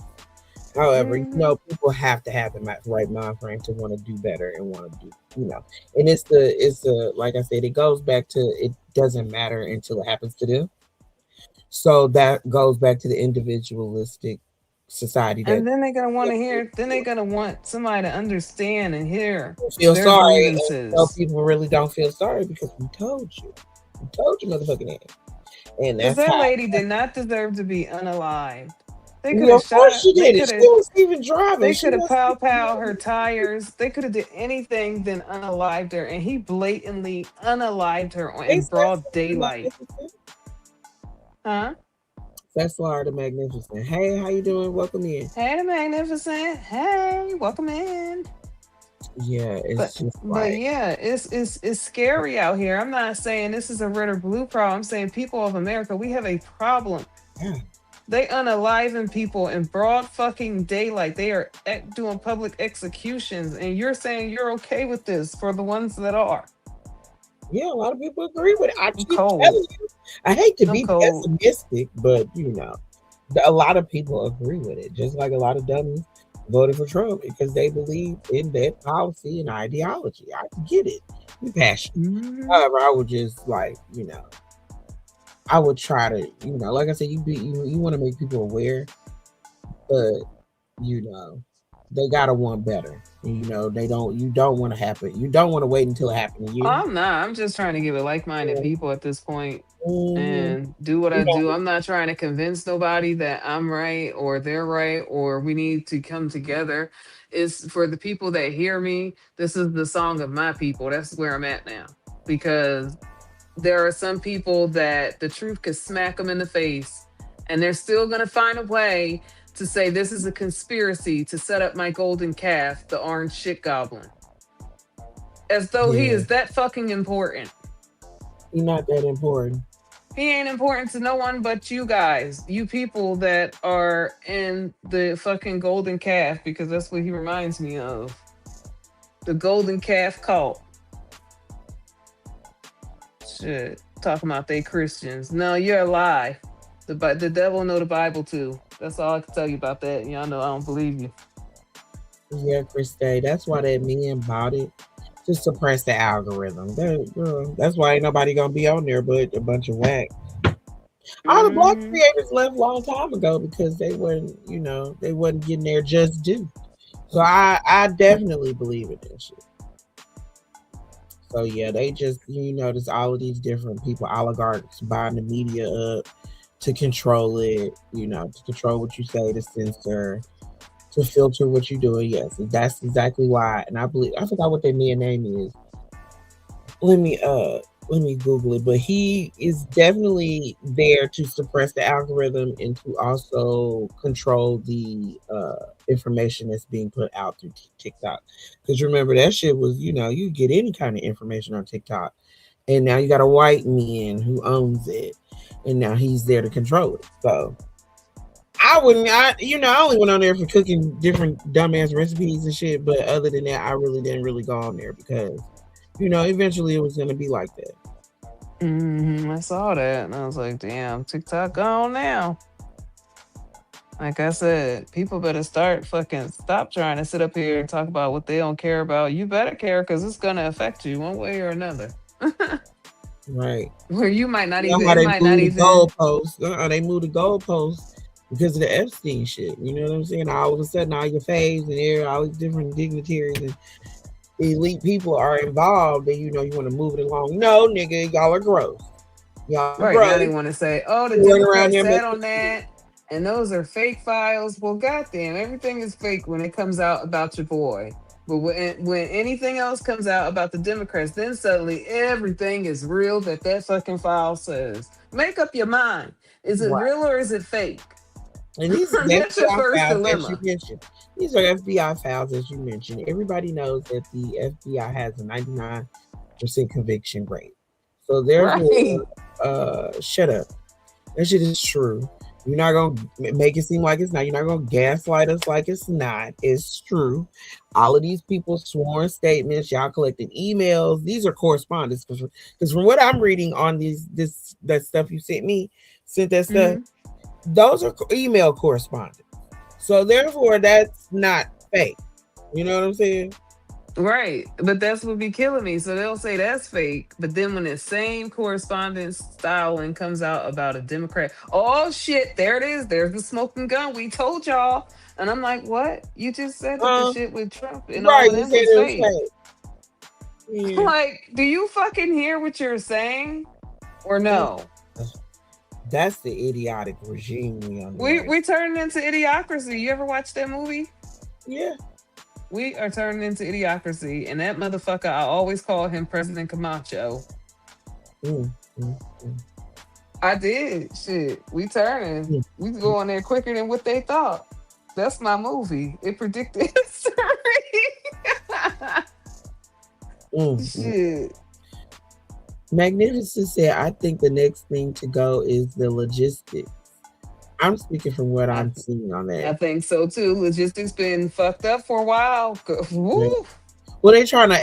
However, Hmm. people have to have the right mind frame to want to do better and want to do, and it's the like I said, it goes back to it doesn't matter until it happens to them. So that goes back to the individualistic society that And then they're gonna want to hear. Then they're gonna want somebody to understand and hear feel their sorry, and grievances. people really don't feel sorry because we told you, motherfucking ass, and Because that's that how. lady did not deserve to be unalived. They could Well, have of course shot. she did it. She was even driving. They She could have was. pow her tires. They could have did anything than unalived her, and he blatantly unalived her Hey, in broad the daylight. Magnificent. Huh? That's Florida Magnificent. Hey, how you doing? Welcome in. Hey, the magnificent. Hey, welcome in. Yeah, But it's just but like, yeah, it's scary out here. I'm not saying this is a red or blue problem. I'm saying people of America, we have a problem. yeah, They unaliving people in broad fucking daylight. They are doing public executions, and you're saying you're okay with this for the ones that are. yeah, a lot of people agree with it. I I'm keep cold. telling you, I hate to I'm be cold. pessimistic, but a lot of people agree with it. Just like a lot of dummies voted for Trump because they believe in that policy and ideology. I get it. Be passionate. Mhm. However, I would just I would try to, like I said, you want to make people aware, but you know, they gotta want better. They don't. You don't want to happen. You don't want to wait until it happened to you. I'm not. I'm just trying to give it like-minded people at this point Mhm. and do what You I do. don't. I'm not trying to convince nobody that I'm right or they're right or we need to come together. It's for the people that hear me. This is the song of my people. That's where I'm at now. Because there are some people that the truth could smack them in the face and they're still going to find a way to say this is a conspiracy to set up my golden calf, the orange shit goblin, as though he Yeah, is that fucking important. you're not that important. He ain't important to no one but you guys, you people that are in the fucking golden calf, because that's what he reminds me of. The golden calf cult. Shit. Talking about they Christians. No, you're a lie. The devil know the Bible too. That's all I can tell you about that. Y'all know I don't believe you. Yeah, Chris Day. That's why that men bought it to suppress the algorithm. That's why ain't nobody gonna be on there but a bunch of whack. All the black Hmm. creators left a long time ago because they wasn't getting their just due. So I definitely believe in this shit. So yeah, they just there's all of these different people, oligarchs buying the media up to control it, to control what you say, to censor, to filter what you're doing. Yes, that's exactly why. And I forgot what their man name is. Let me Google it. But he is definitely there to suppress the algorithm and to also control the information that's being put out through TikTok. Because remember that shit was, you get any kind of information on TikTok. And now you got a white man who owns it. And now he's there to control it. So I only went on there for cooking different dumbass recipes and shit. But other than that, I really didn't really go on there because, eventually it was going to be like that. I saw that and I was like, damn, TikTok gone now. Like I said, people better stop trying to sit up here and talk about what they don't care about. You better care because it's gonna affect you one way or another. Right. Where you might not You know even, how it they might not move the even. goalposts. They move the goalposts because of the Epstein shit. You know what I'm saying? All of a sudden, all your faves and all these different dignitaries and elite people are involved, and you want to move it along. No, nigga, y'all are gross. Y'all are Right now, they gross. want to say, "Oh, the You run around Democrats there sat making on that, and those are fake files." Well, goddamn, everything is fake when it comes out about your boy. But when anything else comes out about the Democrats, then suddenly everything is real that fucking file says. Make up your mind. Is it Right. real or is it fake? And these are That's your FBI first files, as you dilemma. mentioned. These are FBI files, as you mentioned. Everybody knows that the FBI has a 99% conviction rate. So therefore, Right. shut up. That shit is true. You're not gonna make it seem like it's not. You're not gonna gaslight us like it's not. It's true. All of these people's sworn statements, y'all collected emails. These are correspondence because from what I'm reading on that stuff you sent that stuff. Mhm. Those are email correspondence. So therefore, that's not fake. You know what I'm saying? Right. But that's what be killing me. So they'll say that's fake. But then when the same correspondence styling comes out about a Democrat, oh shit, there it is. There's the smoking gun. We told y'all. And I'm like, what? You just said that the shit with Trump and all Right. of You them said was it was fake. fake. Yeah. Like, do you fucking hear what you're saying? Or no? That's the idiotic regime we under. We turning into idiocracy. You ever watch that movie? Yeah. We are turning into idiocracy. And that motherfucker, I always call him President Camacho. Mm. I did. Shit. We turning. We going there quicker than what they thought. That's my movie. It predicted history. Shit. Magnificent said, I think the next thing to go is the logistics. I'm speaking from what I'm seeing on that. I think so too. Logistics been fucked up for a while. Woo. Yeah. Well, they trying to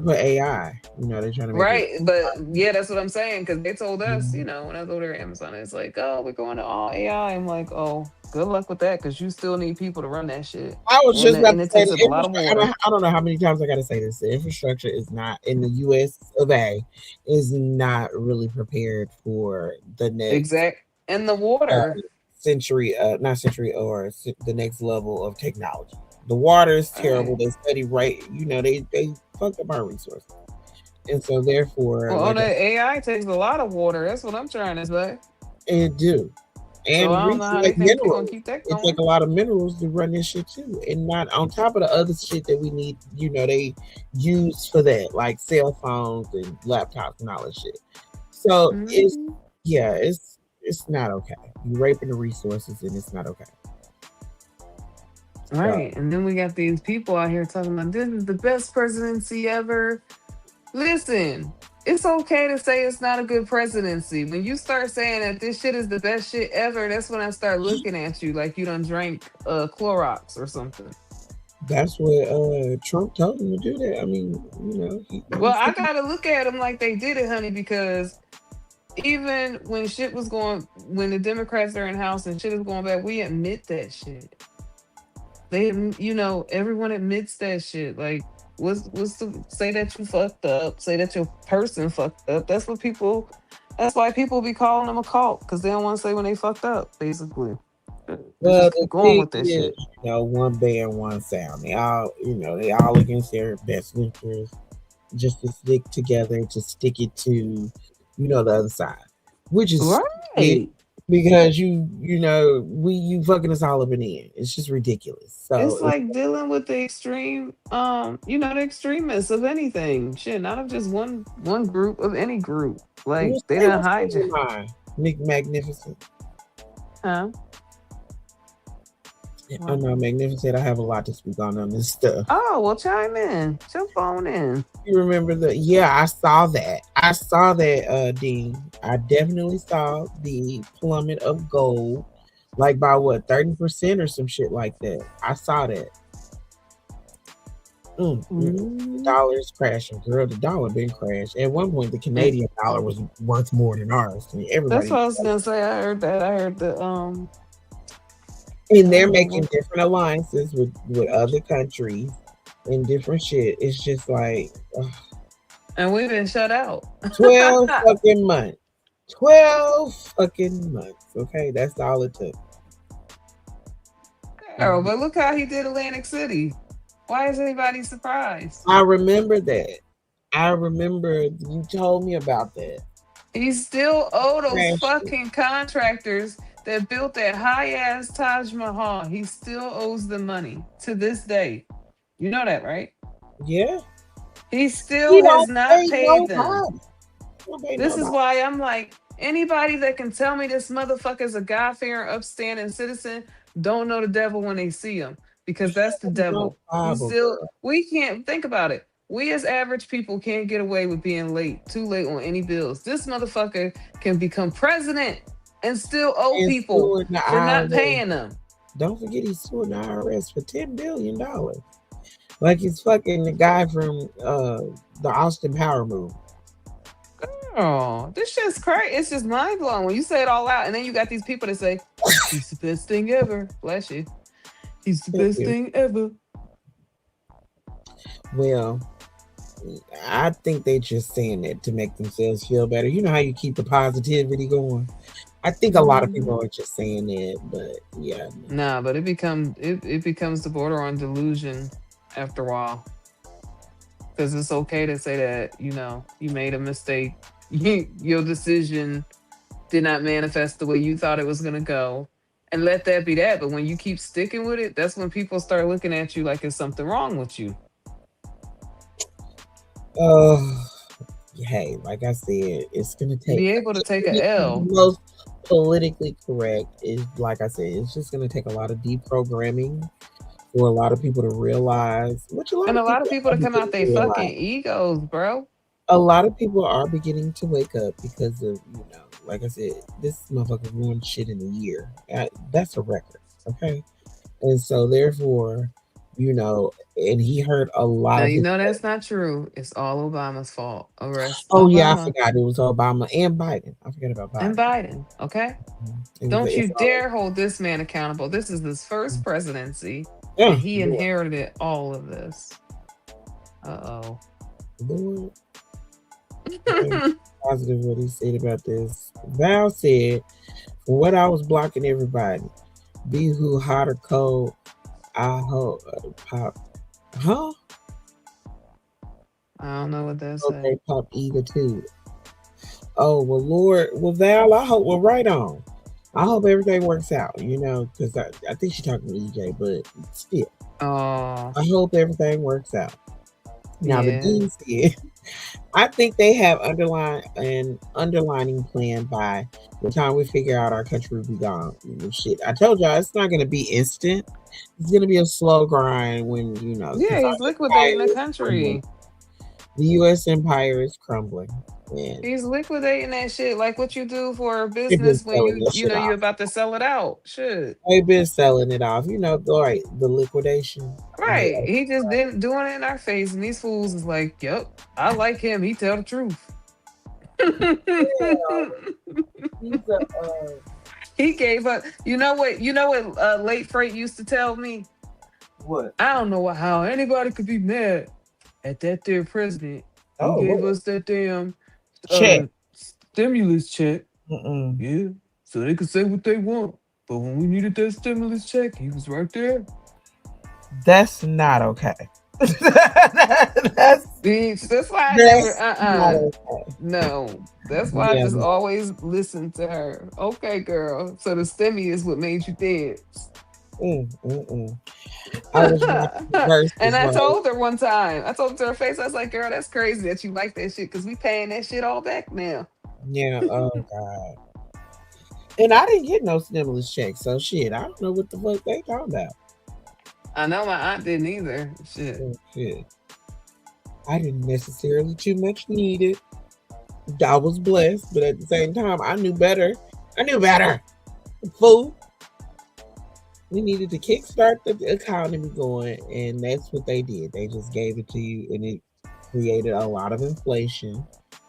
put AI. You know, they're trying to make right. it. But yeah, that's what I'm saying. Because they told us, you know, when I go to Amazon, it's like, oh, we're going to all AI. I'm like, oh, good luck with that, because you still need people to run that shit. I was just about and to it say takes up a lot of water. I don't know how many times I got to say this. The infrastructure is not in the U.S. of A. is not really prepared for the next And the water. not century, or the next level of technology. The water is terrible. Right. They study you know, they fucked up our resources, and so therefore, Well, the AI takes a lot of water. That's what I'm trying to say. It do. And so I don't know how they think they're gonna keep that going. It take a lot of minerals to run this shit too, and not on top of the other shit that we need. You know, they use for that, like cell phones and laptops and all that shit. So it's not okay. You're raping the resources, and it's not okay. Right. And then we got these people out here talking about this is the best presidency ever. Listen, it's okay to say it's not a good presidency. When you start saying that this shit is the best shit ever, that's when I start looking at you like you done drank Clorox or something. That's what Trump told him to do that. I mean, you know. Well, I gotta look at him like they did it, honey, because even when shit was going, when the Democrats are in house and shit is going bad, we admit that shit. They, you know, everyone admits that shit. Like, what's the say that you fucked up, say that your person fucked up. That's why people be calling them a cult, because they don't want to say when they fucked up, basically. Well, keep going with that shit. You know, one band, one sound. They all against their best interests, just to stick together, to stick it to, you know, the other side, which is right. Because you fucking us all up in the end. It's just ridiculous. So it's like dealing with the extreme, you know, the extremists of anything. Shit, not of just one group, of any group. Like they done hijack. Magnificent. Huh? I know, Magnificent. I have a lot to speak on this stuff. Oh, well, chime in. Jump on in. You remember I saw that, Dean. I definitely saw the plummet of gold, like by what, 30% or some shit like that. I saw that. The dollar's crashing, girl. The dollar been crashed. At one point, the Canadian dollar was worth more than ours. I mean, everybody. That's what I was gonna say. I heard that. I heard the And they're making different alliances with other countries and different shit. It's just like, and we've been shut out. 12 fucking months. 12 fucking months. Okay, that's all it took. Girl, but look how he did Atlantic City. Why is anybody surprised? I remember that. I remember you told me about that. He still owe those fucking contractors that built that high ass Taj Mahal. He still owes them money to this day. You know that, right? Yeah. He still He has don't not pay paid them. nobody. He don't pay This is nobody. why I'm like, anybody that can tell me this motherfucker's a God-fearing, upstanding citizen don't know the devil when they see him, because that's the No devil. He's Bible, still, girl. we can't think about it. We as average people can't get away with being too late on any bills. This motherfucker can become president and still owe And people suing the for not IRS. paying them. Don't forget he's suing the IRS for $10 billion. Like he's fucking the guy from the Austin Power movie. Oh, this shit's crazy. It's just mind blowing when you say it all out, and then you got these people that say, he's the best thing ever. Bless you. He's the Thank best you. thing ever. Well, I think they just saying that to make themselves feel better. You know how you keep the positivity going? I think a lot of people are just saying that, but yeah. Nah, but it becomes the border on delusion after a while. Because it's okay to say that, you made a mistake. Your decision did not manifest the way you thought it was gonna go. And let that be that. But when you keep sticking with it, that's when people start looking at you like there's something wrong with you. Hey, like I said, it's gonna take Be able to take a the L. most politically correct is like I said, it's just gonna take a lot of deprogramming for a lot of people to realize, which a lot And a of lot people of people are to come out beginning their to fucking realize. egos, bro. A lot of people are beginning to wake up because of, like I said, this motherfucker won shit in a year. That's a record, okay? And so therefore, and he heard a lot Now of you his. know that's not true. It's all Obama's fault. Arrest Oh yeah, I Obama forgot it was Obama and Biden. I forgot about and Biden. Biden. Okay? Don't you It's all. dare hold this man accountable. This is his first presidency, and Oh he Lord, inherited all of this. Uh Lord. Okay, oh. positive what he said about this. Val said, "For what I was blocking everybody, be who hot or cold, I hope pop, huh? I don't know what that Okay, say. pop either too. Oh well, Lord, well Val, I hope well right on. I hope everything works out. Because I think she's talking to EJ, but still, Oh, I hope everything works out. Now the yeah. dean said, I think they have underlining plan by the time we figure out our country will be gone. Shit, I told y'all it's not going to be instant. It's going to be a slow grind when Yeah, because our he's liquidating the empire is crumbling. country. The U.S. empire is crumbling, and He's liquidating that shit like what you do for a they've been business when selling you that you shit know you're off. about to sell it out. Shit. They've been selling it off. Like the liquidation. They Right. He just didn't doing it in our face, and these fools is like, "Yep, I like him. He tell the truth." he's a He gave up. You know what late freight used to tell me? what? I don't know how anybody could be mad at that there president. He Oh gave Lord, us that damn check. stimulus check. Mm-mm. Yeah. So they could say what they want. But when we needed that stimulus check, he was right there. That's not okay. that's Bitch, that's why I never that's not okay. no. That's why I Yeah, just no. always listen to her. Okay, girl. So the stimmy is what made you dance. Mm. I was watching the And verses I like, told her one time, I told her to her face, I was like, girl, that's crazy that you like that shit because we paying that shit all back now. yeah, oh God. And I didn't get no stimulus check, so shit, I don't know what the fuck they talking about. I know my aunt didn't either. Shit. Shit. I didn't necessarily too much need it. I was blessed, but at the same time, I knew better. Fool. We needed to kickstart the economy going, and that's what they did. They just gave it to you, and it created a lot of inflation.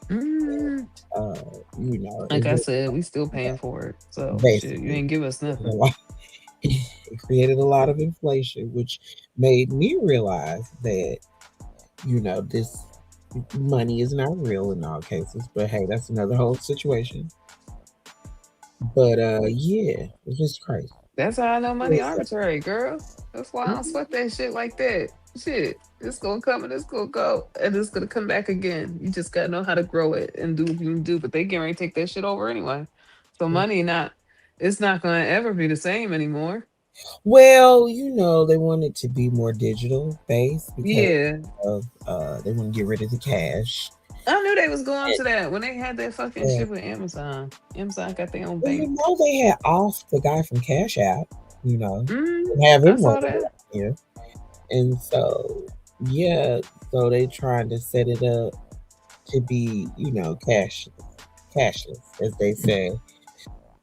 Mm. Uh, Like it I was said, we still paying for it. So shit, you basically ain't give us a nothing. lot- it created a lot of inflation, which made me realize that this money is not real in all cases. But hey, that's another whole situation. But yeah, it's just crazy. That's how I know money Listen, arbitrary, girl. That's why I don't sweat that shit like that. Shit, it's gonna come and it's gonna go, and it's gonna come back again. You just gotta know how to grow it and do what you can do. But they can't take that shit over anyway. So money it's not gonna ever be the same anymore. Well, they want it to be more digital based because Yeah. of they want to get rid of the cash. I knew they was going And, to that when they had that fucking uh, shit with Amazon. Amazon got their own well, bank. they had off the guy from Cash App, and have I him saw working that. here. And so, yeah, so they trying to set it up to be, cashless, as they say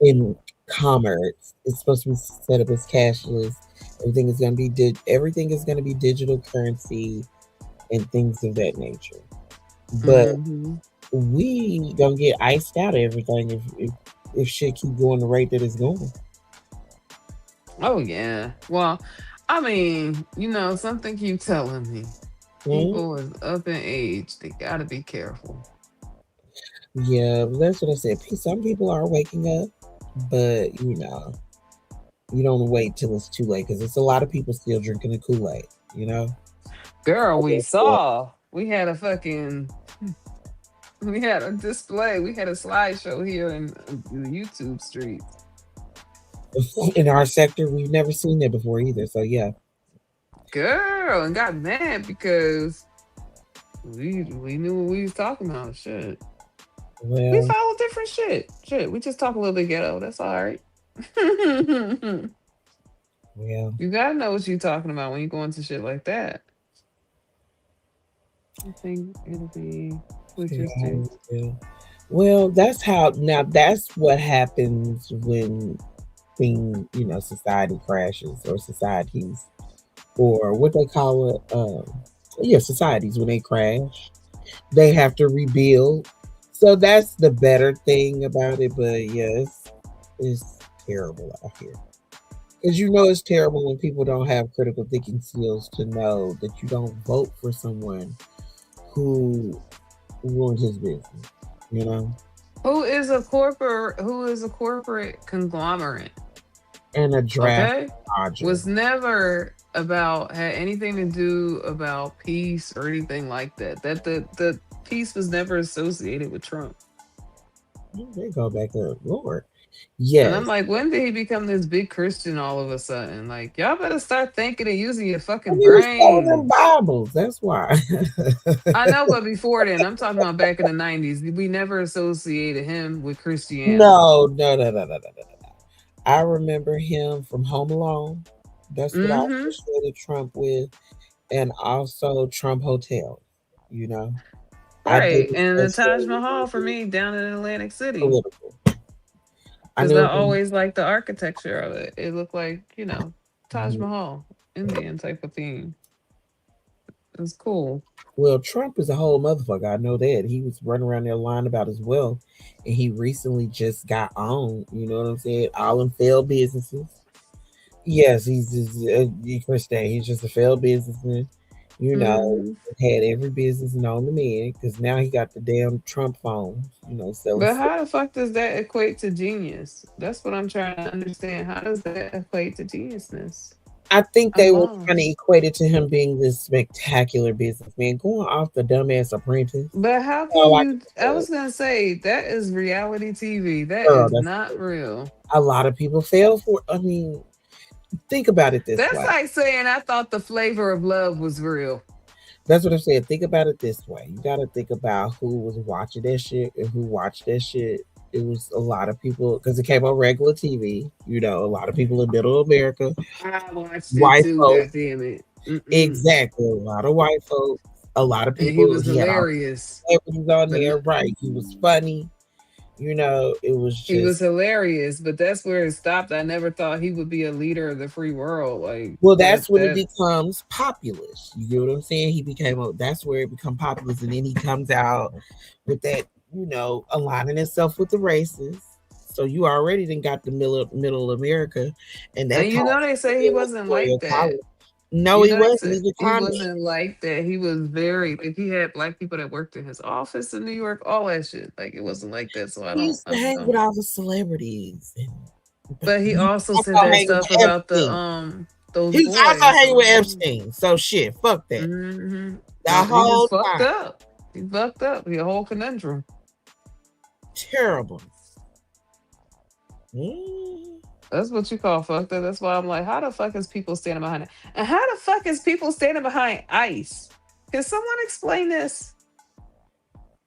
in commerce. It's supposed to be set up as cashless. Everything is gonna be digital currency and things of that nature. But Hmm. we gonna get iced out of everything if shit keep going the rate that it's going. Oh yeah. Well, I mean, something keep telling me Mhm. people is up in age. They gotta be careful. Yeah, but that's what I said. Some people are waking up, but you don't wait till it's too late because it's a lot of people still drinking the Kool Aid. You know. Girl, So we therefore, saw. We had a fucking. We had a display. We had a slideshow here in the YouTube streets. in our sector, we've never seen that before either. So yeah. Girl, and got mad because we knew what we was talking about. Shit. We Well, follow different shit. Shit. We just talk a little bit ghetto. That's all right. You yeah. gotta know what you're talking about when you go into shit like that. I think it'll be Switchers Yeah, too. yeah. Well, that's what happens when society crashes or societies or what they call it, yeah, societies when they crash, they have to rebuild. So that's the better thing about it. But yes, it's terrible out here. Because it's terrible when people don't have critical thinking skills to know that you don't vote for someone who ruined his business, you know? Who is a corporate conglomerate? And a draft Okay? dodger. Was never had anything to do about peace or anything like that. That the peace was never associated with Trump. They go back up. Lord. And I'm Yes. like, when did he become this big Christian all of a sudden? Like, y'all better start thinking and using your And fucking he was selling them brain. Bibles. That's why. I know, but before then, I'm talking about back in the 90s. We never associated him with Christianity. No, no, no, no, no, no, no, no. I remember him from Home Alone. That's what I Mm-hmm. associated Trump with. And also Trump Hotel. You know, I Right. didn't And the Taj necessarily Mahal know for he was me down in Atlantic City. political. I Because knew I him from, always liked the architecture of it. It looked like, Taj mhm. Mahal, Indian type of theme. It was cool. Well, Trump is a whole motherfucker. I know that. He was running around there lying about his wealth, and he recently just got on. You know what I'm saying? All in failed businesses. Yes, he's just Chris Day. He's just a failed businessman. You know, Hmm. had every business known to man because now he got the damn Trump phones. Selling. But how the fuck does that equate to genius? That's what I'm trying to understand. How does that equate to geniusness? I think they I'm were trying to lost. equate it to him being this spectacular businessman, going off the dumbass apprentice. But how can Oh, I you? I was gonna say that is reality TV. That girl, is not real. a lot of people fail for. I mean, think about it this That's way. like saying I thought the flavor of love was real. That's what I'm saying. Think about it this way. You got to think about who was watching that shit and who watched that shit. It was a lot of people because it came on regular TV. A lot of people in middle America, I watched it white too. folks. God damn it! Mm-mm. Exactly. A lot of white folks. A lot of And he people. was He had all hilarious. the celebrities on But there. Right. He was funny. It was he was just. hilarious. But that's where it stopped. I never thought he would be a leader of the free world. Like Well, that's that. when it That. becomes populist. You get what I'm saying? That's where it becomes populist, and then he comes out with that, aligning himself with the races. So you already then got the middle America, and that And ties they to say he the wasn't electoral like that. college. No, he They wasn't. said He's a he comic. wasn't like that. He was very like he had black people that worked in his office in New York, all that shit. Like it wasn't like that. So He used I to hang with don't. all the celebrities. But But he he also was said also that hanging stuff with about the Epstein. those He was also boys. hanging So with Epstein. So shit, fuck that. hmm The he just whole fucked time. up. He fucked up. He a whole conundrum. Terrible. Mm. That's what you call fucked up. That's why I'm like, how the fuck is people standing behind it? And how the fuck is people standing behind ICE? Can someone explain this?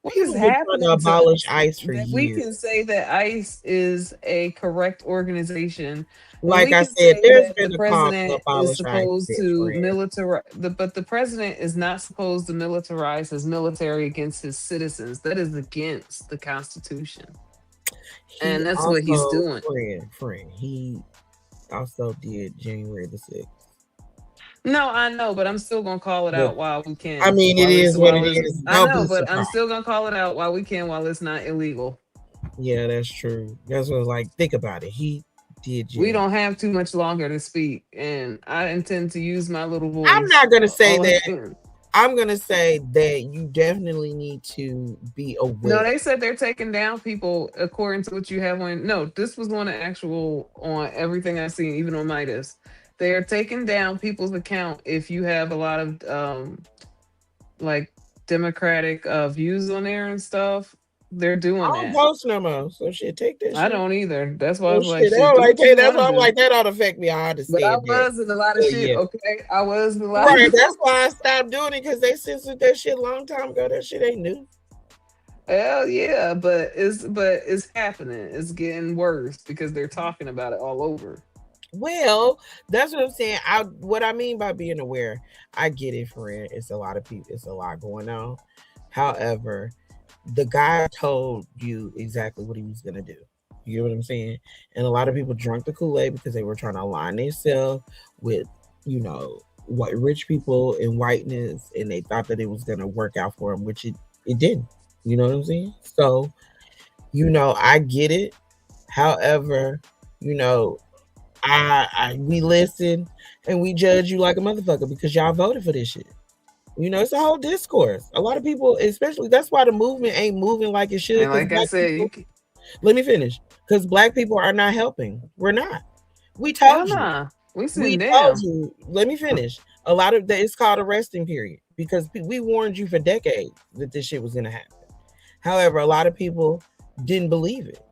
What is People been trying to happening to abolish us ICE for that we years. can say that ICE is a correct organization when Like we I can said, say there's that been the a call to president is abolish ICE, supposed best to friend. but the president is not supposed to militarize his military against his citizens. That is against the Constitution. He And that's what he's also, doing. friend, he also did January the 6th. No, I know, but I'm still gonna call it But, out while we can. I mean, it is what it is. I Don't know, be but I'm surprised. still gonna call it out while we can, while it's not illegal. Yeah, that's true. That's what I was like. Think about it. He did. We don't have too much longer to speak, and I intend to use my little voice. I'm not gonna say all I that. can. I'm gonna say that you definitely need to be aware. No, they said they're taking down people according to what you have on. No, this was on the actual on everything I've seen, even on Midas. They are taking down people's account if you have a lot of like democratic views on there and stuff. They're I doing don't that. post no more. So shit, take that shit. I don't either. That's why I Oh was like, shit, I shit, don't do like what you that. That's want why to I'm do. like that don't affect me. I But I understand that. was in a lot of But shit. yeah. Okay, I was in a lot. Right, that's why I stopped doing it because they censored that shit a long time ago. That shit ain't new. Hell yeah, but it's happening. It's getting worse because they're talking about it all over. Well, that's what I'm saying. What I mean by being aware, I get it, friend. It's a lot of people. It's a lot going on. However, the guy told you exactly what he was gonna do. You get what I'm saying? And a lot of people drank the Kool-Aid because they were trying to align themselves with, white rich people and whiteness, and they thought that it was gonna work out for them, which it didn't. You know what I'm saying? So, I get it. However, we listen and we judge you like a motherfucker because y'all voted for this shit. It's a whole discourse. A lot of people, especially, that's why the movement ain't moving like it should. And like I said, let me finish. Because black people are not helping. We're not. We told you. Nah. We told you. Let me finish. A lot of that, it's called a resting period because we warned you for decades that this shit was gonna happen. However, a lot of people didn't believe it.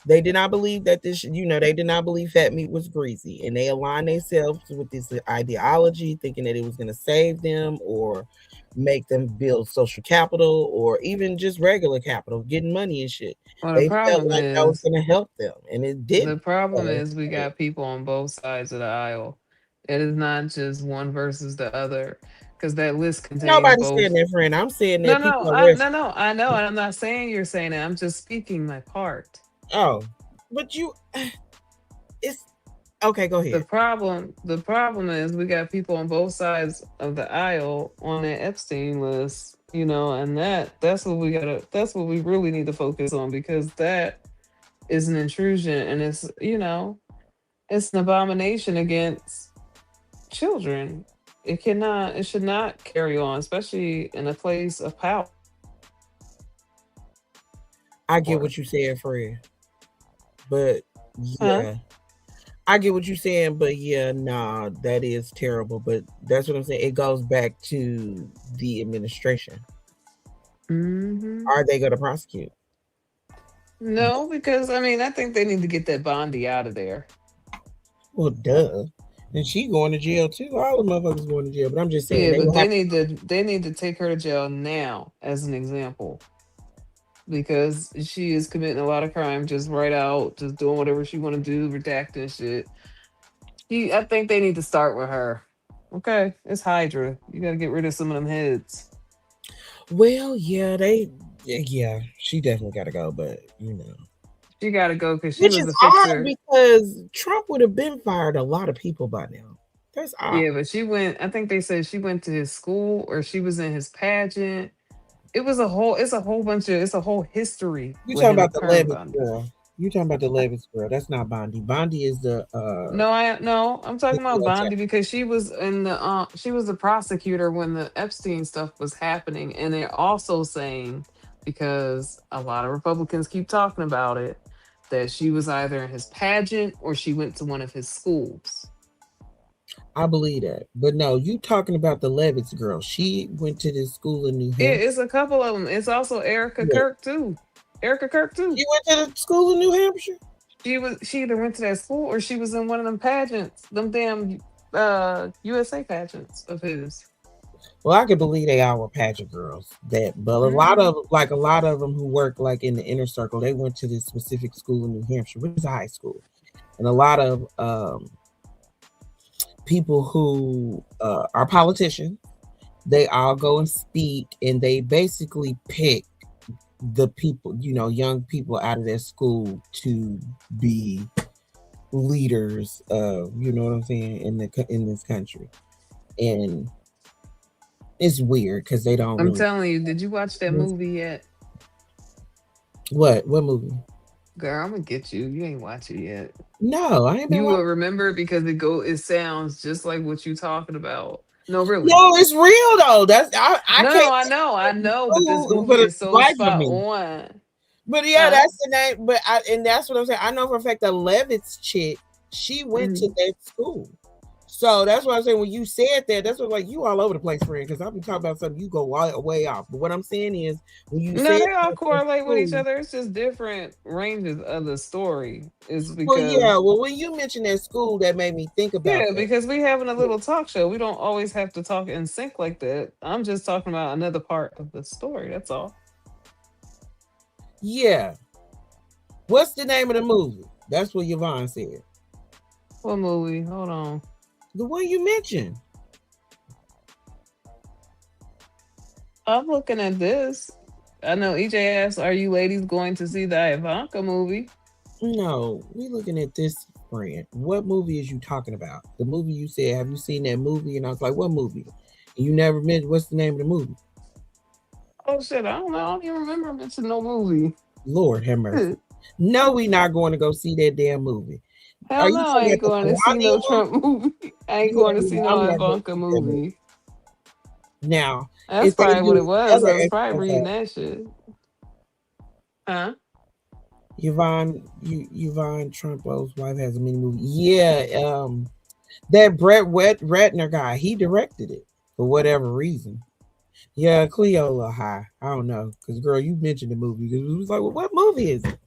They did not believe that they did not believe fat meat was greasy, and they aligned themselves with this ideology, thinking that it was going to save them or make them build social capital or even just regular capital, getting money and shit. Well, they felt like that was going to help them, and it didn't. The problem is we got people on both sides of the aisle. It is not just one versus the other, because that list contains Nobody's both. saying that, friend. I'm saying that No, I know, and I'm not saying you're saying that. I'm just speaking my part. Oh, but it's okay. Go ahead. The problem is we got people on both sides of the aisle on that Epstein list, and that's what we really need to focus on, because that is an intrusion, and it's an abomination against children. It should not carry on, especially in a place of power. I get what you're saying, friend. But yeah, I get what you're saying, but yeah, nah, that is terrible. But that's what I'm saying. It goes back to the administration. Mm-hmm. Are they going to prosecute? No, because I think they need to get that Bondi out of there. Well, duh. And she going to jail too. All the motherfuckers going to jail. But I'm just saying, yeah, but they need to take her to jail now, as an example, because she is committing a lot of crime just right out, just doing whatever she want to do, redacting shit. I think they need to start with her. Okay, it's Hydra. You got to get rid of some of them heads. Well, yeah, she definitely got to go, but she got to go because she was a fixer. Odd because Trump would have been fired a lot of people by now. That's odd. Yeah, but she went. I think they said she went to his school or she was in his pageant. It's a whole history. You talking about the Levitt girl? You talking about the Levitt girl? That's not Bondi. Bondi is the. No, I'm talking about Bondi because she was she was the prosecutor when the Epstein stuff was happening, and they're also saying, because a lot of Republicans keep talking about it, that she was either in his pageant or she went to one of his schools. I believe that, but no, you talking about the Levitt's girl? She went to this school in New Hampshire. Yeah, it's a couple of them. It's also Erica Kirk too. Erica Kirk too. She went to the school in New Hampshire. She either went to that school or she was in one of them pageants, them damn USA pageants of his. Well, I could believe they all were pageant girls. But a lot of them who work like in the inner circle, they went to this specific school in New Hampshire, which is a high school, and a lot of people who are politicians, they all go and speak, and they basically pick the people, young people out of their school to be leaders of, you know what I'm saying, in this country. And it's weird because they don't. I'm telling you, did you watch that movie yet? What movie? Girl, I'm gonna get you. You ain't watch it yet. No, I ain't. You will remember because it sounds just like what you talking about. No, really. No, it's real though. That's I I know, but this movie is so spot on. But yeah, that's the name. But and that's what I'm saying. I know for a fact the Levitz chick, she went to that school. So that's what I'm saying. When you said that, that's what like you all over the place, friend. Because I'll be talking about something you go way off. But what I'm saying is, when you they all correlate with each other. It's just different ranges of the story. Is because when you mentioned that school, that made me think about that. Because we having a little talk show. We don't always have to talk in sync like that. I'm just talking about another part of the story. That's all. Yeah. What's the name of the movie? That's what Yvonne said. What movie? Hold on. The one you mentioned. I'm looking at this. I know EJ asked, are you ladies going to see the Ivanka movie? No, we looking at this, friend. What movie is you talking about? The movie you said, have you seen that movie? And I was like, what movie? And you never mentioned what's the name of the movie. Oh shit, I don't know. I don't even remember mentioning no movie. Lord have mercy. No, we not going to go see that damn movie. Hell no, I ain't going to see no Trump movie. I ain't going to see no Ivanka movie. Now, that's probably what it was. I was probably reading that shit. Huh? Yvonne Trumpo's wife has a mini movie. Yeah, that Brett Ratner guy, he directed it for whatever reason. Yeah, Kleo a little high. I don't know, because girl, you mentioned the movie. Because it was like, well, what movie is it?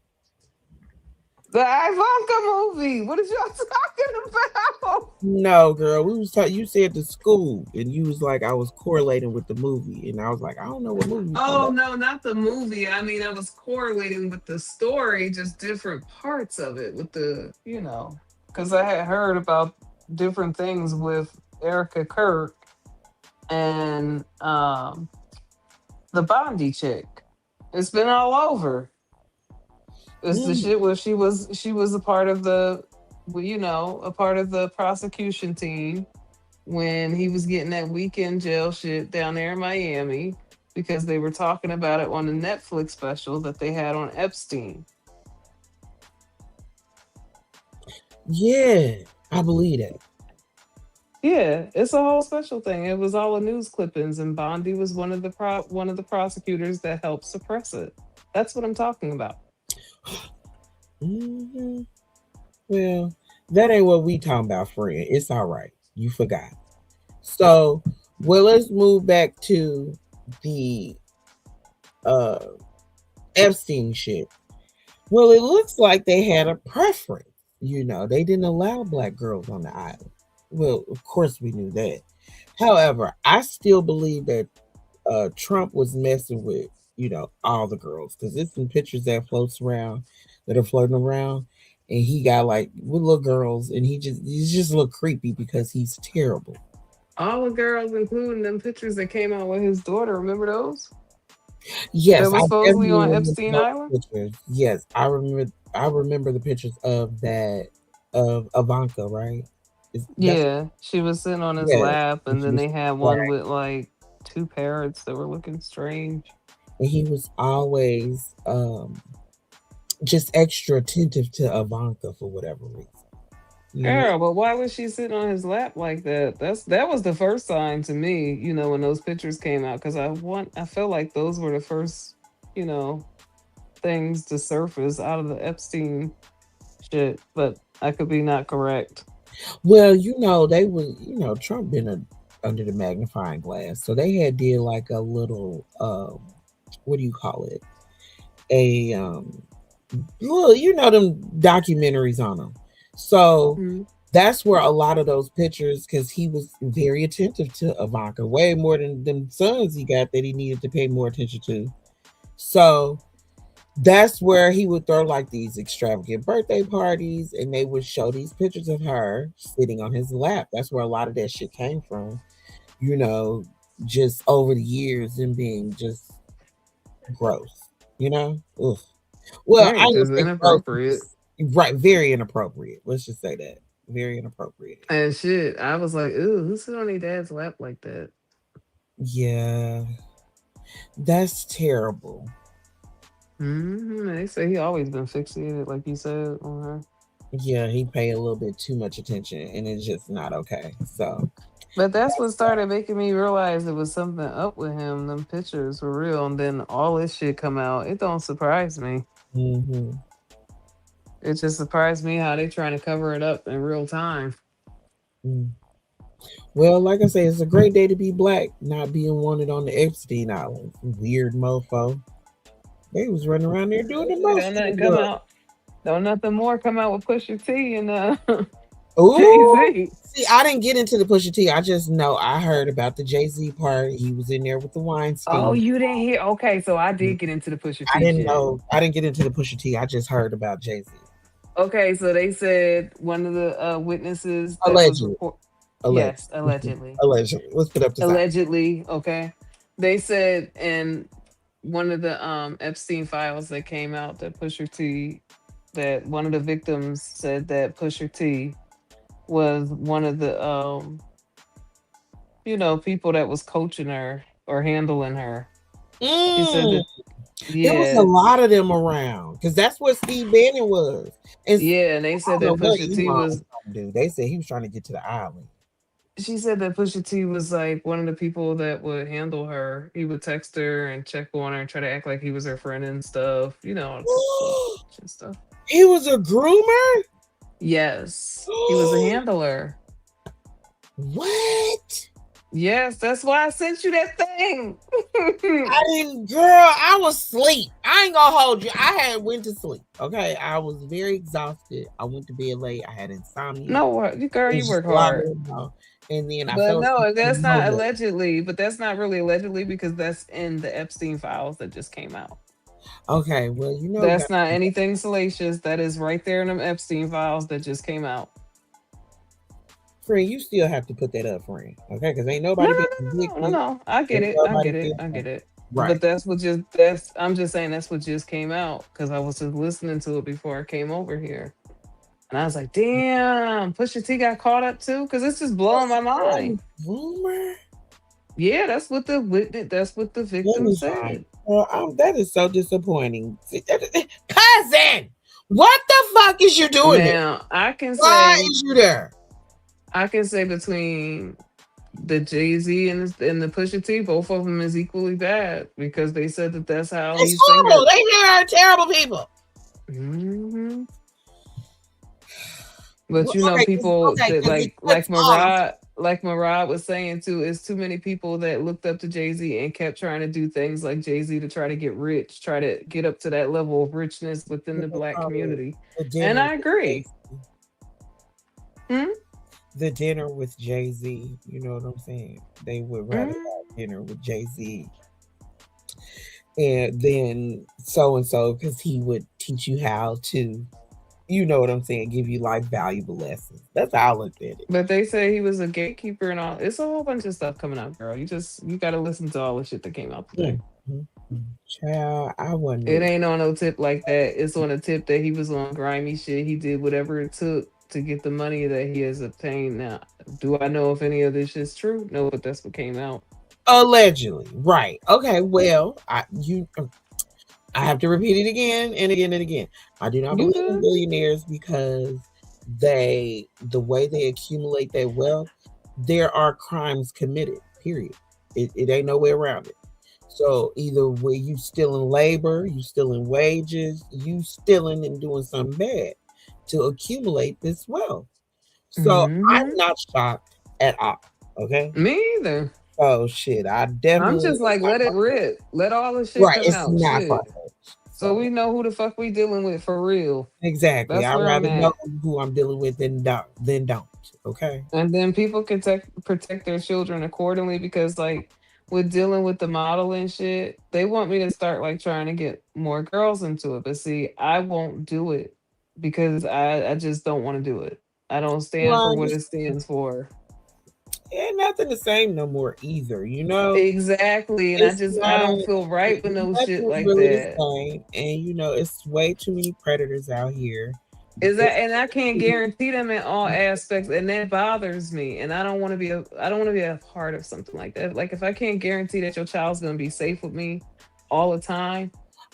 The Ivanka movie. What is y'all talking about? No, girl, we was talking. You said the school, and you was like, I was correlating with the movie, and I was like, I don't know what movie. Oh no, not the movie. I mean, I was correlating with the story, just different parts of it. With the, because I had heard about different things with Erica Kirk and the Bondi chick. It's been all over. It's the shit where she was a part of the, a part of the prosecution team when he was getting that weekend jail shit down there in Miami because they were talking about it on the Netflix special that they had on Epstein. Yeah, I believe that. Yeah, it's a whole special thing. It was all the news clippings, and Bondi was one of the prosecutors that helped suppress it. That's what I'm talking about. Mm-hmm. Well, that ain't what we talking about, friend. It's all right. You forgot. So, let's move back to the Epstein shit. Well, it looks like they had a preference. They didn't allow black girls on the island. Well, of course we knew that. However, I still believe that Trump was messing with, all the girls, because there's some pictures that are floating around, and he got like with little girls, and he's just a little creepy because he's terrible. All the girls, including them pictures that came out with his daughter. Remember those? Yes, that was supposedly on Epstein Island. Pictures. Yes, I remember the pictures of that of Ivanka, right? She was sitting on his lap, and then they had one with like two parrots that were looking strange. And he was always just extra attentive to Ivanka for whatever reason. Girl, but why was she sitting on his lap like that? That was the first sign to me, when those pictures came out, because I feel like those were the first, things to surface out of the Epstein shit, but I could be not correct. Well, they were, Trump been under the magnifying glass, so they had did like a little, what do you call it? Well, you know them documentaries on him. So that's where a lot of those pictures, because he was very attentive to Ivanka, way more than them sons he got that he needed to pay more attention to. So that's where he would throw like these extravagant birthday parties and they would show these pictures of her sitting on his lap. That's where a lot of that shit came from, you know, just over the years and being just gross, you know? Ugh. Well, I Right, would just say gross, inappropriate. right? Very inappropriate. Let's just say that. Very inappropriate. And shit, I was like, ooh, who sit on their dad's lap like that? Yeah, that's terrible. They say he always been fixated, like you said, on her. Yeah, he paid a little bit too much attention and it's just not okay. So, But that's what started making me realize there was something up with him. Them pictures were real, and then all this shit come out. It don't surprise me. hmm It just surprised me how they trying to cover it up in real time. mm. Well, like I say, it's a great day to be black, not being wanted on the Epstein Island. Weird mofo. They was running around there doing the most Don't to the nothing come girl. out. Don't nothing more come out with Pusha T and Ooh. Jay Z. See, I didn't get into the Pusha T. I just know I heard about the Jay-Z part. He was in there with the Oh, Weinstein. you didn't hear? Okay, so I did get into the Pusha I T didn't shit. know. I didn't get into the Pusha T. I just heard about Jay-Z. Okay, so they said one of the witnesses that was Allegedly. report. Allegedly. Yes, allegedly. Allegedly. Let's put up the side. Allegedly, okay. They said in one of the Epstein files that came out that Pusha T, that one of the victims said that Pusha T was one of the people that was coaching her or handling her. He said Mm. that There was a yeah, lot of them around because that's what Steve Bannon was. And and they I said don't know that what Pusha T Elon was was. trying to do. They said he was trying to get to the island. She said that Pusha T was like one of the people that would handle her. He would text her and check on her and try to act like he was her friend and stuff. All the typical and stuff. He was a groomer? Yes, he was a handler. What? Yes, that's why I sent you that thing. I didn't, girl. I was asleep. I ain't gonna hold you. I had went to sleep. Okay, I was very exhausted. I went to bed late. I had insomnia. No, girl, you It's work just a lot hard. going on. And then I But fell asleep. no, that's in not the allegedly. But that's not really allegedly because that's in the Epstein files that just came out. Okay, well, you know, That's not anything salacious. That is right there in them Epstein files that just came out. friend, you still have to put that up, friend. Okay, because ain't nobody been convicted. No. I get Ain't it. I nobody get it. been- I get it. Right. But I'm just saying that's what just came out because I was just listening to it before I came over here. And I was like, damn, Pusha T got caught up too? Because it's just blowing my mind. Rumor? Yeah, that's what the victim said. Well, that is so disappointing. Cousin, what the fuck is you doing there? Now, I can Why say is you there? I can say between the Jay-Z and the Pusha T, both of them is equally bad because they said that that's how It's he's horrible. They are terrible people. Mm-hmm. But Okay, people okay, that let's pause. like Marad was saying too, it's too many people that looked up to Jay-Z and kept trying to do things like Jay-Z to try to get rich, try to get up to that level of richness within the black community. And I agree. The dinner with Jay-Z, you know what I'm saying? They would rather have dinner with Jay-Z. And then so because he would teach you how to, you know what I'm saying, give you like valuable lessons. That's how I looked at it. But they say he was a gatekeeper and all. It's a whole bunch of stuff coming out, girl. You gotta listen to all the shit that came out today. Child, I wasn't. It ain't on no tip like that. It's on a tip that he was on grimy shit. He did whatever it took to get the money that he has obtained. Now, do I know if any of this is true? No, but that's what came out. Allegedly, right? Okay, well, I have to repeat it again and again and again. I do not believe in billionaires because the way they accumulate their wealth, there are crimes committed. Period. It ain't no way around it. So either where you stealing labor, you stealing wages, you stealing and doing something bad to accumulate this wealth. So I'm not shocked at all. Okay. Me either. Oh shit! I definitely. I'm just like, let it rip. Let all the shit right. come It's out. not Shit. far-fetched. So we know who the fuck we dealing with for real. Exactly. That's I'd where I'm rather know at. who I'm dealing with than don't. Okay. And then people can protect their children accordingly because, like, with dealing with the model and shit, they want me to start like trying to get more girls into it. But see, I won't do it because I just don't want to do it. I don't stand for Well, what it stands for. ain't nothing the same no more either. You know, Exactly. And it's I not don't feel right with no shit nothing's like really the that. same, and you know, it's way too many predators out here. Is that, and I can't guarantee them in all aspects, and that bothers me. And I don't want to be a part of something like that. Like if I can't guarantee that your child's gonna be safe with me all the time,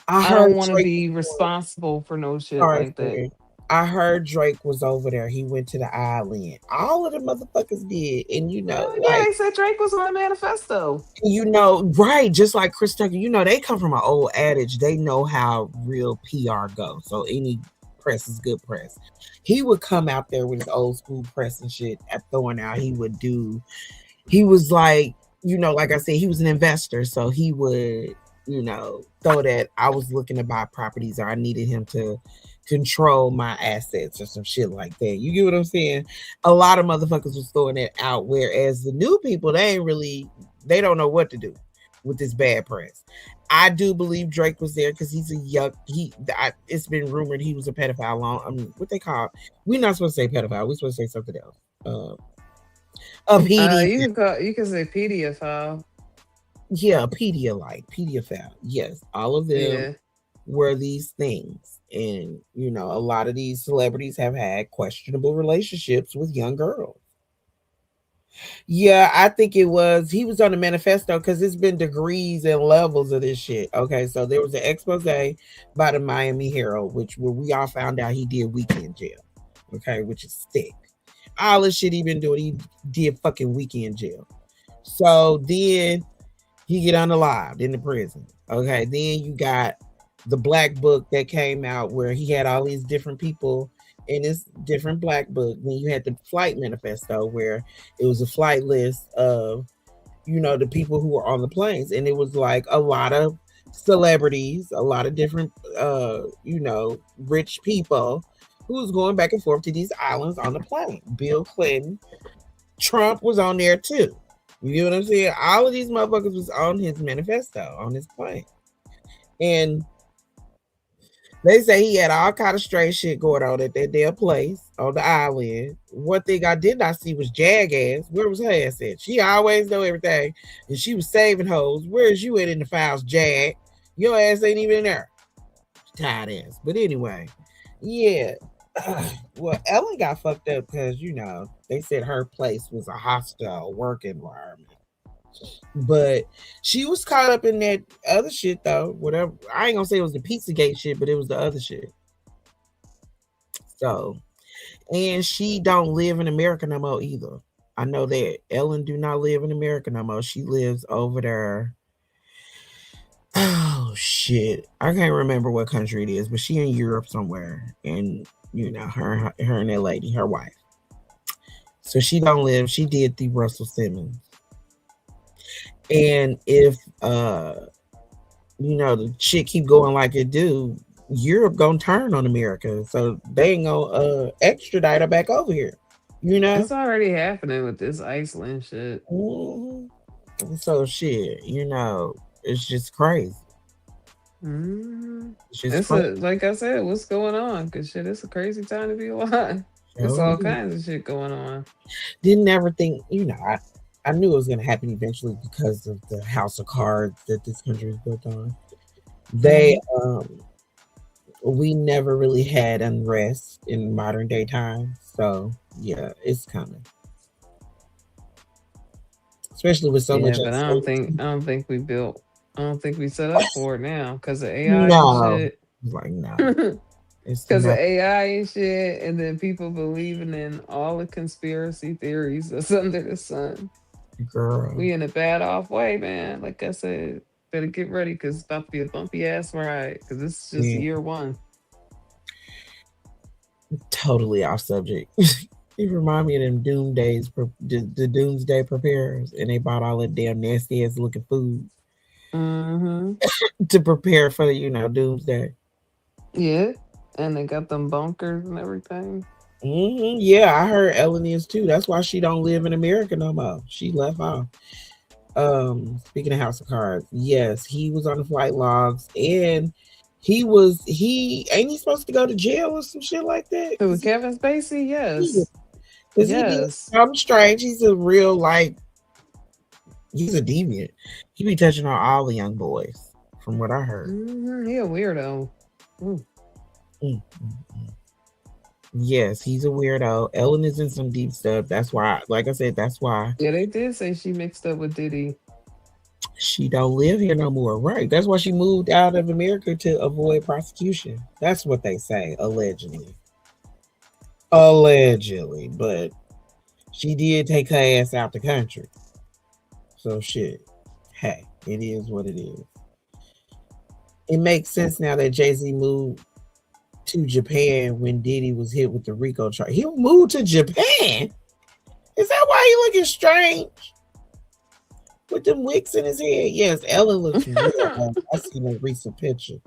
I I heard don't want to Drake. be responsible for no shit Sorry, like that. friend. I heard Drake was over there. He went to the island. All of the motherfuckers did, and you know, Oh yeah, like they said Drake was on the manifesto. you know, right? Just like Chris Tucker, you know, they come from an old adage. They know how real PR goes. So any press is good press. He would come out there with his old school press and shit at throwing out. He would do. He was like, you know, like I said, he was an investor, so he would, you know, throw that I was looking to buy properties or I needed him to control my assets or some shit like that. You get what I'm saying? A lot of motherfuckers was throwing that out, whereas the new people, they don't know what to do with this bad press. I do believe Drake was there because he's a young. It's been rumored he was a pedophile. I mean, what they call? We're not supposed to say pedophile. We're supposed to say something else. A PD. You can say pedophile. Yeah, pedophile. Yes, all of them Yeah. were these things. And, you know, a lot of these celebrities have had questionable relationships with young girls. Yeah, I think he was on the manifesto because it's been degrees and levels of this shit. Okay, so there was an expose by the Miami Herald, where we all found out he did weekend jail. Okay, which is sick. All the shit he been doing, he did fucking weekend jail. So then he get unalived in the prison. Okay, then you got the black book that came out where he had all these different people in this different black book. Then you had the flight manifesto where it was a flight list of, you know, the people who were on the planes, and it was like a lot of celebrities, a lot of different you know, rich people who was going back and forth to these islands on the plane. Bill Clinton, Trump was on there too. You know what I'm saying? All of these motherfuckers was on his manifesto on his plane. And they say he had all kind of straight shit going on at that damn place on the island. One thing I did not see was Jag ass. Where was her ass at? She always know everything. And she was saving hoes. Where's you at in the files, Jag? Your ass ain't even in there. Tired ass. But anyway, yeah. Well, Ellen got fucked up because, you know, they said her place was a hostile work environment. But she was caught up in that other shit though. Whatever. I ain't gonna say it was the Pizzagate shit, but it was the other shit. So, and she don't live in America no more either. I know that Ellen do not live in America no more. She lives over there. Oh shit. I can't remember what country it is, but she in Europe somewhere. And you know, her and that lady, her wife. So she don't live, she did the Russell Simmons. And if you know, the shit keep going like it do, Europe gonna turn on America. So they ain't gonna extradite her back over here. You know? It's already happening with this Iceland shit. Mm-hmm. So shit, you know, it's just crazy. It's just like I said, what's going on? Cause shit, it's a crazy time to be alive. There's all kinds of shit going on. Didn't ever think, you know, I knew it was gonna happen eventually because of the house of cards that this country is built on. They we never really had unrest in modern day times. So yeah, it's coming. Especially with so much. But I don't think we set up for it now because of AI no. and shit. Like no. Because of AI and shit, and then people believing in all the conspiracy theories that's under the sun. Girl. We in a bad off way, man. Like I said, better get ready because it's about to be a bumpy ass ride because this is just year one. Totally off subject. It remind me of them the doomsday preparers, and they bought all that damn nasty ass looking food. to prepare for doomsday. Yeah, and they got them bunkers and everything. Yeah, I heard Ellen is too. That's why she don't live in America no more. She left off. Speaking of House of Cards, yes, he was on the flight logs, and he ain't he supposed to go to jail or some shit like that? So with Kevin Spacey, yes, Because he did something strange. He's a real he's a deviant. He be touching on all the young boys, from what I heard. He a weirdo. Yes, he's a weirdo. Ellen is in some deep stuff. That's why, like I said, that's why. Yeah, they did say she mixed up with Diddy. She don't live here no more, right? That's why she moved out of America to avoid prosecution. That's what they say, allegedly. Allegedly, but she did take her ass out the country. So shit. Hey, it is what it is. It makes sense now that Jay-Z moved to Japan when Diddy was hit with the RICO charge. He moved to Japan? Is that why he looking strange? With them wicks in his head? Yes, Ellen looks real. I seen a recent picture.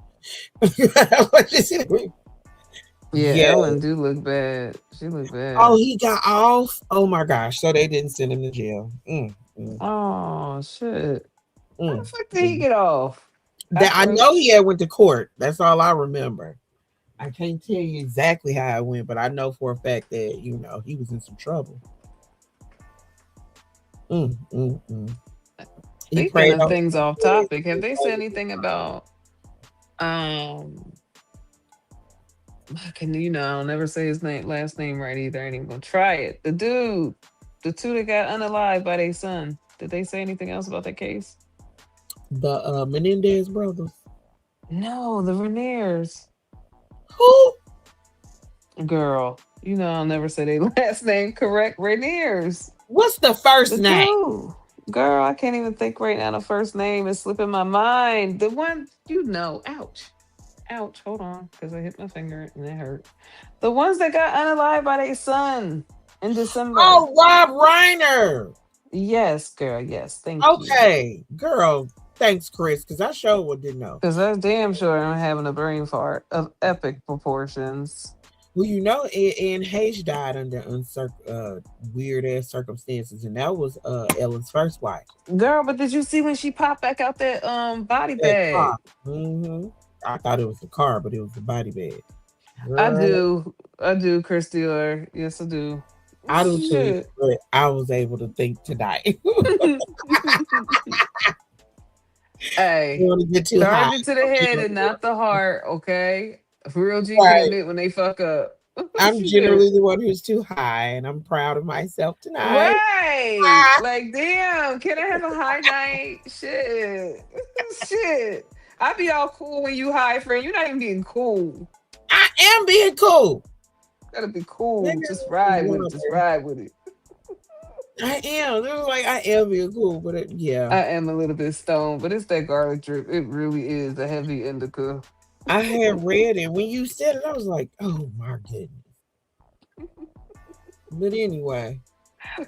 Yeah, Ellen do look bad. She look bad. Oh, he got off? Oh my gosh. So they didn't send him to jail. Oh shit. How the fuck did he get off? I know he had went to court. That's all I remember. I can't tell you exactly how it went, but I know for a fact that he was in some trouble. Speaking of things off topic, have they said anything about I'll never say his last name right either. I ain't even gonna try it. The two that got unalived by their son. Did they say anything else about that case? The Menendez brothers. No, the Rainiers. Who? Girl, I'll never say their last name correct. Rainiers. What's the first name? Girl, I can't even think right now. The first name is slipping my mind. The one, ouch, hold on, because I hit my finger and it hurt. The ones that got unalived by their son in December. Oh, Rob Reiner. Yes, girl, yes, thank you. Okay, girl, thanks, Chris, because I sure didn't know. Because that's damn sure I'm having a brain fart of epic proportions. Well, Anne Hayes died under weird-ass circumstances, and that was Ellen's first wife. Girl, but did you see when she popped back out that body bag? I thought it was the car, but it was the body bag. Girl. I do, Chris Dealer. Yes, I do. I do too, but I was able to think tonight. Hey, target to the head and not the heart, okay? Real G can admit when they fuck up. I'm generally the one who's too high, and I'm proud of myself tonight. Right. Like, damn, can I have a high night? Shit. I be all cool when you high, friend. You're not even being cool. I am being cool. Gotta be cool. Just ride with it. I am. I am being cool, but yeah. I am a little bit stoned, but it's that garlic drip. It really is a heavy indica. I had read it. When you said it, I was like, oh my goodness. But anyway.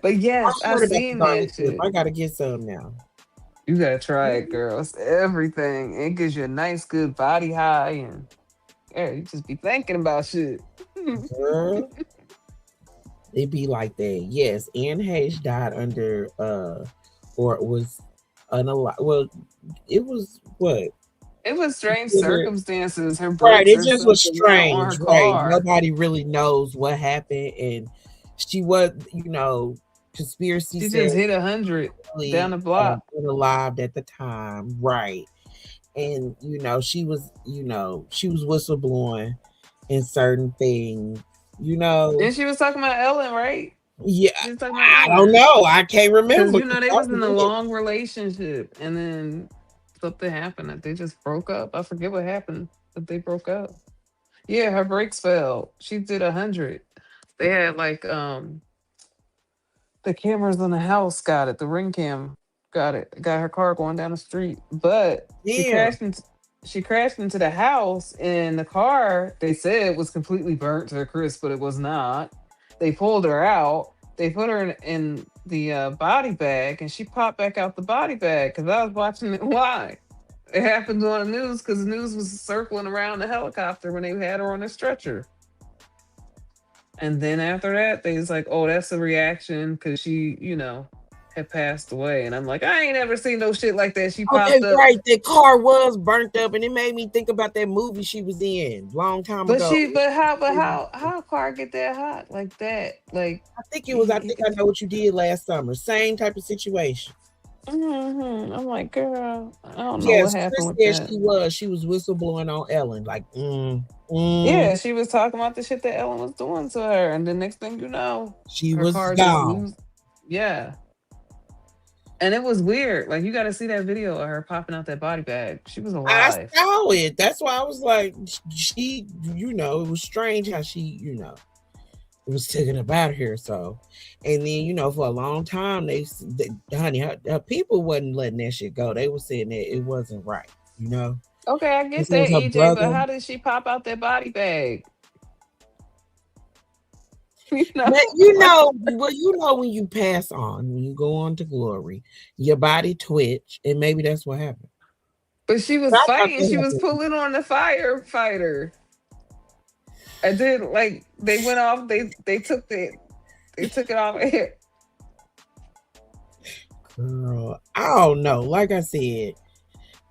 But yes, I've seen that shit. I gotta get some now. You gotta try it, girl. It's everything. It gives you a nice, good body high, and you just be thinking about shit. Girl, it be like that. Yes, Anne Hayes died under or it was unalive. Well, it was what? It was strange circumstances. Her right, it just was strange. Right, nobody really knows what happened, and she was, conspiracy. She just hit 100 down the block. Unalived at the time, right? And she was whistleblowing in certain things. And she was talking about Ellen, right? Yeah, I don't know. I can't remember. Because they was in a long relationship, and then something happened that they just broke up. I forget what happened, but they broke up. Yeah, her brakes failed. She did 100. They had the cameras in the house got it. The ring cam got it. Got her car going down the street, but she crashed into the house, and the car, they said, was completely burnt to a crisp, but it was not. They pulled her out. They put her in the body bag, and she popped back out the body bag because I was watching it live. It happened on the news because the news was circling around the helicopter when they had her on a stretcher. And then after that, they was like, "Oh, that's a reaction because she, had passed away." And I'm like, I ain't ever seen no shit like that. She Okay, popped up, right. That car was burnt up, and it made me think about that movie she was in long time ago. how a car get that hot like that? Like, I think it was. I think I know what you did last summer. Same type of situation. I'm like, girl, I don't know what Yes, happened Chris with said that. she was whistleblowing on Ellen. Like, Yeah, she was talking about the shit that Ellen was doing to her, and the next thing you know, she her was car just gone. lose. Yeah, and it was weird. Like, you got to see that video of her popping out that body bag. She was I alive. saw it. That's why I was like, she, it was strange how she, it was taken up out here. So, and then, for a long time, honey, her people wasn't letting that shit go. They were saying that it wasn't right, Okay, I get This was that, her EJ, but brother. how did she pop out that body bag? When you pass on, when you go on to glory, your body twitch, and maybe that's what happened. But she was fighting. She was pulling on the firefighter. And then, like, they went off. They took it off of here. Girl, I don't know. Like I said,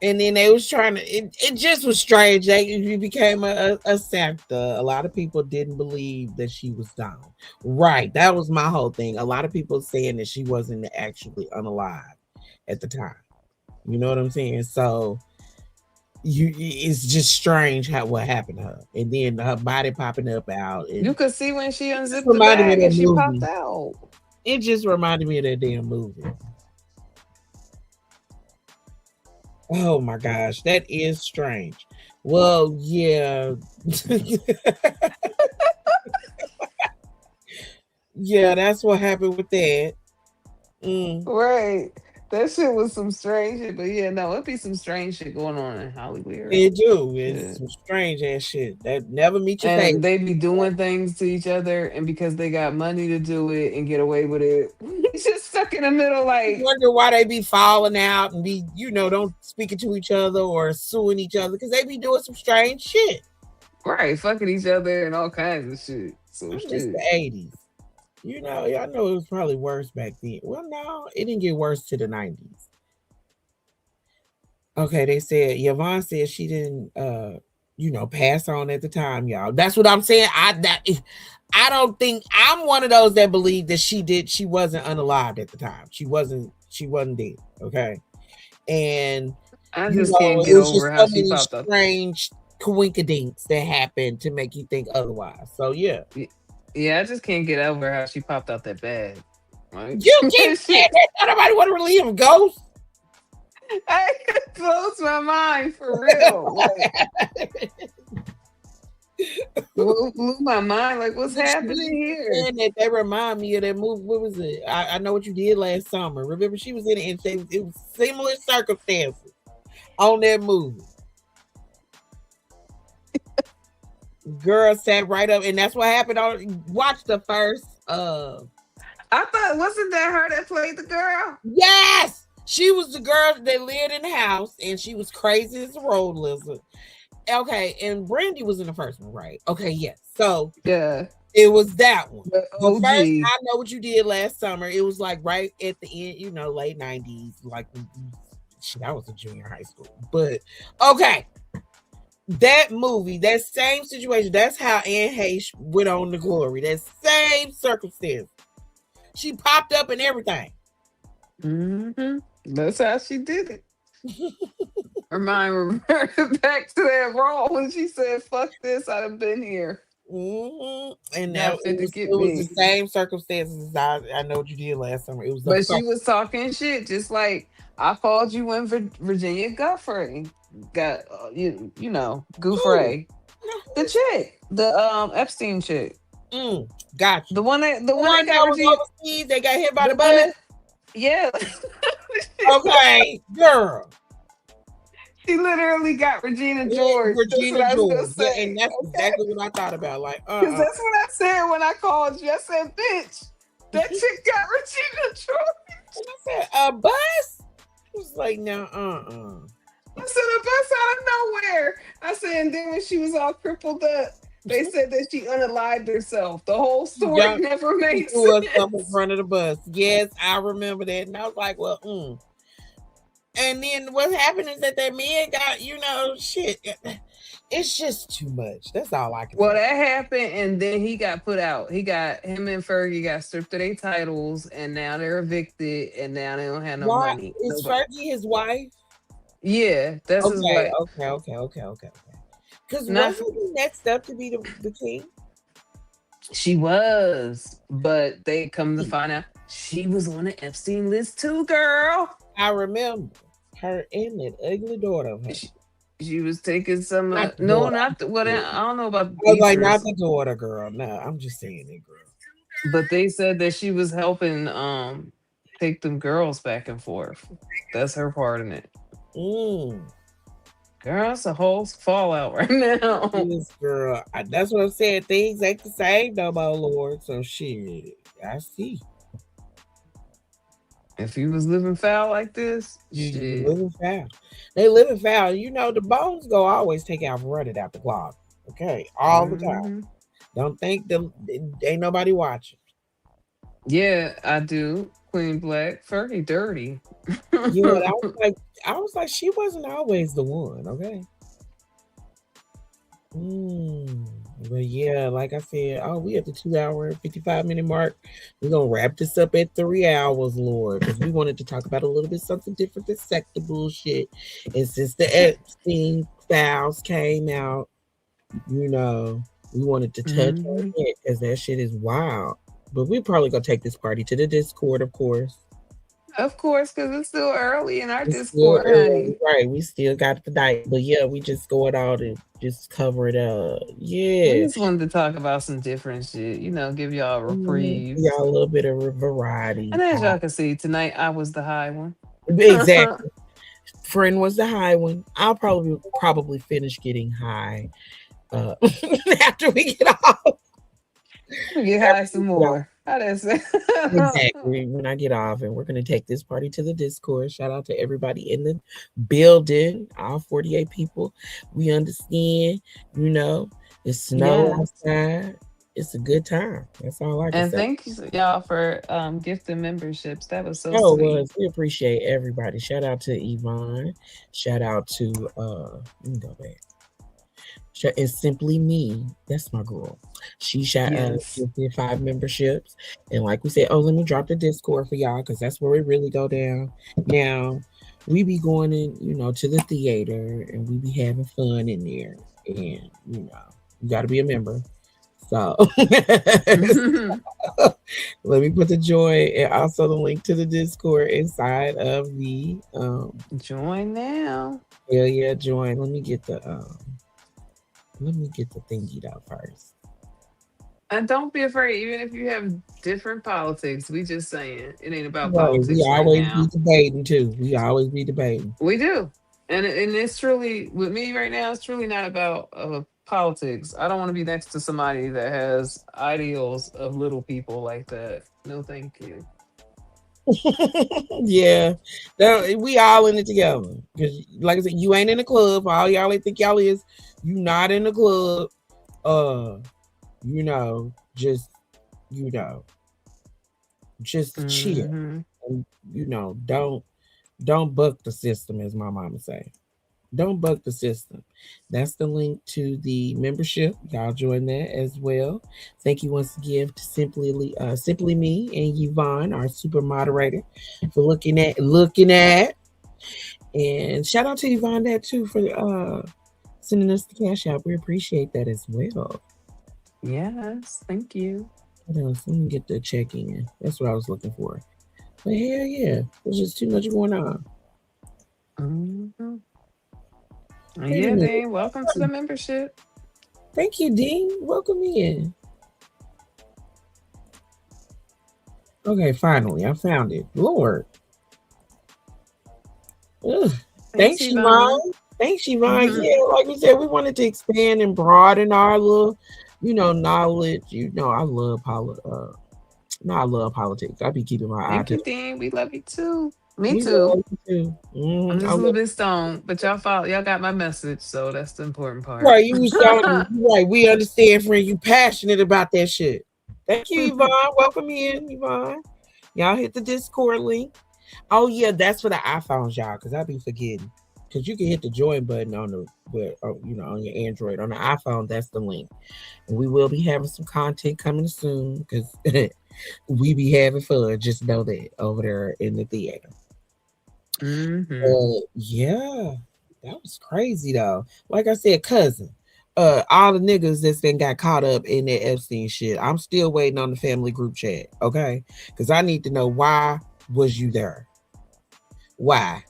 and then they was trying to. It just was strange. It became a sector. A lot of people didn't believe that she was down. Right, that was my whole thing. A lot of people saying that she wasn't actually unalive at the time. You know what I'm saying? So it's just strange what happened to her, and then her body popping up out. You could see when she unzipped the reminded me bag of and that she movie. popped out. It just reminded me of that damn movie. Oh my gosh, that is strange. Well, yeah. Yeah, that's what happened with that. Right. That shit was some strange shit, but yeah, no, it'd be some strange shit going on in Hollywood. It do. It's some strange ass shit that never meet your face. And they be doing things to each other, and because they got money to do it and get away with it, it's just stuck in the middle. Like, you wonder why they be falling out and be, don't speaking to each other or suing each other because they be doing some strange shit. Right, fucking each other and all kinds of shit. So it's the 80s. I know it was probably worse back then. Well, no, it didn't get worse to the 90s. Okay, they said Yvonne said she didn't pass on at the time, y'all. That's what I'm saying. I don't think I'm one of those that believe that she wasn't unalived at the time. She wasn't dead. Okay. And I just can't get over how she popped up. Strange coincidences that happened to make you think otherwise. So yeah. Yeah, I just can't get over how she popped out that bag. Like, you can't say that. Nobody want to relieve a ghost. I closed my mind for real. Like, blew my mind. Like, what's happening here? And that they remind me of that movie. What was it? I Know What You Did Last Summer. Remember, she was in it, and it was similar circumstances on that movie. Girl sat right up, and that's what happened. Watch the first. I thought, wasn't that her that played the girl? Yes, she was the girl that lived in the house, and she was crazy as a road lizard. Okay, and Brandy was in the first one, right? Okay, yes. So yeah, it was that one. The first, I Know What You Did Last Summer. It was like right at the end, late 90s. Like, I was a junior high school, but okay. That movie, that same situation, that's how Anne Heche went on to glory. That same circumstance. She popped up and everything. Mm-hmm. That's how she did it. Her mind reverted back to that role when she said, "Fuck this, I've been here." Mm-hmm. And that it was the same circumstances as I Know What You Did Last Summer. It was, but she was talking shit, just like I called you when Virginia Giuffre got Giuffre, the chick, the Epstein chick. Gotcha. The one that got overseas, they got hit by the bus. Yeah. Okay, girl. She literally got Regina George. Regina George. Yeah, and that's exactly what I thought about. Like, because that's what I said when I called you. I said, "Bitch, that chick got Regina George." And I said, "A bus?" It was like, no, I said a bus out of nowhere. I said, and then when she was all crippled up, they said that she unalived herself. The whole story Yeah, never she made threw herself in sense. front of the bus. Yes, I remember that, and I was like, well, And then what happened is that man got, shit. It's just too much. That's all I can Well, say. that happened, and then he got put out. Him and Fergie got stripped of their titles, and now they're evicted, and now they don't have no Why money. is Nobody. Fergie his wife? Yeah, that's his Okay, wife. okay. Because Not wasn't he next up to be the king? She was, but they come to find out she was on the Epstein list too, girl. I remember her and that ugly daughter of hers. She was taking some. Not the No, daughter. not the, what I don't know about I was like, not Idris, the daughter, girl. No, I'm just saying it, girl. but they said that she was helping take them girls back and forth. That's her part in it. Mm. Girl, it's a whole fallout right now. Yes, girl. That's what I'm saying. Things ain't the same no more, Lord. So shit. I see. If he was living foul like this, You shit. living foul. They living foul. You know, the bones go always take out running out the clock. Okay. All the time. Mhm. Don't think ain't nobody watching. Yeah, I do. Queen Black, Fergie dirty. Yeah, I was like, she wasn't always the one, okay? But yeah, like I said, we at the 2 hour and 55 minute mark. We're gonna wrap this up at 3 hours, Lord, because we wanted to talk about a little bit something different than sector bullshit. And since the Epstein files came out, we wanted to touch on it because that shit is wild. But we probably gonna take this party to the Discord, of course. Of course, because it's still early in our It's Discord, honey. right? We still got the night, but yeah, we just going out and just cover it up. I Yeah, just wanted to talk about some different shit, give y'all a reprieve. yeah, a little bit of variety. And as y'all can see, tonight I was the high one. Exactly. Friend was the high one. I'll probably finish getting high after we get off. Get high some more. How that say? Exactly. When I get off, and we're gonna take this party to the Discord. Shout out to everybody in the building, all 48 people. We understand, it's snow outside. It's a good time. That's all I can And say. thank you y'all for gifting memberships. That was so Oh, sweet. was. We appreciate everybody. Shout out to Yvonne. Shout out to let me go back. It's Simply Me. That's my girl. She did 5 memberships. And like we said, let me drop the Discord for y'all because that's where it really go down. Now, we be going in, to the theater and we be having fun in there. And, you got to be a member. So let me put the join and also the link to the Discord inside of the join now. Yeah, join. Let me get the thingy out first. And don't be afraid, even if you have different politics. We just saying it ain't about politics. We always be debating too. We always be debating. We do, and it's truly with me right now. It's truly not about politics. I don't want to be next to somebody that has ideals of little people like that. No, thank you. Yeah, we all in it together. Because, like I said, you ain't in the club. All y'all think y'all is. You not in the club. Just chill. And, don't buck the system, as my mama say. Don't buck the system. That's the link to the membership. Y'all join that as well. Thank you once again to Simply Me and Yvonne, our super moderator, for looking at. And shout out to Yvonne that too for sending us the cash out. We appreciate that as well. Yes, thank you. What else? Let me get the check in. That's what I was looking for. But hell yeah, there's just too much going on. Yeah, Dean, welcome to the membership. Thank you, Dean. Welcome in. Okay, finally, I found it. Lord. Thanks, Yvonne. Thanks, Yvonne. Yeah, like we said, we wanted to expand and broaden our little, knowledge. I love politics. I be keeping my eye. Thank you, Dean. We love you too. Me We too. love you too. I'm I just a little love bit stoned, but y'all got my message, so that's the important part. right. You was telling me, right. We understand, friend. You passionate about that shit. Thank you, Yvonne. Welcome in, Yvonne. Y'all hit the Discord link. Oh yeah, that's for the iPhones, y'all, because I be forgetting. Because you can hit the join button on the, on your Android. On the iPhone, that's the link. And we will be having some content coming soon because we be having fun. Just know that over there in the theater. Yeah, that was crazy though. Like I said, cousin, all the niggas that's been got caught up in that Epstein shit. I'm still waiting on the family group chat, okay? Because I need to know why was you there? Why?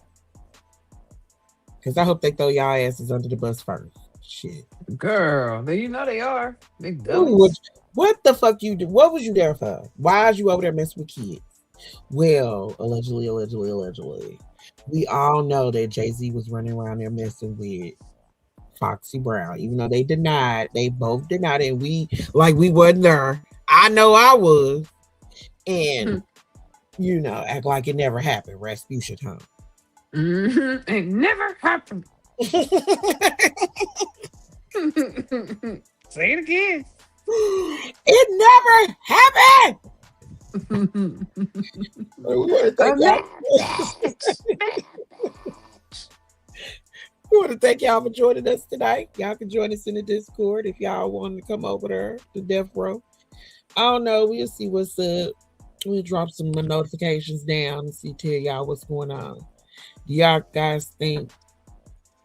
Because I hope they throw y'all asses under the bus first. Shit. Girl, you know they are big Ooh, dummies. what the fuck you do? What was you there for? Why is you over there messing with kids? Well, allegedly. We all know that Jay-Z was running around there messing with Foxy Brown, even though they both denied it. We wasn't there. I know I was, and act like it never happened. Rasputia time. It never happened. Say it again. It never happened. We want to thank y'all for joining us tonight. Y'all can join us in the Discord if y'all want to come over there to Death Row. I don't know. We'll see what's up. We'll drop some notifications down and tell y'all what's going on. Do you guys think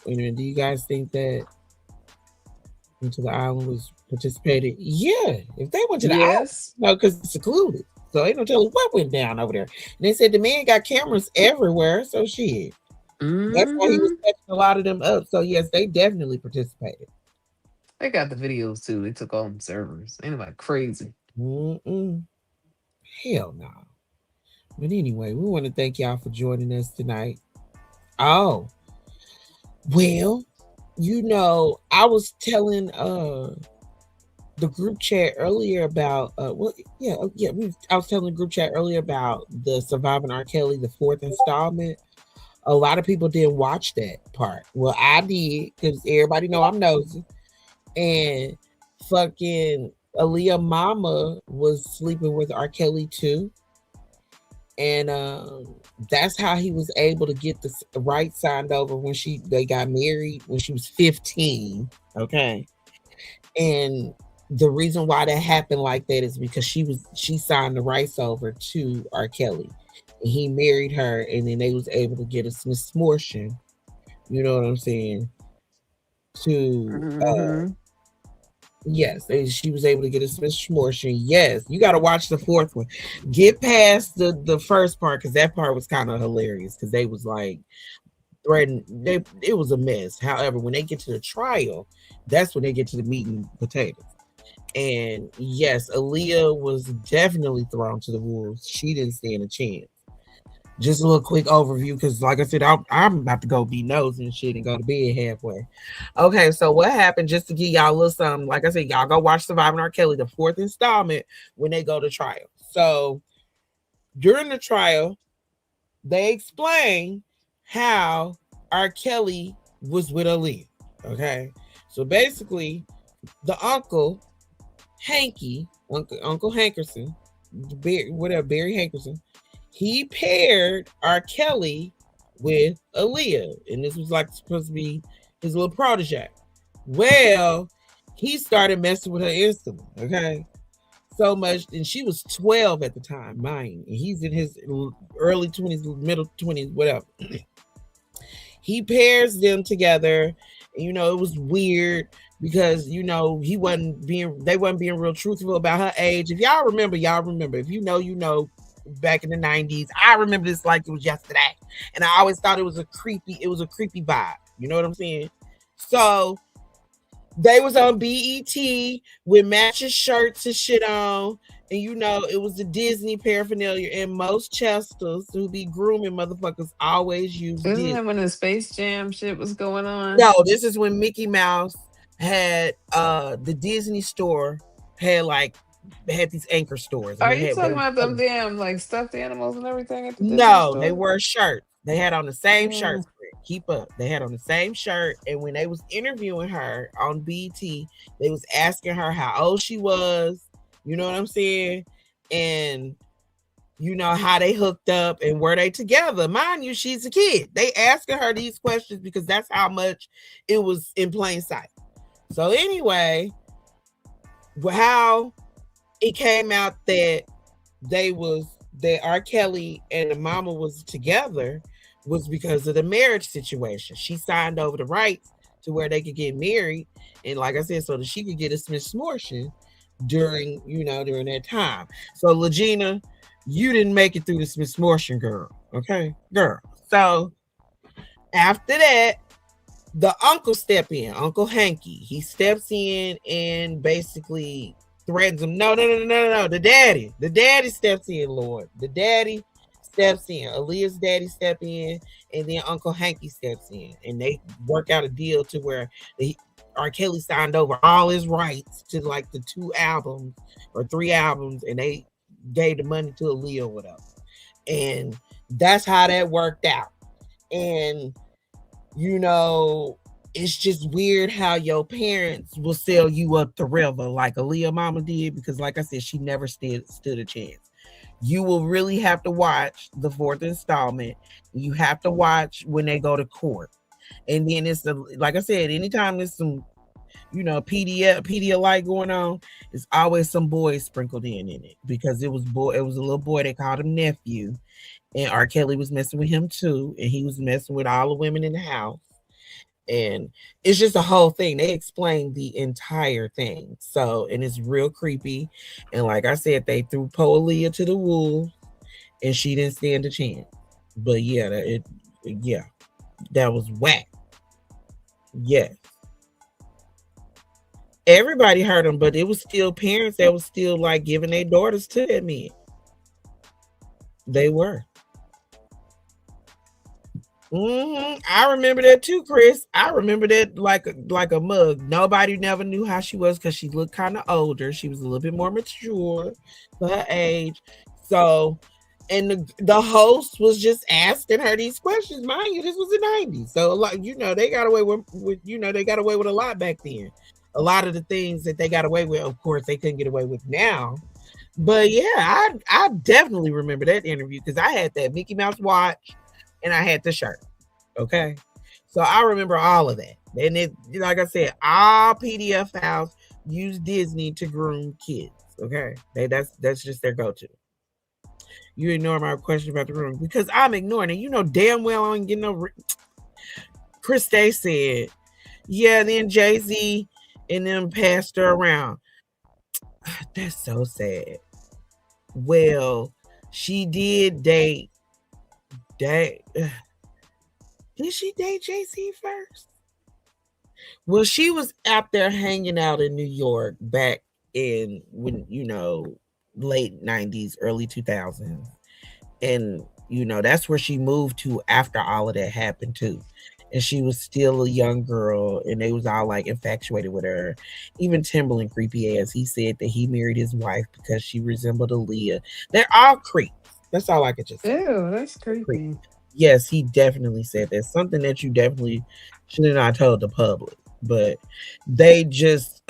that Into the Island was participated? Yeah. If they went to the island, no, because it's secluded. So ain't no telling what went down over there. And they said the man got cameras everywhere. So shit. That's why he was catching a lot of them up. So yes, they definitely participated. They got the videos too. They took all them servers. Ain't nobody crazy. Hell no. But anyway, we want to thank y'all for joining us tonight. Oh, well, I was telling the group chat earlier about I was telling the group chat earlier about the Surviving R. Kelly, the 4th installment. A lot of people didn't watch that part. Well, I did because everybody know I'm nosy. And fucking Aaliyah mama was sleeping with R. Kelly too. And that's how he was able to get the right signed over when they got married when she was 15. Okay. And the reason why that happened like that is because she signed the rights over to R. Kelly. And he married her, and then they was able to get a smortion. You know what I'm saying? Yes, she was able to get a smortion. Yes, you got to watch the 4th one. Get past the first part because that part was kind of hilarious because they was like threatened. It was a mess. However, when they get to the trial, that's when they get to the meat and potatoes. And yes, Aaliyah was definitely thrown to the wolves. She didn't stand a chance. Just a little quick overview because, like I said, I'm about to go be nosy and shit and go to bed halfway. Okay, so what happened? Just to give y'all a little something, like I said, y'all go watch Surviving R. Kelly, the 4th installment, when they go to trial. So during the trial, they explain how R. Kelly was with Aaliyah. Okay, so basically, the uncle Uncle Hankerson, Barry Hankerson. He paired R. Kelly with Aaliyah, and this was like supposed to be his little protege. Well, he started messing with her instantly, okay? So much, and she was 12 at the time, mind, and he's in his early 20s, middle 20s, whatever. He pairs them together, and it was weird because they wasn't being real truthful about her age. If y'all remember. If you know. Back in the 90s, I remember this like it was yesterday, and I always thought it was a creepy vibe. You know what I'm saying? So they was on BET with matching shirts and shit on, and it was the Disney paraphernalia, and most Chesters who be grooming motherfuckers always use Isn't Disney. that when the Space Jam shit was going on? No, this is when Mickey Mouse had the Disney store had like they had these anchor stores, and Are they you had talking whatever about them color. damn like stuffed animals and everything at the Disney No, they store? wore shirts. They had on the same Mm. shirts. Keep up. They had on the same shirt, and when they was interviewing her on BT, they was asking her how old she was. You know what I'm saying? And you know how they hooked up and were they together. Mind you, she's a kid. They asking her these questions because that's how much it was in plain sight. So anyway, how it came out that that R. Kelly and the mama was together was because of the marriage situation. She signed over the rights to where they could get married, and like I said, so that she could get a Smith Morrison during that time. So Legina, you didn't make it through the Smith Morrison, girl. Okay, girl. So after that, the uncle step in, Uncle Hanky. He steps in and basically threatens him. No. The daddy steps in, Lord. The daddy steps in. Aaliyah's daddy step in, and then Uncle Hanky steps in, and they work out a deal to where R. Kelly signed over all his rights to like the 2 albums or 3 albums, and they gave the money to Aaliyah or whatever. And that's how that worked out. And it's just weird how your parents will sell you up the river like Aaliyah mama did, because like I said, she never stood a chance. You will really have to watch the 4th installment. You have to watch when they go to court. And then like I said, anytime there's some, Pedialyte going on, there's always some boys sprinkled in it, because it was a little boy, they called him Nephew. And R. Kelly was messing with him too. And he was messing with all the women in the house. And it's just a whole thing. They explained the entire thing. So, and it's real creepy. And like I said, they threw Aaliyah to the wolves, and she didn't stand a chance. But yeah, that was whack. Yes. Everybody heard them, but it was still parents that was still like giving their daughters to that man. They were. I remember that too, Chris. I remember that like a mug. Nobody never knew how she was because she looked kind of older. She was a little bit more mature for her age. So, and the host was just asking her these questions. Mind you, this was the 90s. So, like, they got away with they got away with a lot back then. A lot of the things that they got away with, of course, they couldn't get away with now. But yeah, I definitely remember that interview because I had that Mickey Mouse watch and I had the shirt. Okay. So I remember all of that. And it, like I said, all PDF files use Disney to groom kids. Okay. That's just their go-to. You ignore my question about the room because I'm ignoring it. Damn well I ain't getting no. Chris Day said, yeah, then Jay-Z and them passed her around. That's so sad. Well, she did date. Did she date Jay-Z first? Well, she was out there hanging out in New York back in when late 90s, early 2000s. And that's where she moved to after all of that happened too. And she was still a young girl, and they was all like infatuated with her. Even Timbaland, creepy ass, he said that he married his wife because she resembled Aaliyah. They're all creeps. That's all I could just say. Ew, that's creepy. Yes, he definitely said that. Something that you definitely should have not told the public. But they just,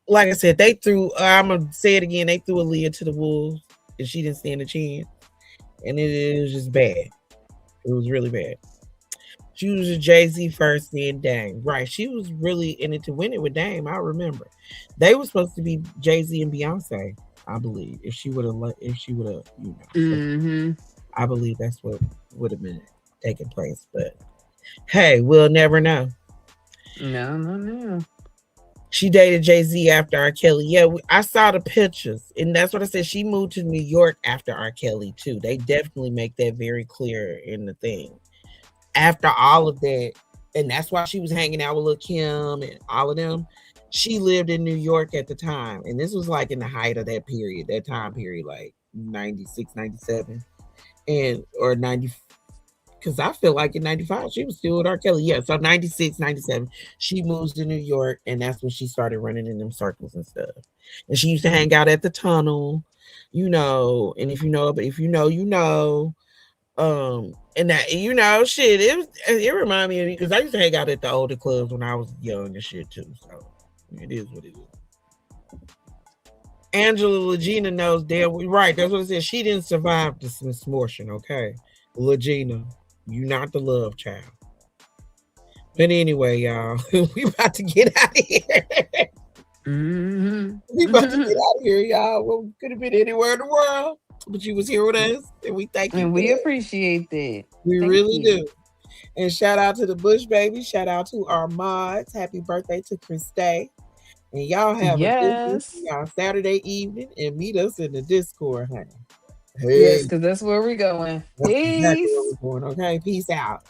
like I said, they threw, I'm going to say it again, they threw Aaliyah to the wolves, and she didn't stand a chance. And it was just bad. It was really bad. She was a Jay-Z first, then Dame. Right. She was really in it to win it with Dame. I remember. They were supposed to be Jay-Z and Beyonce, I believe. If she would have, I believe that's what would have been taking place. But hey, we'll never know. No. She dated Jay-Z after R. Kelly. Yeah, I saw the pictures. And that's what I said. She moved to New York after R. Kelly, too. They definitely make that very clear in the thing. After all of that, and that's why she was hanging out with Lil' Kim and all of them. She lived in New York at the time. And this was like in the height of that period, that time period, like 96, 97, or 90. because I feel like in 95, she was still with R. Kelly. Yeah, so 96, 97, she moves to New York, and that's when she started running in them circles and stuff. And she used to hang out at the tunnel, and if you know, but if you know, you know. And that, shit, it reminded me of me because I used to hang out at the older clubs when I was young and shit too. So it is what it is. Angela Legina knows damn right. That's what I said. She didn't survive the misfortune, okay? Legina, you not the love child. But anyway, y'all, we about to get out of here. We about to get out of here, y'all. Well, we could have been anywhere in the world, but you was here with us, and we thank you. And we appreciate that. We really do. And shout out to the Bush baby. Shout out to our mods. Happy birthday to Christay. And y'all have a good y'all Saturday evening and meet us in the Discord, honey. Hey. Yes, because that's where we're going. That's Peace. exactly where we're going, okay? Peace out.